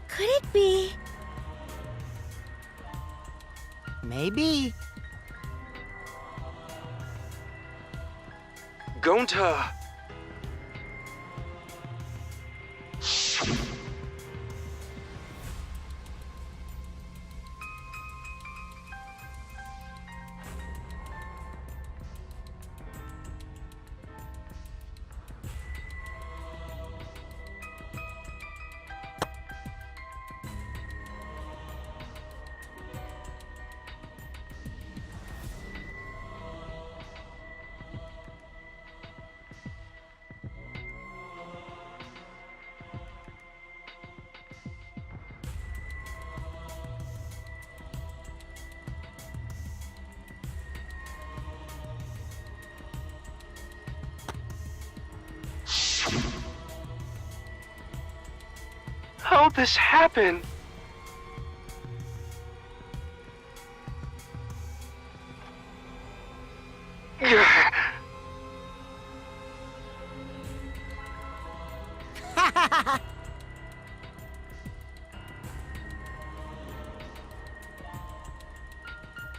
Could it be? Maybe. Gonta. How'd this happen?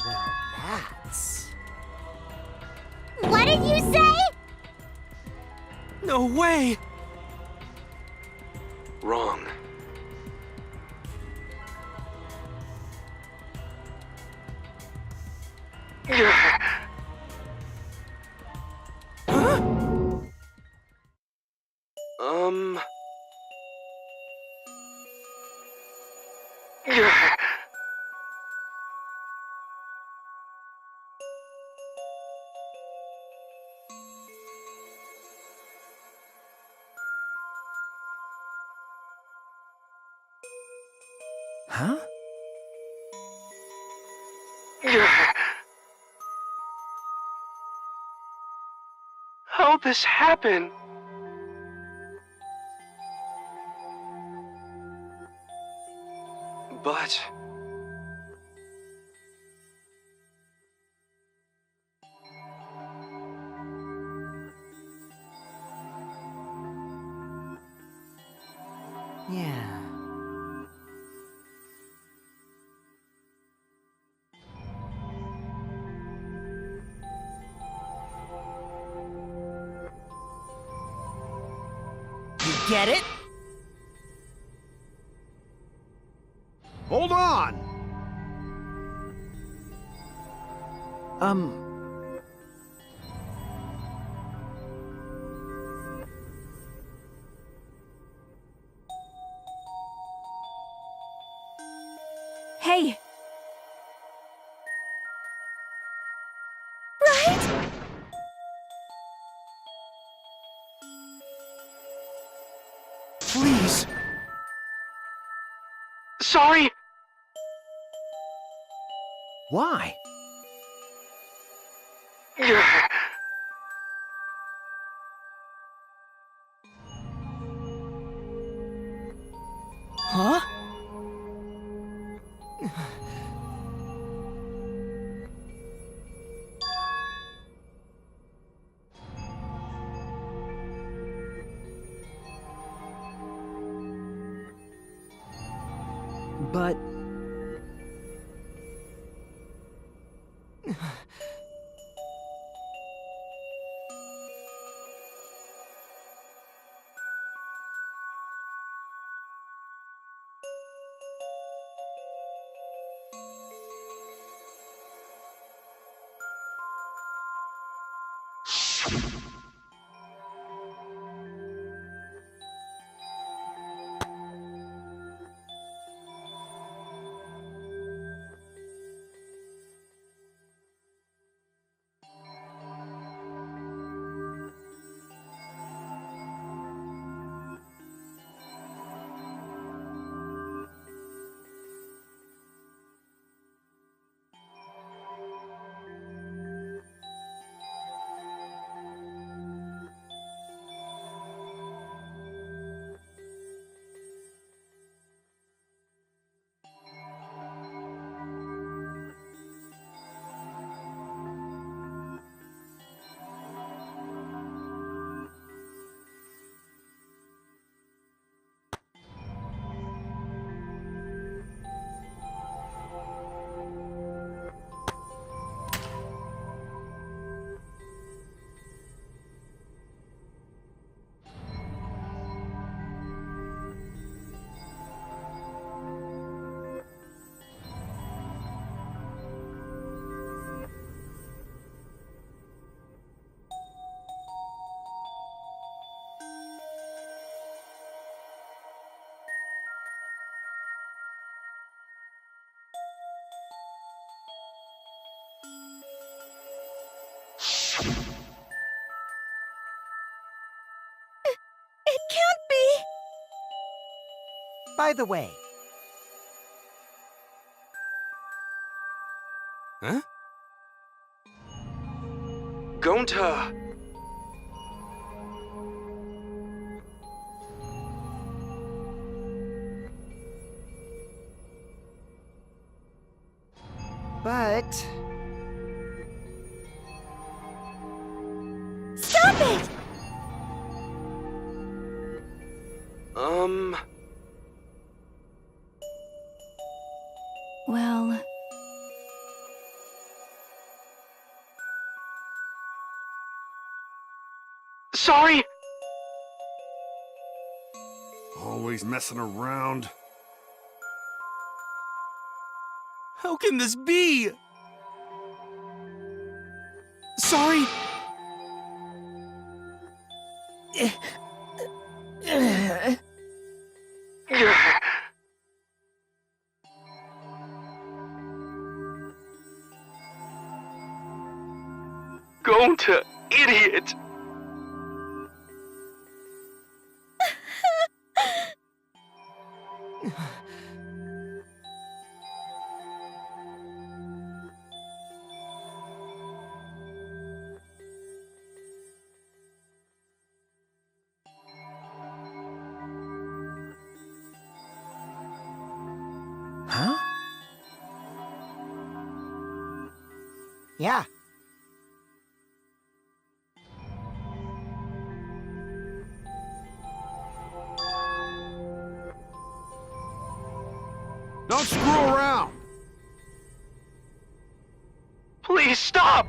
Well, that's... What did you say? No way! Wrong. Huh? How'd this happen? But... Yeah. You get it? Hold on! Hey! Please. Sorry. Why? Huh? But It can't be! By the way, Huh? Gonta! but... Stop it! Well, Sorry! Always messing around. How can this be? Sorry! Gonta, idiot! Huh? Yeah. Don't screw around! Please stop!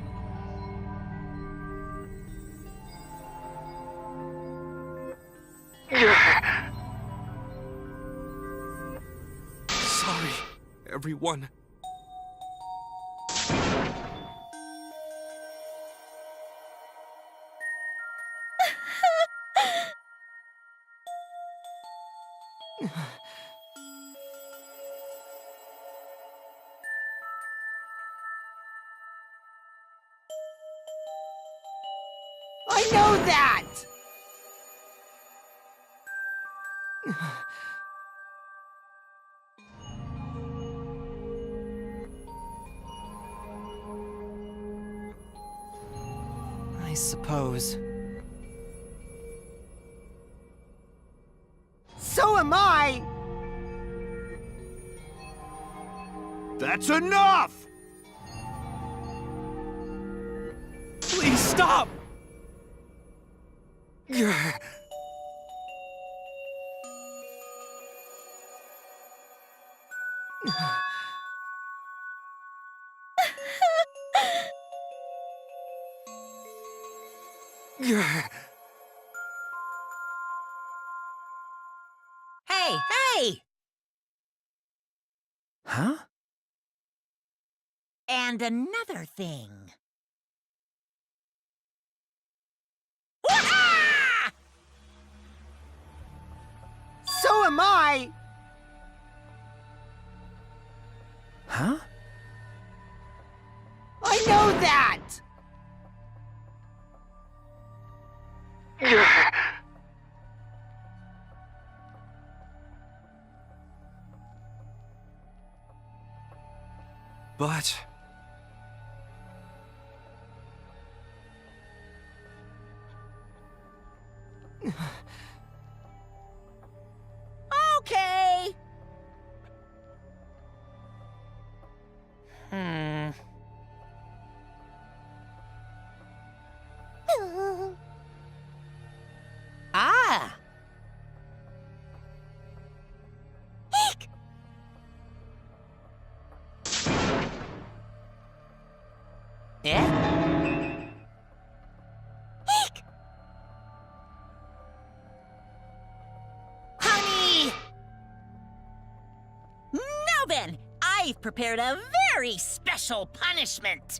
Sorry, everyone. I know that! I suppose. So am I! That's enough! Please stop! Hey, hey! Huh? And another thing. Wah-ha! So am I! Huh? I know that! But... Okay. Ah. Eek. Eh? Eek. Honey! Now then, I've prepared a very special punishment.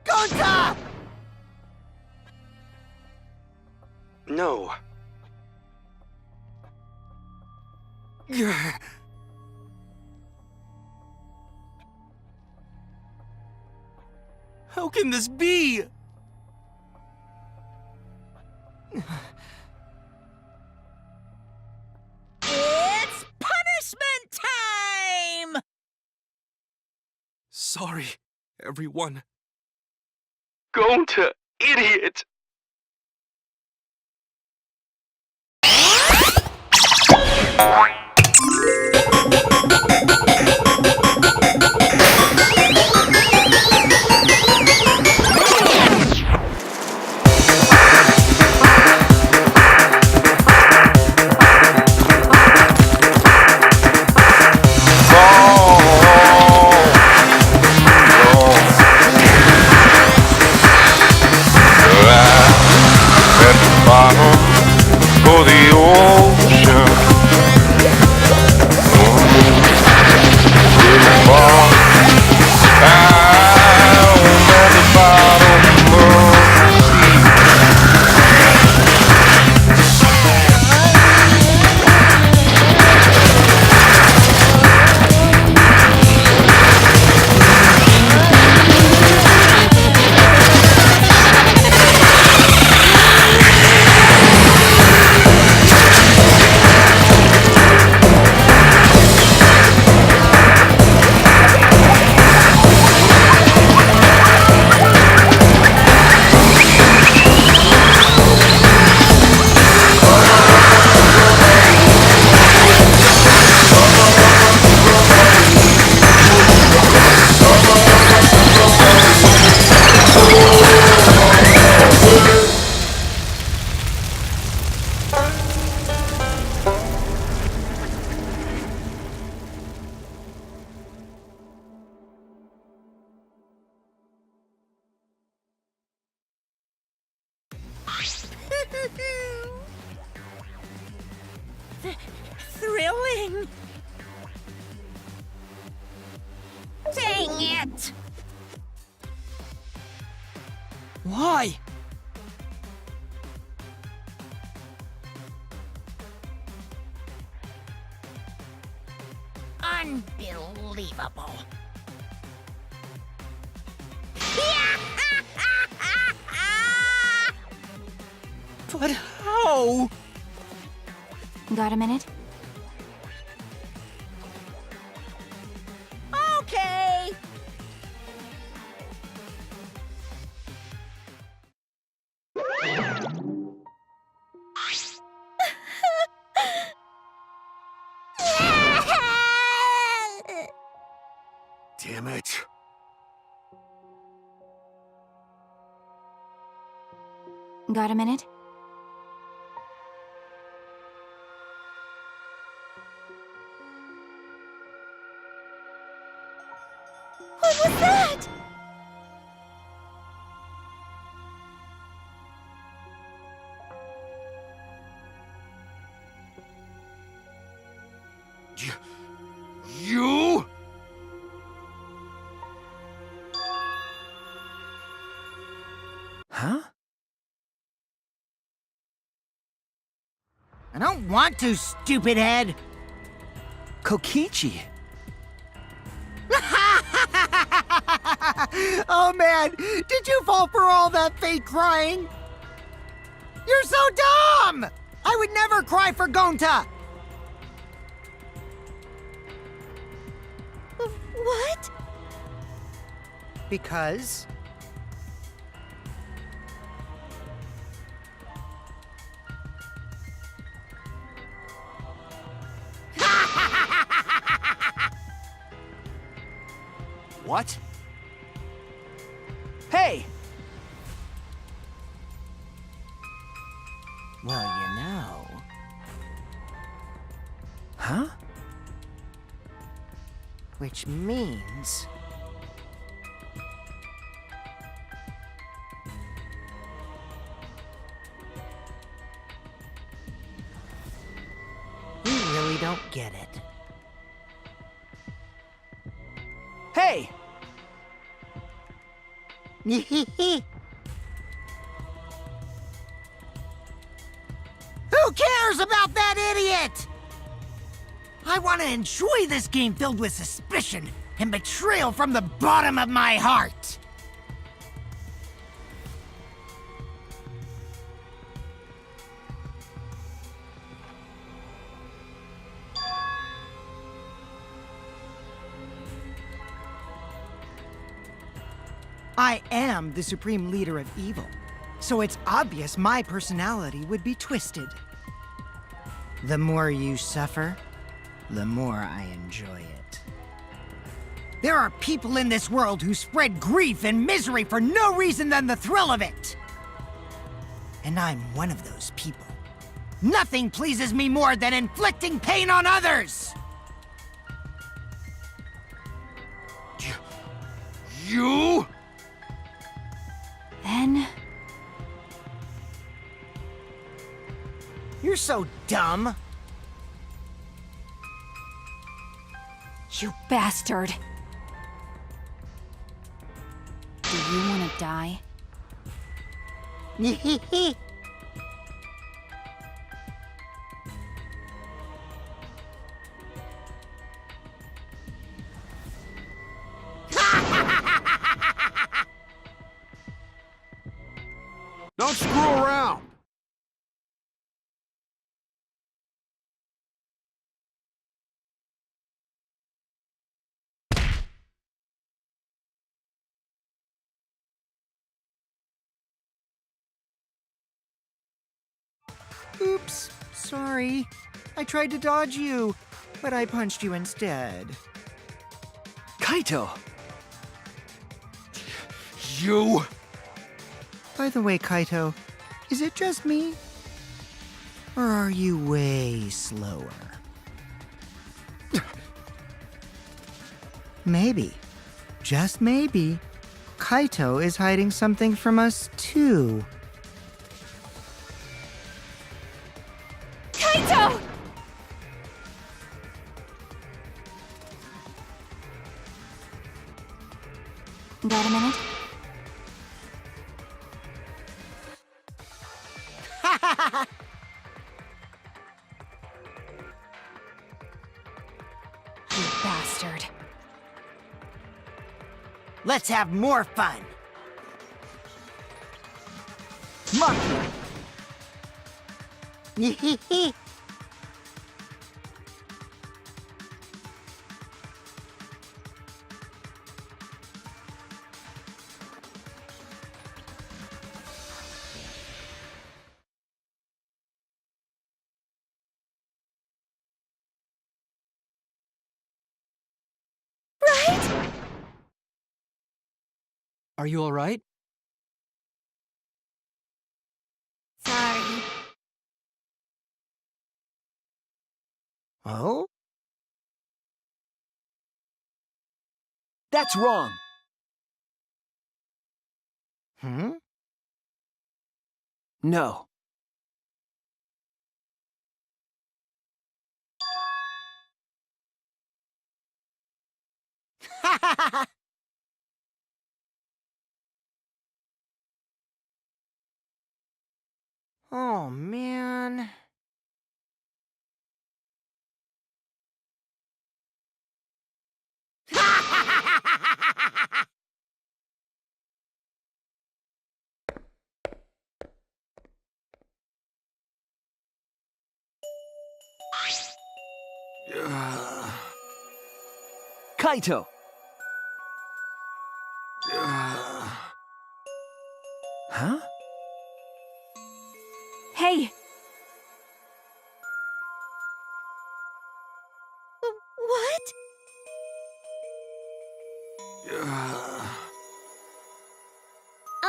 Gonta! No. How can this be? It's punishment time! Sorry, everyone. Going to idiot! For the ocean, far down at the bottom of the sea. Thrilling! Dang it! Why? Unbelievable. But how? Got a minute? Okay. Got a minute? What was that? You? Huh? I don't want to, stupid head. Kokichi! Oh man, did you fall for all that fake crying? You're so dumb! I would never cry for Gonta! What? Because... What? Hey! Well, you know... Huh? Which means... You really don't get it. Hey! Who cares about that idiot? I want to enjoy this game filled with suspicion and betrayal from the bottom of my heart. I am the supreme leader of evil, so it's obvious my personality would be twisted. The more you suffer, the more I enjoy it. There are people in this world who spread grief and misery for no reason than the thrill of it. And I'm one of those people. Nothing pleases me more than inflicting pain on others! You? Then... You're so dumb. You bastard! Do you want to die? Don't screw around! Oops, sorry. I tried to dodge you, but I punched you instead. Kaito! You? By the way, Kaito, is it just me? Or are you way slower? Maybe, just maybe, Kaito is hiding something from us too. Kaito! Got a minute? You bastard. Let's have more fun. Monkey. Are you alright? Oh? That's wrong. Hmm? No. Oh, man. Kaito! Huh? Hey! What?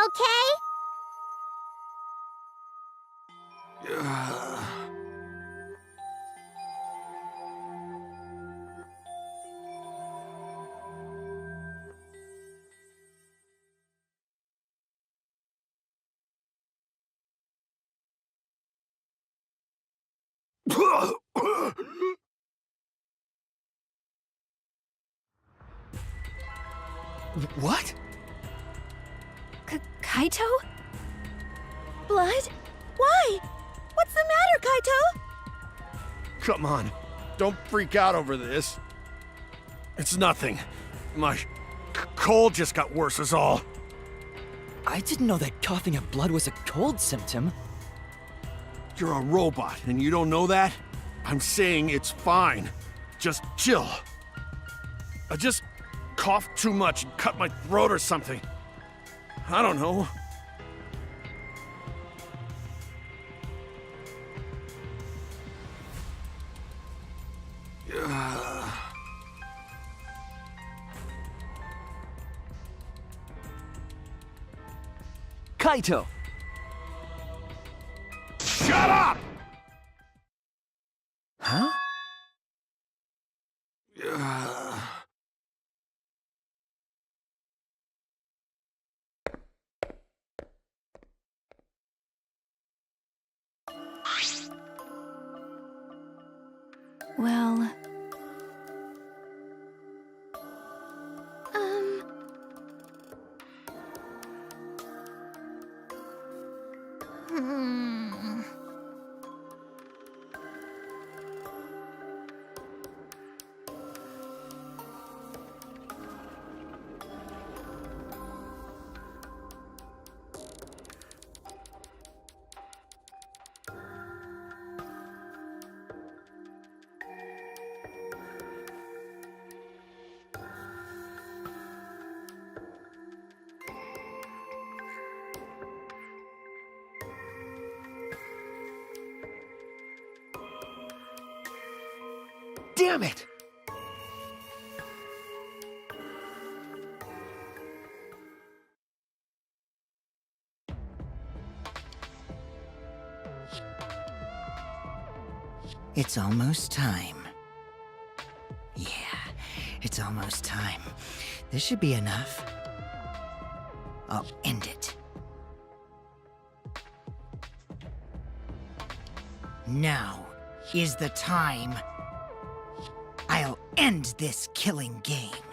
Okay? What? Kaito? Blood? Why? What's the matter, Kaito? Come on. Don't freak out over this. It's nothing. My cold just got worse is all. I didn't know that coughing up blood was a cold symptom. You're a robot and you don't know that? I'm saying it's fine. Just chill. I just coughed too much and cut my throat or something. I don't know. Kaito! Shut up! Huh? Well, Hmm. Damn it! It's almost time. Yeah, it's almost time. This should be enough. I'll end it. Now is the time. I'll end this killing game.